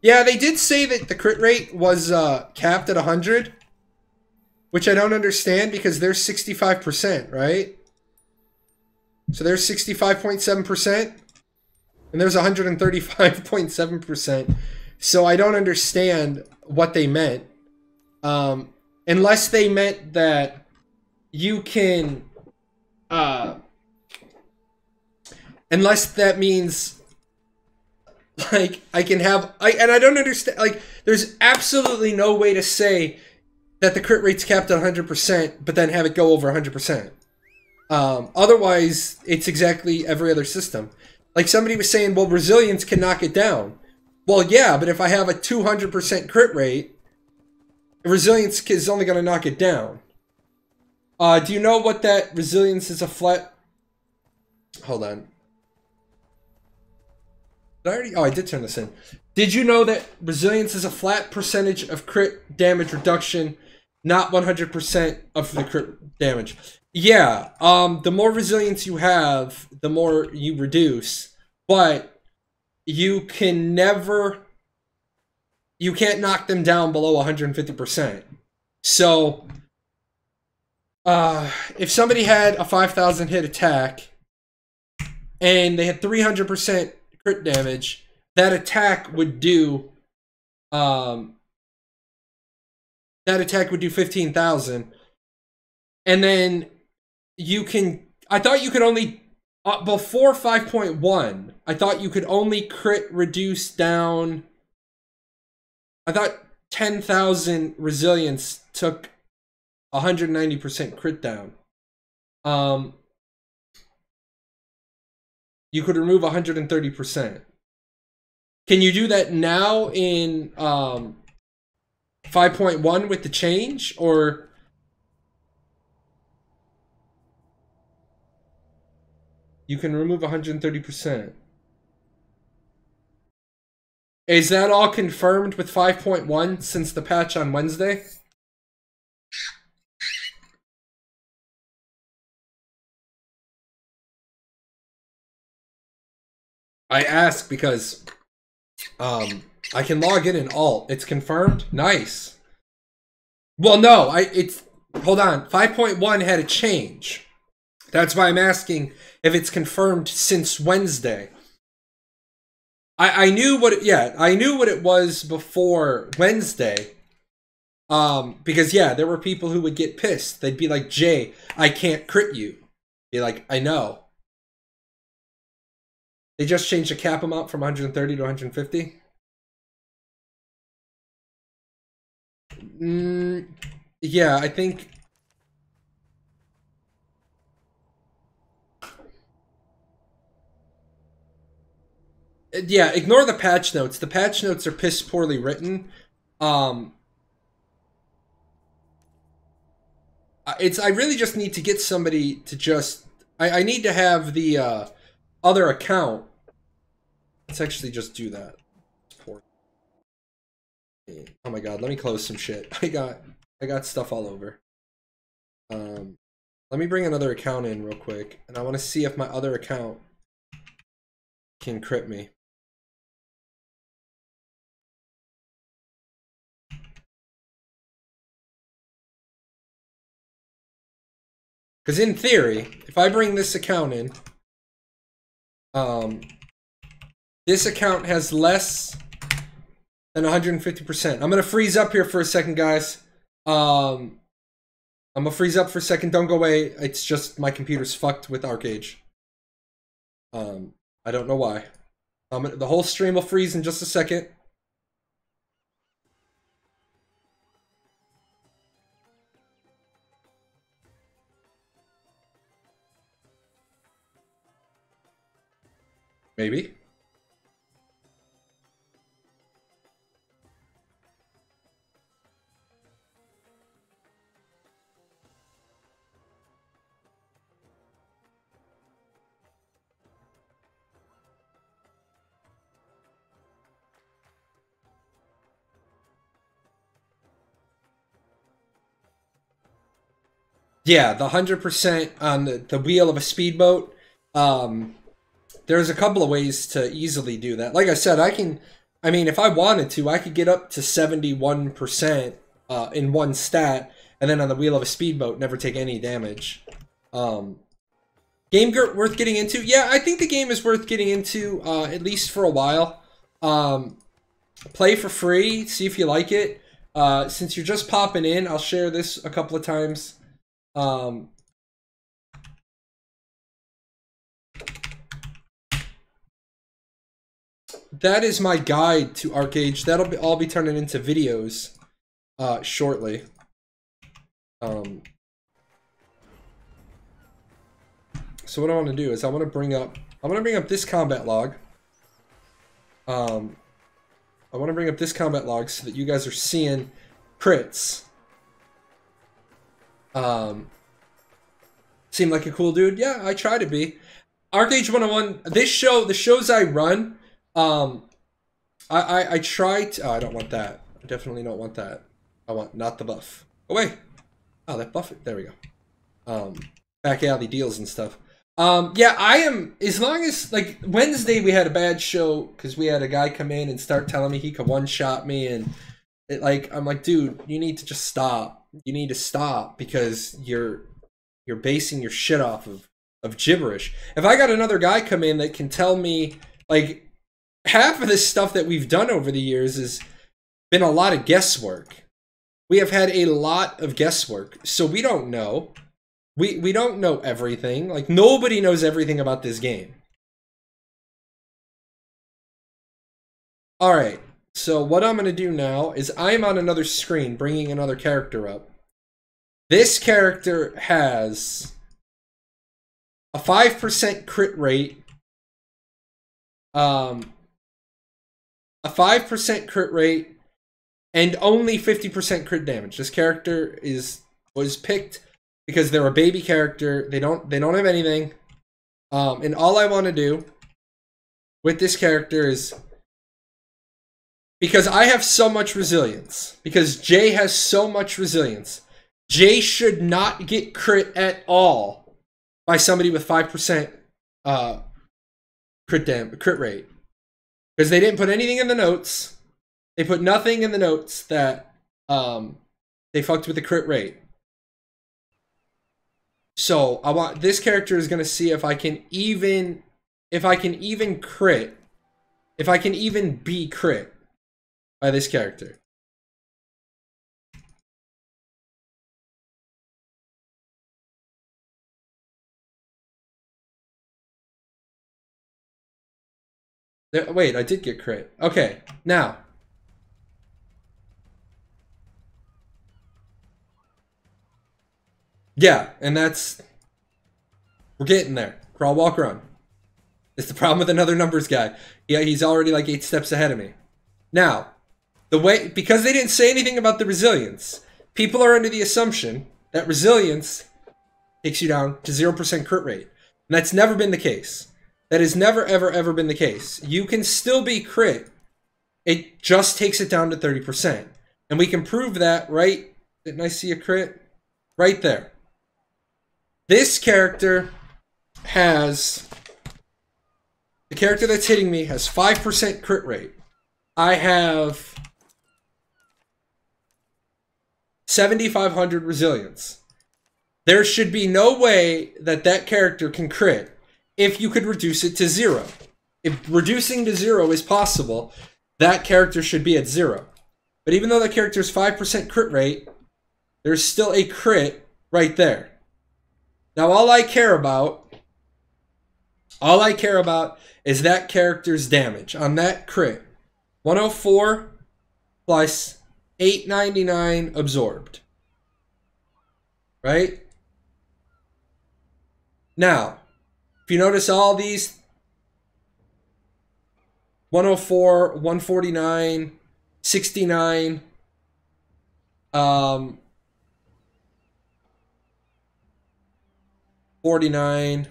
Yeah, they did say that the crit rate was capped at 100. Which I don't understand because they're 65%, right? So there's 65.7%. And there's 135.7%. So I don't understand what they meant. Unless they meant that you can... unless that means... like, I can have... and I don't understand... Like, there's absolutely no way to say that the crit rate's capped at 100%, but then have it go over 100%. Otherwise, it's exactly every other system. Like, somebody was saying, well, resilience can knock it down. Well, yeah, but if I have a 200% crit rate, resilience is only going to knock it down. Do you know what that resilience is a flat... Hold on. Did I already... Oh, I did turn this in. Did you know that resilience is a flat percentage of crit damage reduction, not 100% of the crit damage? Yeah, the more resilience you have, the more you reduce, but you can never... You can't knock them down below 150%. So, if somebody had a 5,000 hit attack, and they had 300% crit damage, that attack would do, 15,000. And then you can, I thought you could only, before 5.1, I thought you could only crit reduce down, I thought 10,000 resilience took 190% crit down. You could remove 130%. Can you do that now in 5.1 with the change, or you can remove 130%? Is that all confirmed with 5.1 since the patch on Wednesday? I ask because I can log in alt. It's confirmed. Nice. Well, no, it's hold on. 5.1 had a change. That's why I'm asking if it's confirmed since Wednesday. I knew what I knew what it was before Wednesday. Because yeah, there were people who would get pissed. They'd be like, "Jay, I can't crit you." Be like, "I know." They just changed the cap amount from 130 to 150. Yeah, I think. Yeah, ignore the patch notes. The patch notes are piss poorly written. I really just need to get somebody to just... I need to have the other account. Let's actually just do that. Oh my god, let me close some shit. I got stuff all over. Let me bring another account in real quick, and I want to see if my other account can crit me. Because in theory, if I bring this account in, this account has less than 150%. I'm gonna freeze up here for a second, guys. I'm gonna freeze up for a second. Don't go away. It's just my computer's fucked with Archeage. I don't know why. The whole stream will freeze in just a second. Maybe. Yeah, the 100% on the wheel of a speedboat. There's a couple of ways to easily do that. Like I said, I mean, if I wanted to, I could get up to 71% in one stat, and then on the wheel of a speedboat, never take any damage. Game worth getting into? Yeah, I think the game is worth getting into, at least for a while. Play for free, see if you like it. Since you're just popping in, I'll share this a couple of times. That is my guide to Archeage. That'll all be turning into videos shortly. So what I want to do is I want to bring up this combat log. I want to bring up this combat log so that you guys are seeing crits. Seem like a cool dude? Yeah, I try to be. Archeage 101. The shows I run. I try to. Oh, I don't want that. I definitely don't want that. I want not the buff. Oh wait. Oh, that buff. There we go. Back alley deals and stuff. Yeah, I am. As long as like Wednesday we had a bad show because we had a guy come in and start telling me he could one-shot me, and I'm like, dude, you need to just stop. You need to stop because you're basing your shit off of gibberish. If I got another guy come in that can tell me like. Half of this stuff that we've done over the years has been a lot of guesswork. We have had a lot of guesswork, so we don't know. We don't know everything. Like, nobody knows everything about this game. Alright, so what I'm going to do now is I'm on another screen bringing another character up. This character has a 5% crit rate. A 5% crit rate and only 50% crit damage. This character was picked because they're a baby character. They don't have anything. And all I want to do with this character is because I have so much resilience. Because Jay has so much resilience. Jay should not get crit at all by somebody with 5% crit rate. Because they didn't put anything in the notes. They put nothing in the notes that they fucked with the crit rate. So I want this character is gonna see if I can even crit. If I can even be crit by this character. Wait, I did get crit. Okay, now. Yeah, and that's... We're getting there. Crawl, walk, run. It's the problem with another numbers guy. Yeah, he's already like 8 steps ahead of me. Now, because they didn't say anything about the resilience, people are under the assumption that resilience takes you down to 0% crit rate. And that's never been the case. That has never, ever, ever been the case. You can still be crit it just takes it down to 30%. And we can prove that, right? Didn't I see a crit? Right there. This character has... The character that's hitting me has 5% crit rate. I have 7,500 resilience. There should be no way that that character can crit if you could reduce it to 0. If reducing to 0 is possible, that character should be at 0. But even though that character's 5% crit rate, there's still a crit right there. Now all I care about is that character's damage on that crit. 104 plus 899 absorbed. Right? Now, if you notice all these 104, 149, 69, 49.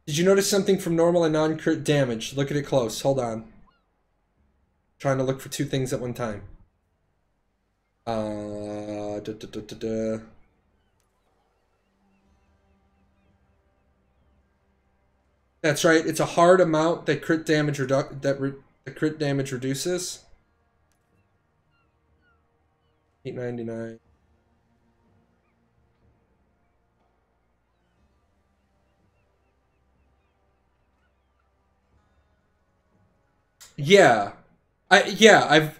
Did you notice something from normal and non-crit damage? Look at it close. Hold on. Trying to look for two things at one time. That's right. It's a hard amount that crit damage the crit damage reduces. 899. Yeah. I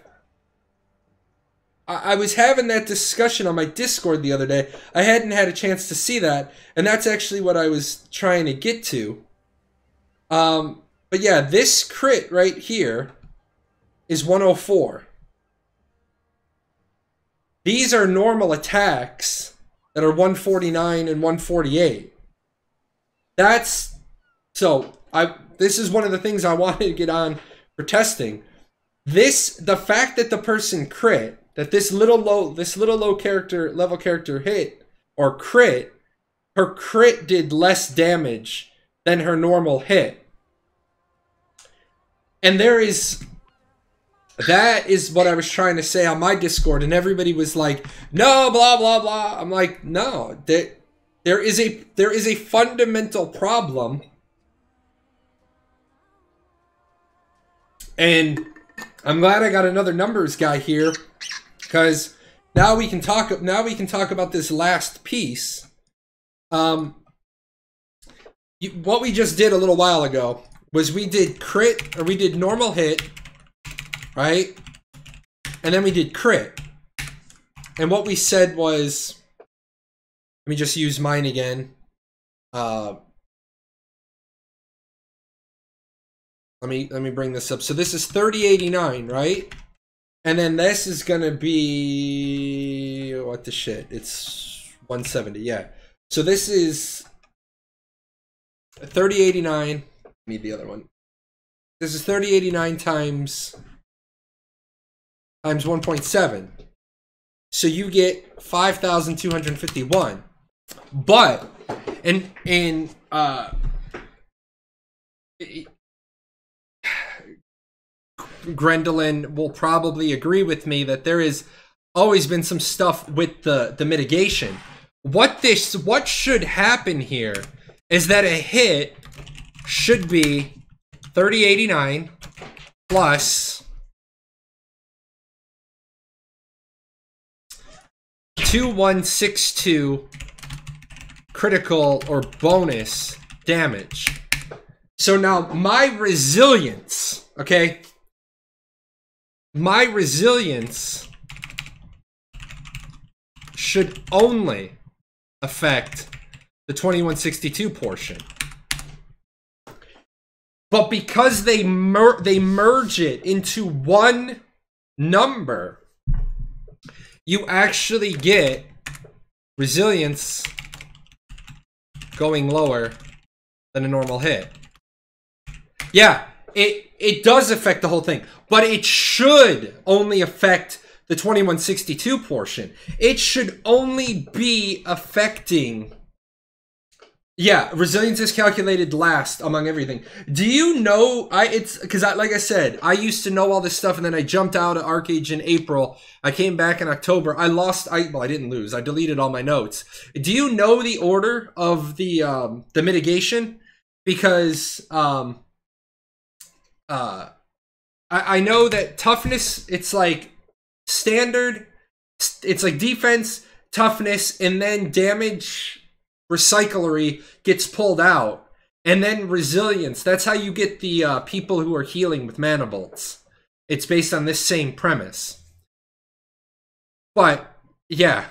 was having that discussion on my Discord the other day. I hadn't had a chance to see that, and that's actually what I was trying to get to. But yeah, this crit right here is 104. These are normal attacks that are 149 and 148. This is one of the things I wanted to get on for testing. The fact that the person crit, that this little low level character hit or crit, her crit did less damage than her normal hit. And that is what I was trying to say on my Discord, and everybody was like, no, blah, blah, blah. I'm like, no, there is a fundamental problem. And I'm glad I got another numbers guy here, because now we can talk about this last piece. What we just did a little while ago was we did normal hit, right? And then we did crit. And what we said was, let me just use mine again. Let me bring this up. So this is 3089, right? And then this is gonna be, what the shit? It's 170, yeah. So this is 3089. Need the other one. This is 3089 times 1.7. So you get 5,251. But Gwendolyn will probably agree with me that there has always been some stuff with the mitigation. What should happen here is that a hit should be 3089 plus 2162 critical or bonus damage. So now my resilience, okay? My resilience should only affect the 2162 portion. But because they merge it into one number, you actually get resilience going lower than a normal hit. Yeah, it does affect the whole thing, but it should only affect the 2162 portion. It should only be affecting Yeah, resilience is calculated last among everything. Do you know? It's because like I said, I used to know all this stuff, and then I jumped out of Archeage in April. I came back in October. I didn't lose. I deleted all my notes. Do you know the order of the mitigation? Because I know that toughness. It's like standard. It's like defense, toughness, and then damage. Recyclery gets pulled out, and then resilience. That's how you get the people who are healing with mana bolts. It's based on this same premise. But yeah,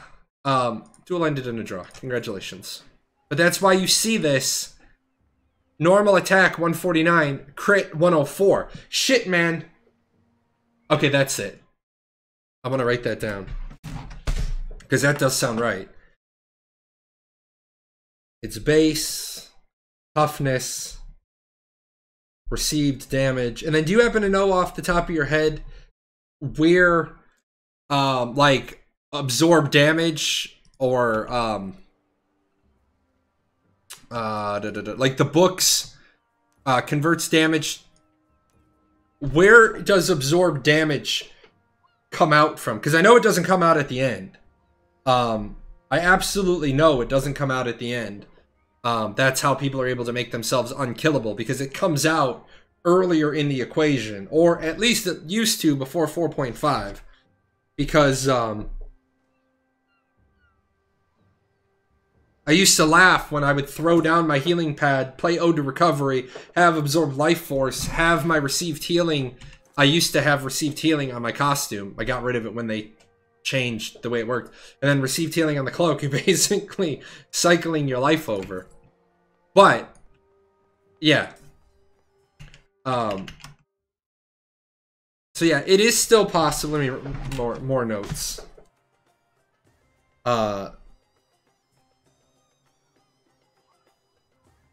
dual ended in a draw. Congratulations. But that's why you see this normal attack 149, crit 104. Shit, man. Okay, that's it. I'm gonna write that down because that does sound right. It's base, toughness, received damage. And then do you happen to know off the top of your head where like absorb damage or like the books converts damage? Where does absorb damage come out from? Because I know it doesn't come out at the end. I absolutely know it doesn't come out at the end. That's how people are able to make themselves unkillable, because it comes out earlier in the equation, or at least it used to before 4.5. Because I used to laugh when I would throw down my healing pad, play Ode to Recovery, have Absorbed Life Force, have my Received Healing. I used to have Received Healing on my costume. I got rid of it when they changed the way it worked. And then Received Healing on the cloak, you're basically cycling your life over. But yeah. So yeah, it is still possible. Let me more notes. Now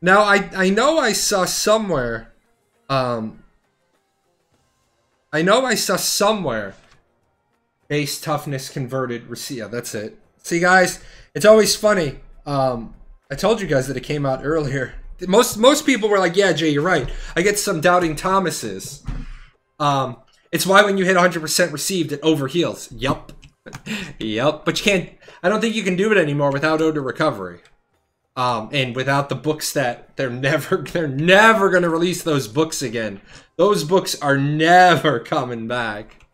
I know I saw somewhere base toughness converted. Yeah, that's it. See, guys, it's always funny. I told you guys that it came out earlier. Most people were like, yeah, Jay, you're right. I get some doubting Thomases. It's why when you hit 100% received, it overheals. Yup. Yup. But you can't, I don't think you can do it anymore without Ode to Recovery. And without the books that they're never going to release those books again. Those books are never coming back.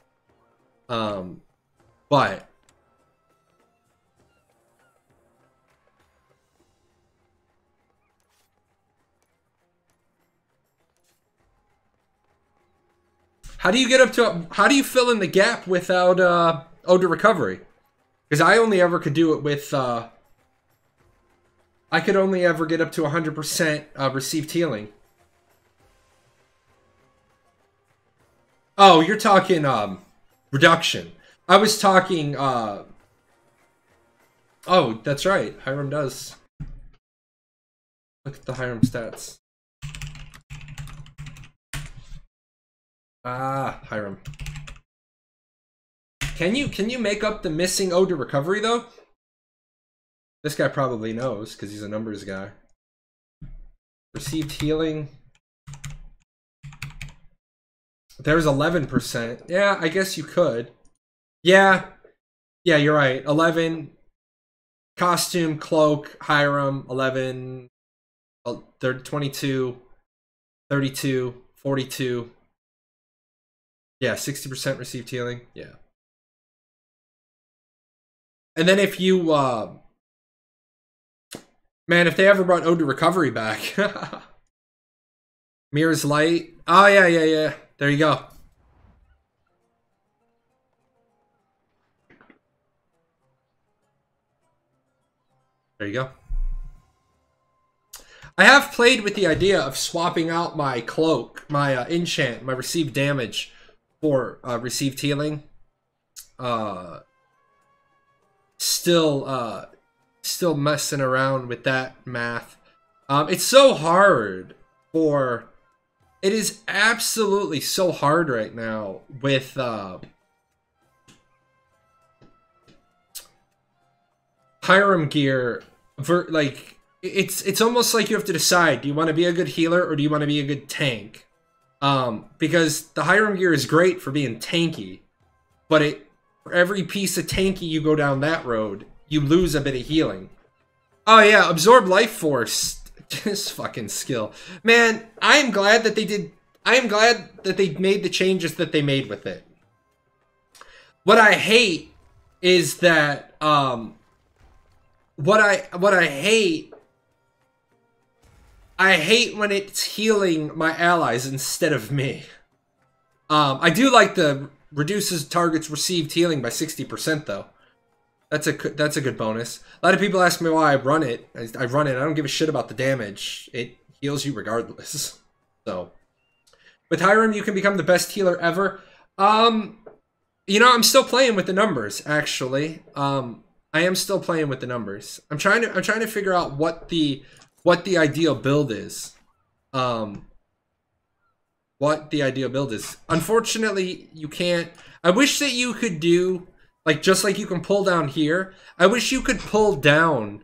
But how do you get up to, how do you fill in the gap without Ode to Recovery? Because I only ever could do it with I could only ever get up to 100% received healing. Oh, you're talking reduction. I was talking oh, that's right. Hiram does. Look at the Hiram stats. Ah, Hiram. Can you make up the missing Ode to Recovery though? This guy probably knows because he's a numbers guy. Received healing. There's 11%. Yeah, I guess you could. Yeah. Yeah, you're right. 11. Costume, cloak, Hiram, 11. 22. 32. 42. Yeah, 60% received healing. Yeah. And then if you, man, if they ever brought Ode to Recovery back. Mirror's Light. Oh, yeah. There you go. There you go. I have played with the idea of swapping out my cloak, my enchant, my received damage for received healing. Still messing around with that math. It's so hard for... It is absolutely so hard right now with Hiram gear. Like, it's almost like you have to decide: do you want to be a good healer or do you want to be a good tank? Because the Hiram gear is great for being tanky, but for every piece of tanky you go down that road, you lose a bit of healing. Oh yeah, absorb life force. This fucking skill, man. I am glad that they made the changes that they made with it. What I hate is that what I hate when it's healing my allies instead of me. I do like the reduces targets received healing by 60% though. That's a good bonus. A lot of people ask me why I run it. I run it. I don't give a shit about the damage. It heals you regardless. So, with Hiram, you can become the best healer ever. You know, I'm still playing with the numbers. Actually, I am still playing with the numbers. I'm trying to figure out what the ideal build is. What the ideal build is. Unfortunately, you can't. I wish that you could do. Like, just like you can pull down here, I wish you could pull down,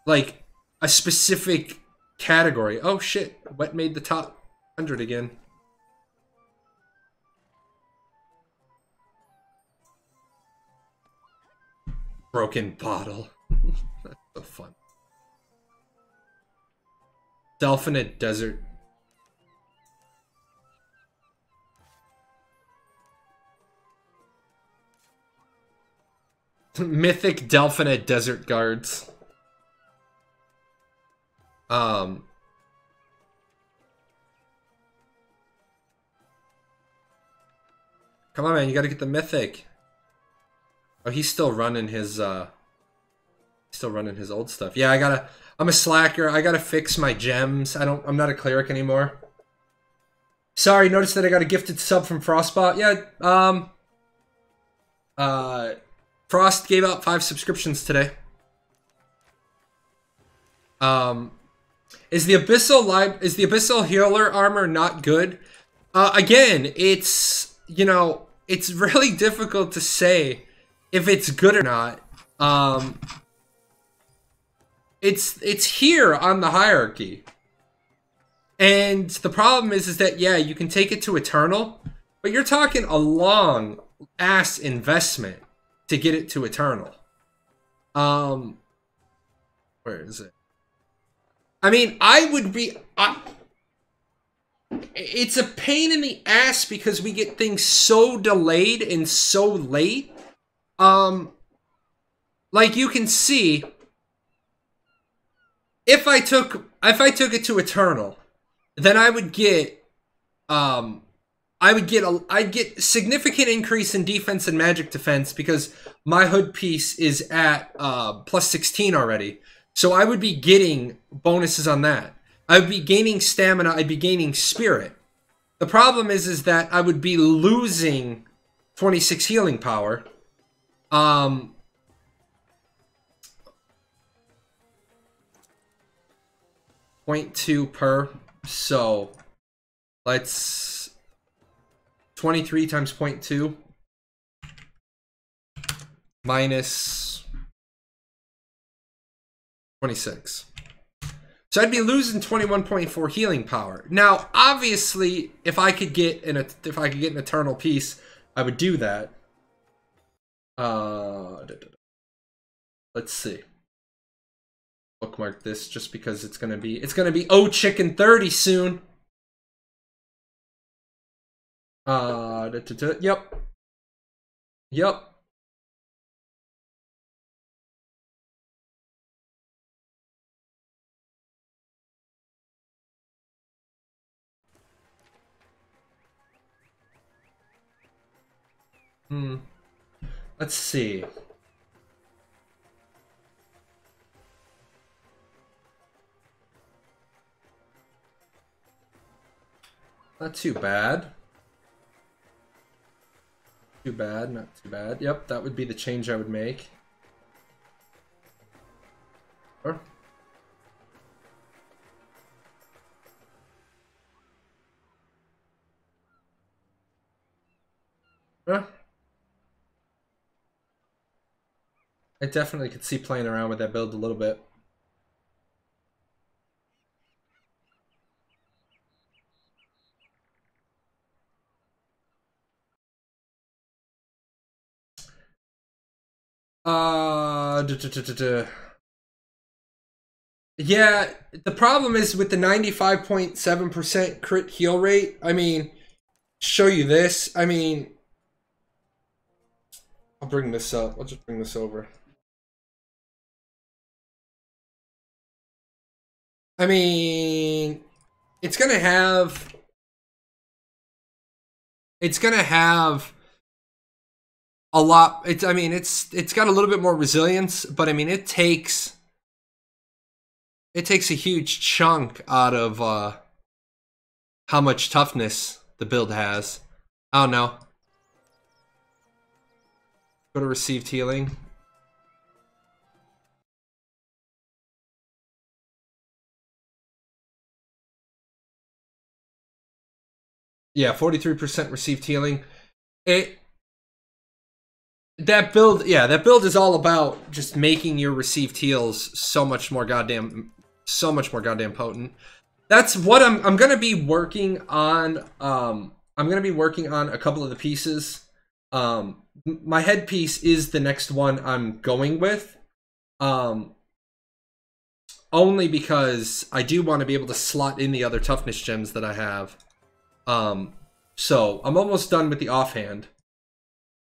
like, a specific category. Oh, shit. What made the top 100 again? Broken bottle. That's so fun. Delphinate Desert. Mythic Delphinate Desert Guards. Come on, man, you gotta get the mythic. Oh, he's still running his old stuff. Yeah, I'm a slacker. I gotta fix my gems. I'm not a cleric anymore. Sorry, notice that I got a gifted sub from Frostbot. Yeah, Frost gave out 5 subscriptions today. Is the Abyssal Healer armor not good? Again, it's, you know, it's really difficult to say if it's good or not. It's here on the hierarchy. And the problem is that, yeah, you can take it to Eternal, but you're talking a long ass investment to get it to Eternal. Where is it? I mean, it's a pain in the ass because we get things so delayed and so late. Like you can see, if I took it to Eternal, then I'd get significant increase in defense and magic defense because my hood piece is at plus 16 already. So I would be getting bonuses on that. I would be gaining stamina, I'd be gaining spirit. The problem is that I would be losing 26 healing power. 0.2 per, so let's 23 times 0.2 minus 26. So I'd be losing 21.4 healing power. Now, obviously, if I could get an eternal piece, I would do that. Let's see. Bookmark this just because it's gonna be oh chicken 30 soon. Yep. Yep. Let's see. Not too bad. Too bad, not too bad. Yep, that would be the change I would make. Sure. Yeah. I definitely could see playing around with that build a little bit. Yeah, the problem is with the 95.7% crit heal rate. I mean, show you this. I mean, I'll bring this up. I'll just bring this over. I mean, it's gonna have a lot. It's got a little bit more resilience, but I mean it takes a huge chunk out of how much toughness the build has. I don't know. Go to received healing. Yeah, 43% received healing. That build is all about just making your received heals so much more goddamn potent. That's what I'm gonna be working on. I'm gonna be working on a couple of the pieces. My headpiece is the next one I'm going with. Only because I do want to be able to slot in the other toughness gems that I have. So I'm almost done with the offhand.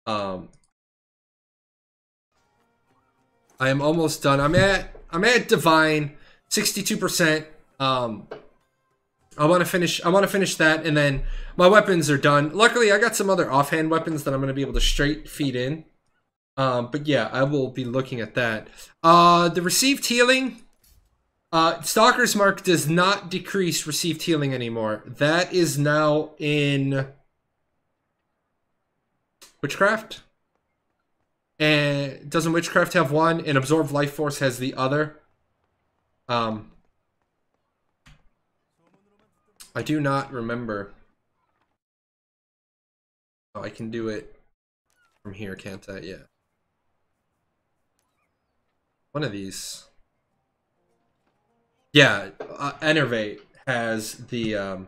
I am almost done. I'm at divine, 62%. I want to finish that, and then my weapons are done. Luckily, I got some other offhand weapons that I'm going to be able to straight feed in. But yeah, I will be looking at that. The received healing, Stalker's Mark does not decrease received healing anymore. That is now in Witchcraft. And doesn't Witchcraft have one, and Absorb Life Force has the other? I do not remember. Oh, I can do it from here, can't I? Yeah. One of these. Yeah, Enervate has the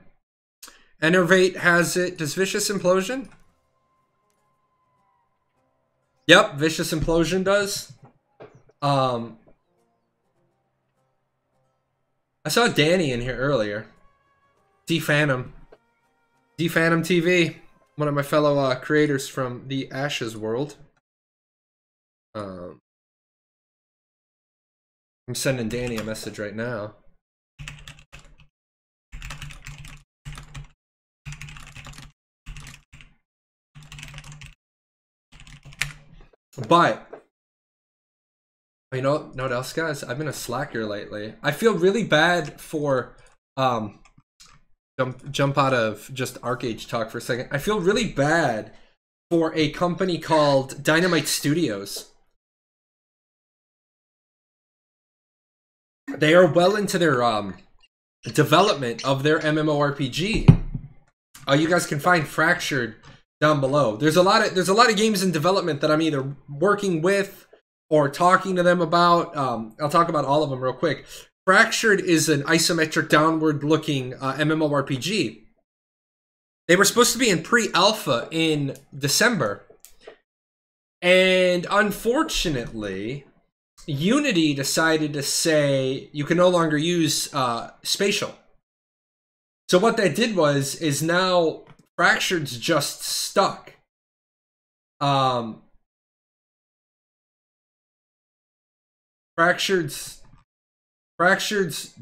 Enervate has it. Does Vicious Implosion? Yep, Vicious Implosion does. I saw Danny in here earlier. D-Phantom TV, one of my fellow creators from the Ashes world. I'm sending Danny a message right now. But you know what else, guys? I've been a slacker lately. I feel really bad for jump out of just Archeage talk for a second. I feel really bad for a company called Dynamite Studios. They are well into their development of their MMORPG. You guys can find Fractured down below. There's a lot of games in development that I'm either working with or talking to them about. I'll talk about all of them real quick. Fractured is an isometric downward-looking MMORPG. They were supposed to be in pre-alpha in December. And unfortunately, Unity decided to say you can no longer use spatial. So what that did is now Fractured's just stuck. Fractured's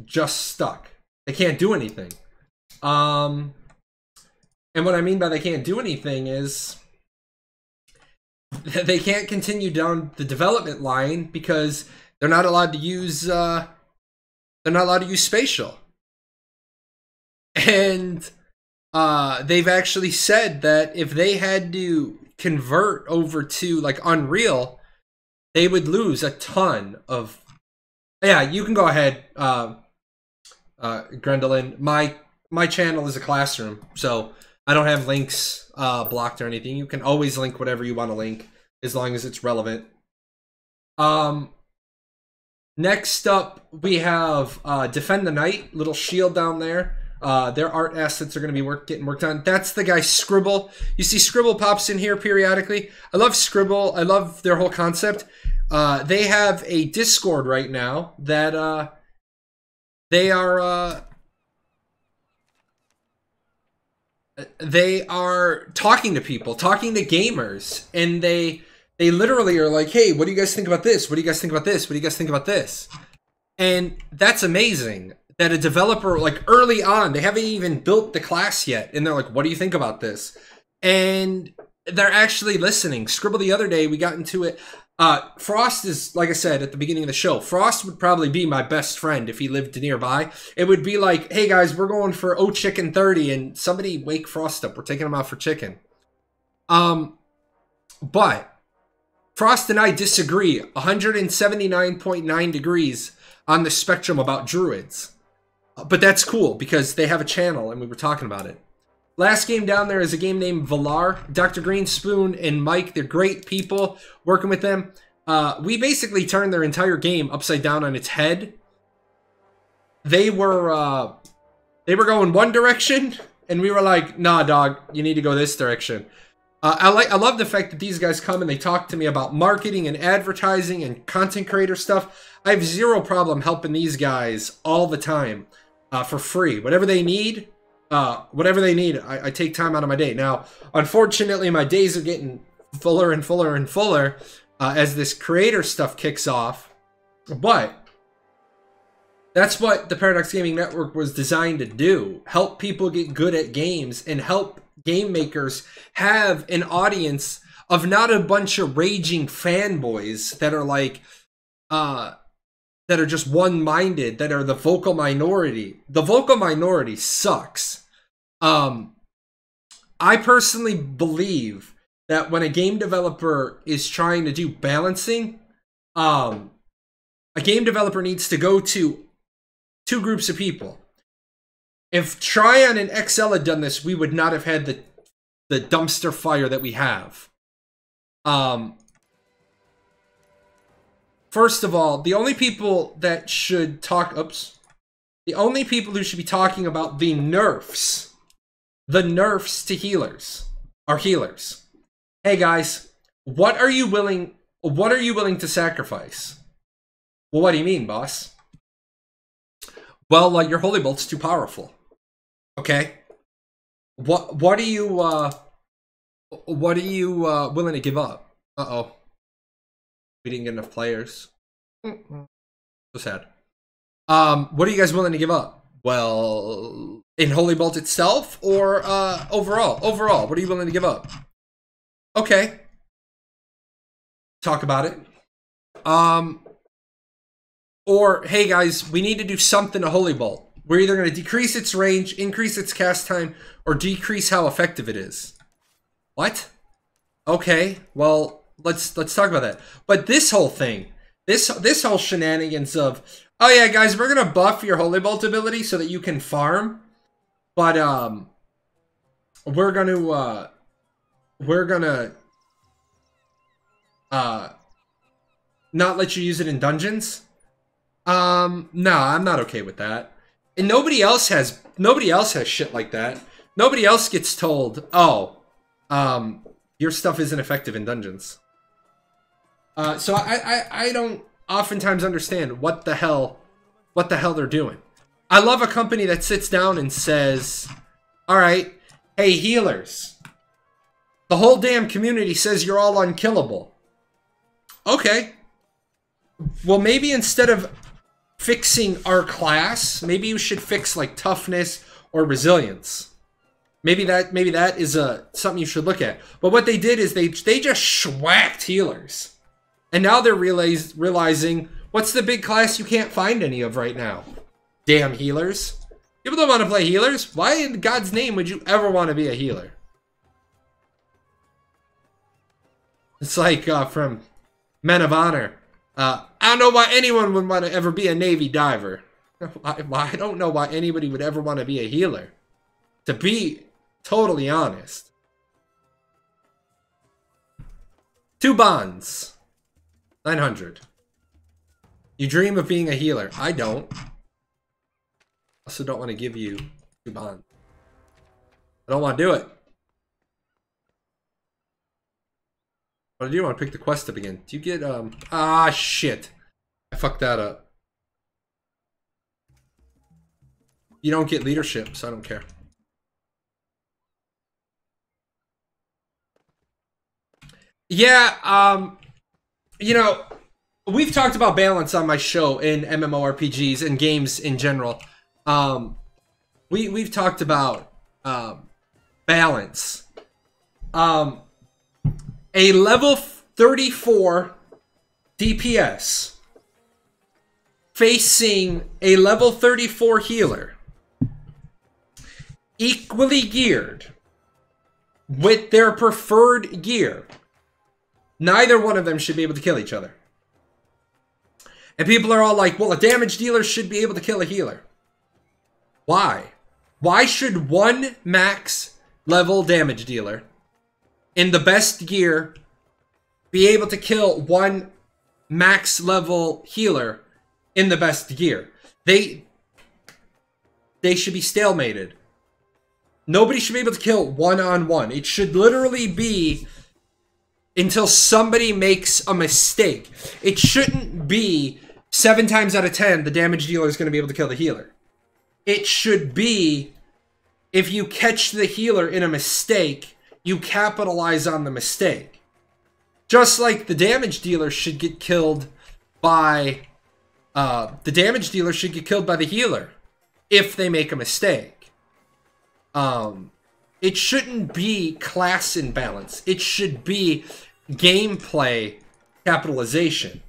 just stuck. They can't do anything. And what I mean by they can't do anything is they can't continue down the development line because they're not allowed to use spatial. And they've actually said that if they had to convert over to like Unreal, they would lose a ton of. Yeah, you can go ahead, Gwendolyn. My channel is a classroom, so I don't have links blocked or anything. You can always link whatever you want to link as long as it's relevant. Next up, we have Defend the Night, little shield down there. Their art assets are going to be getting worked on. That's the guy Scribble. You see Scribble pops in here periodically. I love Scribble. I love their whole concept. They have a Discord right now that they are talking to people, talking to gamers, and they literally are like, hey, what do you guys think about this? What do you guys think about this? What do you guys think about this? And that's amazing that a developer, like early on, they haven't even built the class yet, and they're like, what do you think about this? And they're actually listening. Scribble the other day, we got into it. Frost is, like I said at the beginning of the show, Frost would probably be my best friend if he lived nearby. It would be like, hey guys, we're going for chicken 30, and somebody wake Frost up. We're taking him out for chicken. But Frost and I disagree 179.9 degrees on the spectrum about druids. But that's cool because they have a channel and we were talking about it. Last game down there is a game named Valar. Dr. Greenspoon and Mike, they're great people. Working with them. We basically turned their entire game upside down on its head. They were going one direction, and we were like, nah, dog, you need to go this direction. I love the fact that these guys come and they talk to me about marketing and advertising and content creator stuff. I have zero problem helping these guys all the time for free. Whatever they need, I take time out of my day. Now, unfortunately, my days are getting fuller and fuller and fuller as this creator stuff kicks off. But that's what the Paradox Gaming Network was designed to do. Help people get good at games and help game makers have an audience of not a bunch of raging fanboys that are like, that are just one-minded, that are the vocal minority. The vocal minority sucks. I personally believe that when a game developer is trying to do balancing, a game developer needs to go to two groups of people. If Trion and XL had done this, we would not have had the dumpster fire that we have. First of all, the only people that should talk... The only people who should be talking about the nerfs to healers are healers. Hey guys, what are you willing to sacrifice? Well, what do you mean, boss? Well, your Holy Bolt's too powerful. Okay. What are you willing to give up? Uh-oh. We didn't get enough players. So sad. What are you guys willing to give up? Well, in Holy Bolt itself or overall? Overall, what are you willing to give up? Okay. Talk about it. Or, hey guys, we need to do something to Holy Bolt. We're either going to decrease its range, increase its cast time, or decrease how effective it is. What? Okay, well, let's talk about that. But this whole thing, this whole shenanigans of, oh yeah, guys, we're going to buff your Holy Bolt ability so that you can farm, but we're going to not let you use it in dungeons. No, I'm not okay with that. And nobody else has shit like that. Nobody else gets told, oh, your stuff isn't effective in dungeons. So I don't oftentimes understand what the hell they're doing. I love a company that sits down and says, all right, hey healers, the whole damn community says you're all unkillable. Okay. Well, maybe instead of fixing our class, maybe you should fix like toughness or resilience. Maybe that is something you should look at. But what they did is they just schwacked healers. And now they're realizing, what's the big class you can't find any of right now? Damn healers. People don't want to play healers. Why in God's name would you ever want to be a healer? It's like from Men of Honor. I don't know why anyone would want to ever be a Navy diver. I don't know why anybody would ever want to be a healer. To be totally honest. 2 bonds. 900. You dream of being a healer. I don't. Also don't want to give you 2 bonds. I don't want to do it. What do you want to pick the quest up again? Do you get, ah, shit. I fucked that up. You don't get leadership, so I don't care. Yeah, you know, we've talked about balance on my show in MMORPGs and games in general. We've talked about balance. A level 34 DPS facing a level 34 healer, equally geared with their preferred gear. Neither one of them should be able to kill each other. And people are all like, well, a damage dealer should be able to kill a healer. Why? Why should one max level damage dealer in the best gear be able to kill one max level healer in the best gear? They should be stalemated. Nobody should be able to kill one-on-one. It should literally be until somebody makes a mistake. It shouldn't be 7 times out of 10 the damage dealer is going to be able to kill the healer. It should be, if you catch the healer in a mistake, you capitalize on the mistake. Just like the damage dealer should get killed by the healer if they make a mistake. It shouldn't be class imbalance. It should be gameplay capitalization.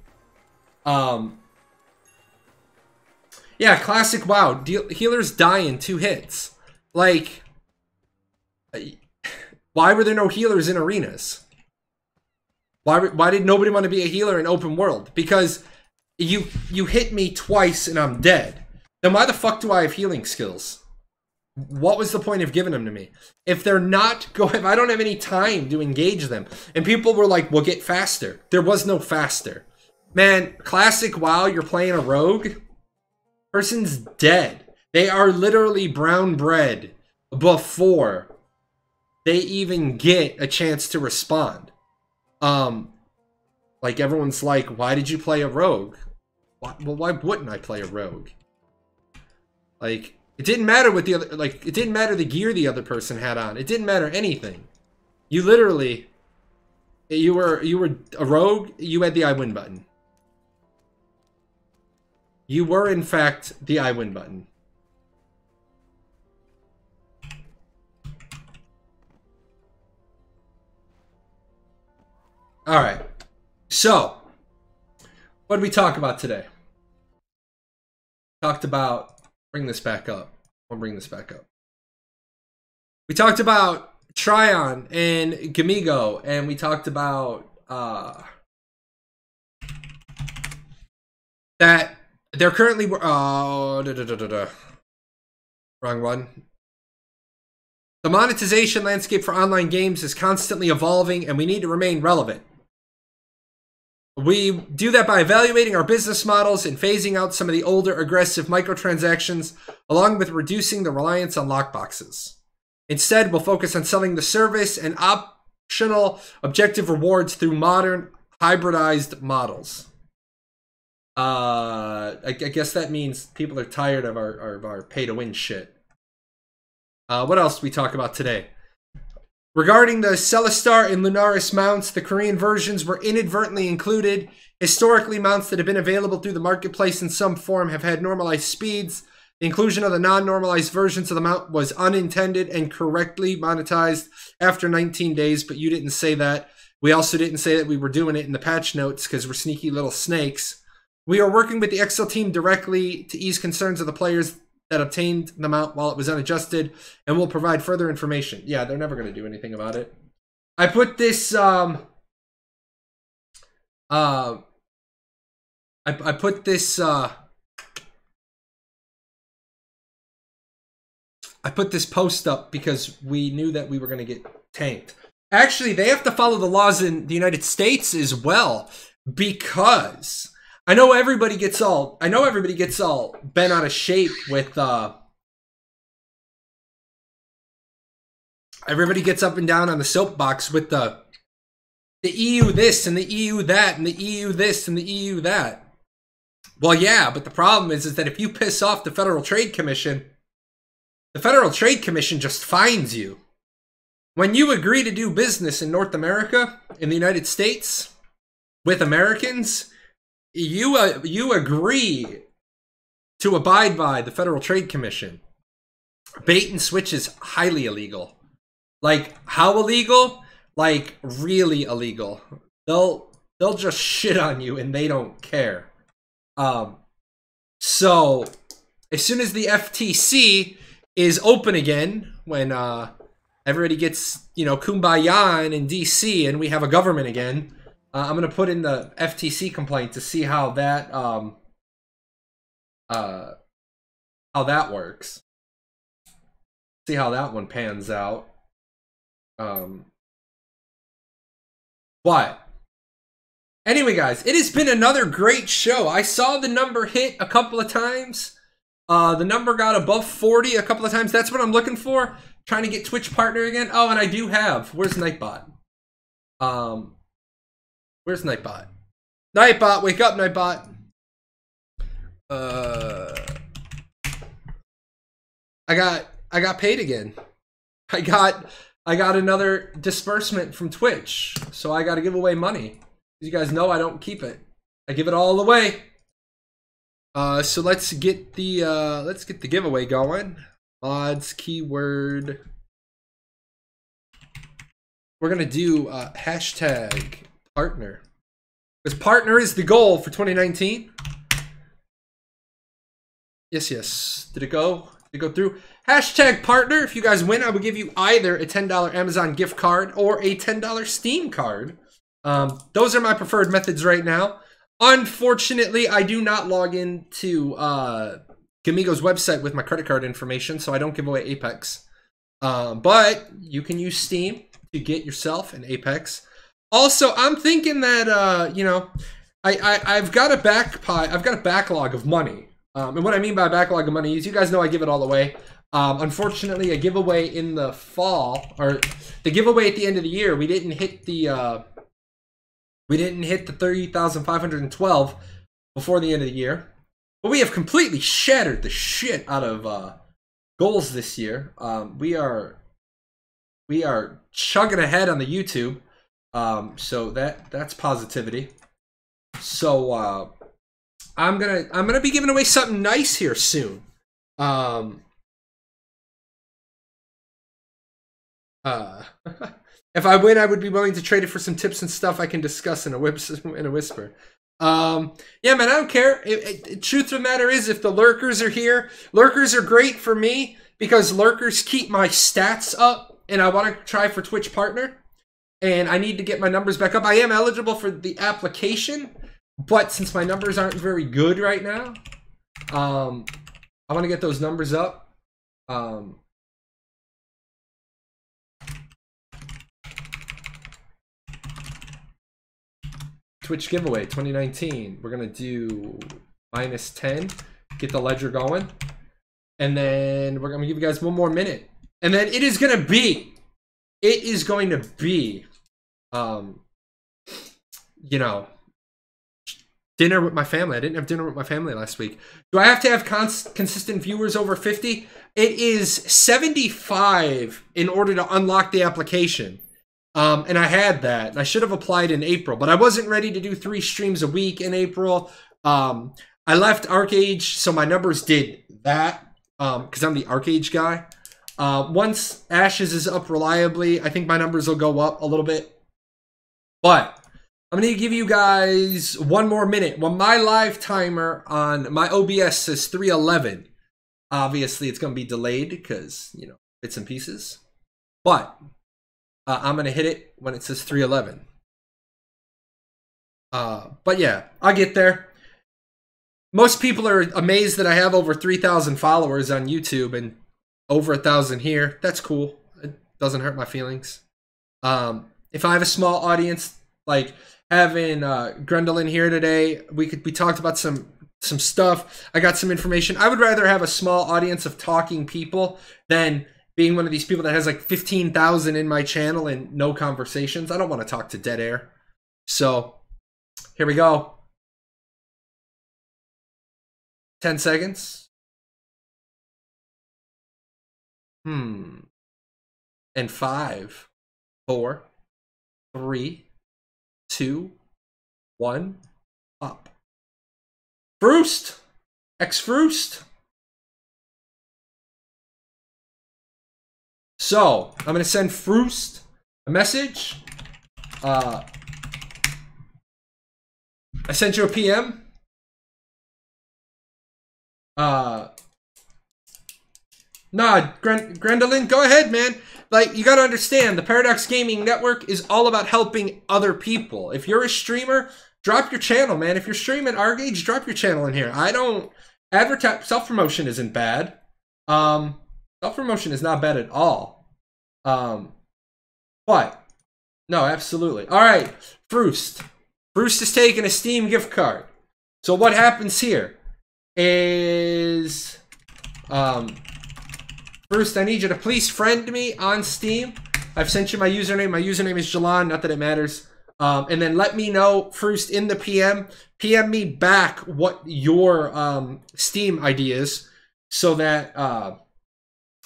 Yeah, classic WoW. Healers die in 2 hits. Like, why were there no healers in arenas? Why did nobody want to be a healer in open world? Because you hit me twice and I'm dead. Then why the fuck do I have healing skills? What was the point of giving them to me? If they're not going, if I don't have any time to engage them, and people were like, well, get faster. There was no faster. Man, classic WoW, you're playing a rogue. Person's dead. They are literally brown bread before they even get a chance to respond. Like everyone's like, why did you play a rogue? Well, why wouldn't I play a rogue? Like, it didn't matter what the other, like, it didn't matter the gear the other person had on. It didn't matter anything. You literally, you were a rogue, you had the I win button. You were, in fact, the I win button. Alright. So, what did we talk about today? Talked about, bring this back up. I'll bring this back up. We talked about Trion and Gamgio, and we talked about that they're currently wrong one. The monetization landscape for online games is constantly evolving, and we need to remain relevant. We do that by evaluating our business models and phasing out some of the older aggressive microtransactions, along with reducing the reliance on lockboxes. Instead, we'll focus on selling the service and optional objective rewards through modern hybridized models. I guess that means people are tired of our pay-to-win shit. What else did we talk about today? Regarding the Celestar and Linares mounts, the Korean versions were inadvertently included. Historically, mounts that have been available through the marketplace in some form have had normalized speeds. The inclusion of the non-normalized versions of the mount was unintended and correctly monetized after 19 days, but you didn't say that. We also didn't say that we were doing it in the patch notes because we're sneaky little snakes. We are working with the Excel team directly to ease concerns of the players that obtained the mount while it was unadjusted, and will provide further information. Yeah, they're never going to do anything about it. I put this I put this post up because we knew that we were going to get tanked. Actually, they have to follow the laws in the United States as well, because I know everybody gets all bent out of shape with everybody gets up and down on the soapbox with the the EU this and the EU that and the EU this and the EU that. Well, yeah, but the problem is that if you piss off the Federal Trade Commission, the Federal Trade Commission just fines you. When you agree to do business in North America, in the United States, with Americans, you agree to abide by the Federal Trade Commission. Bait and switch is highly illegal. Like, how illegal? Like, really illegal. They'll just shit on you and they don't care. So as soon as the FTC is open again, when everybody gets, you know, kumbaya in DC and we have a government again, I'm gonna put in the FTC complaint to see how that works. See how that one pans out. But anyway, guys, it has been another great show. I saw the number hit a couple of times. The number got above 40 a couple of times. That's what I'm looking for. Trying to get Twitch partner again. Oh, and I do have. Where's Nightbot? Where's Nightbot? Nightbot, wake up, Nightbot. I got paid again. I got another disbursement from Twitch, so I got to give away money. As you guys know, I don't keep it. I give it all away. So let's get the giveaway going. Mods keyword. We're gonna do hashtag partner, because partner is the goal for 2019. Yes. Did it go? Did it go through? Hashtag partner. If you guys win, I will give you either a $10 Amazon gift card or a $10 Steam card. Those are my preferred methods right now. Unfortunately, I do not log into Gamgio's website with my credit card information, so I don't give away Apex. But you can use Steam to get yourself an Apex. Also, I'm thinking that you know, I've got a backlog of money. And what I mean by a backlog of money is, you guys know I give it all away. Unfortunately, a giveaway in the fall, or the giveaway at the end of the year, we didn't hit the 30,512 before the end of the year. But we have completely shattered the shit out of goals this year. We are chugging ahead on the YouTube. So that's positivity. So I'm gonna be giving away something nice here soon. If I win, I would be willing to trade it for some tips and stuff I can discuss in a whisper. Yeah, man, I don't care. Truth of the matter is, if the lurkers are here, lurkers are great for me because lurkers keep my stats up, and I want to try for Twitch partner, and I need to get my numbers back up. I am eligible for the application, but since my numbers aren't very good right now, I want to get those numbers up. Twitch giveaway 2019. We're gonna do -10, get the ledger going, and then we're gonna give you guys one more minute, and then it is going to be, you know, dinner with my family. I didn't have dinner with my family last week. Do I have to have consistent viewers over 50? It is 75 in order to unlock the application. And I had that, and I should have applied in April, but I wasn't ready to do 3 streams a week in April. I left Archeage, so my numbers did that, because I'm the Archeage guy. Once Ashes is up reliably, I think my numbers will go up a little bit. But I'm going to give you guys one more minute. When my live timer on my OBS says 3:11, obviously it's going to be delayed because, you know, bits and pieces. But I'm going to hit it when it says 3:11. But yeah, I'll get there. Most people are amazed that I have over 3,000 followers on YouTube and over 1,000 here. That's cool. It doesn't hurt my feelings. If I have a small audience, like having Grendel in here today, we talked about some stuff. I got some information. I would rather have a small audience of talking people than being one of these people that has like 15,000 in my channel and no conversations. I don't want to talk to dead air. So here we go. 10 seconds. And 5, 4, 3, 2, 1, up. Froost! X-Froost! So, I'm going to send Froost a message. I sent you a PM. Nah, Grendelin, go ahead, man. Like, you gotta understand, the Paradox Gaming Network is all about helping other people. If you're a streamer, drop your channel, man. If you're streaming Archeage, drop your channel in here. I don't advertise. Self-promotion isn't bad. Self-promotion is not bad at all. But no, absolutely. All right, Froost. Froost is taking a Steam gift card. So what happens here is, Froost, I need you to please friend me on Steam. I've sent you my username. My username is Jalan, not that it matters. And then let me know, Froost, in the PM me back what your Steam ID is so that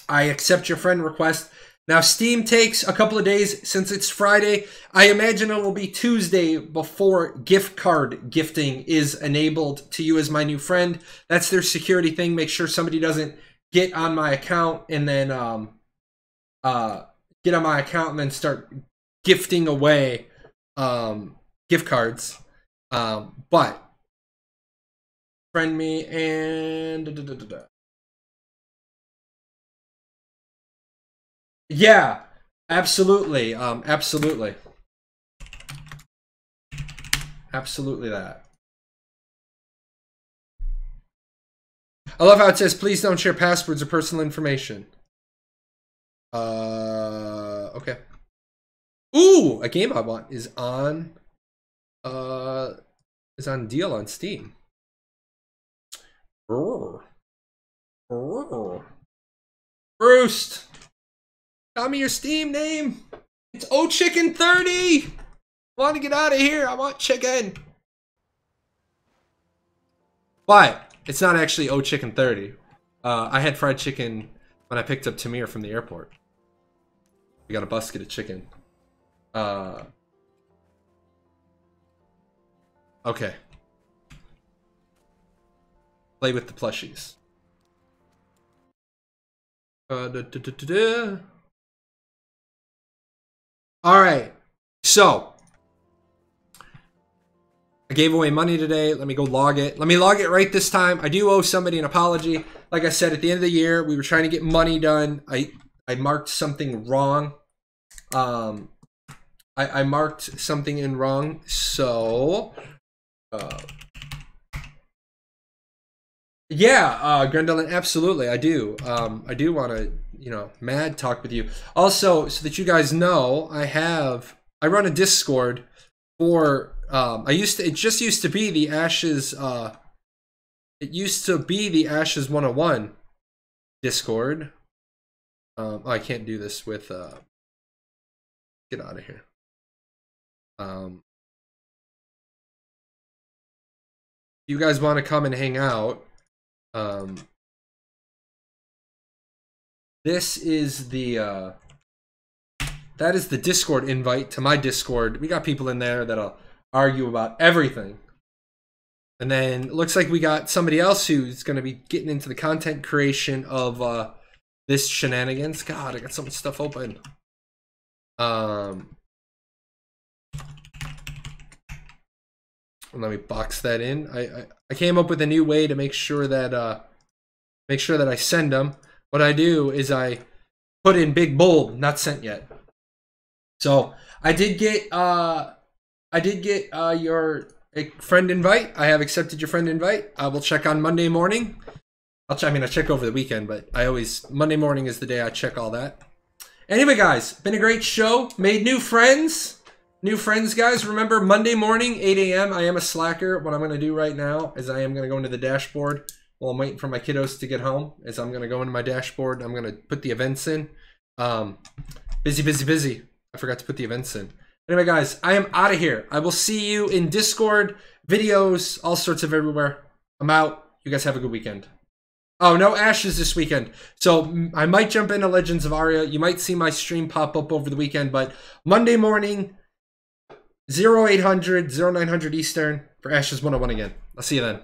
I accept your friend request. Now, Steam takes a couple of days since it's Friday. I imagine it will be Tuesday before gift card gifting is enabled to you as my new friend. That's their security thing. Make sure somebody doesn't get on my account and then start gifting away gift cards. But friend me and yeah, absolutely. Absolutely that. I love how it says, please don't share passwords or personal information. Okay. Ooh, a game I want is on deal on Steam. Roost. Tell me your Steam name. It's OChicken30. I want to get out of here. I want chicken. But it's not actually OChicken30. I had fried chicken when I picked up Tamir from the airport. We got a basket of chicken. Okay. Play with the plushies. All right, so I gave away money today. Let me go log it. Let me log it right this time. I do owe somebody an apology. Like I said, at the end of the year, we were trying to get money done. I marked something wrong. I marked something in wrong. So, yeah, Grendelin, absolutely, I do. I do want to, mad talk with you. Also, so that you guys know, I run a Discord for, it just used to be the Ashes, it used to be the Ashes 101 Discord. Oh, I can't do this with, get out of here. You guys want to come and hang out. This is the that is the Discord invite to my Discord. We got people in there that'll argue about everything. And then it looks like we got somebody else who's going to be getting into the content creation of this shenanigans. God, I got so much stuff open. Let me box that in. I came up with a new way to make sure that I send them. What I do is I put in big bold, not sent yet. So I did get your friend invite. I have accepted your friend invite. I will check on Monday morning. I check over the weekend, but Monday morning is the day I check all that. Anyway, guys, been a great show. Made new friends. New friends, guys. Remember, Monday morning, 8 a.m. I am a slacker. What I'm going to do right now is I am going to go into the dashboard while I'm waiting for my kiddos to get home is I'm going to go into my dashboard. I'm going to put the events in. Busy. I forgot to put the events in. Anyway, guys, I am out of here. I will see you in Discord, videos, all sorts of everywhere. I'm out. You guys have a good weekend. Oh, no Ashes this weekend. So I might jump into Legends of Aria. You might see my stream pop up over the weekend, but Monday morning, 0800, 0900 Eastern for Ashes 101 again. I'll see you then.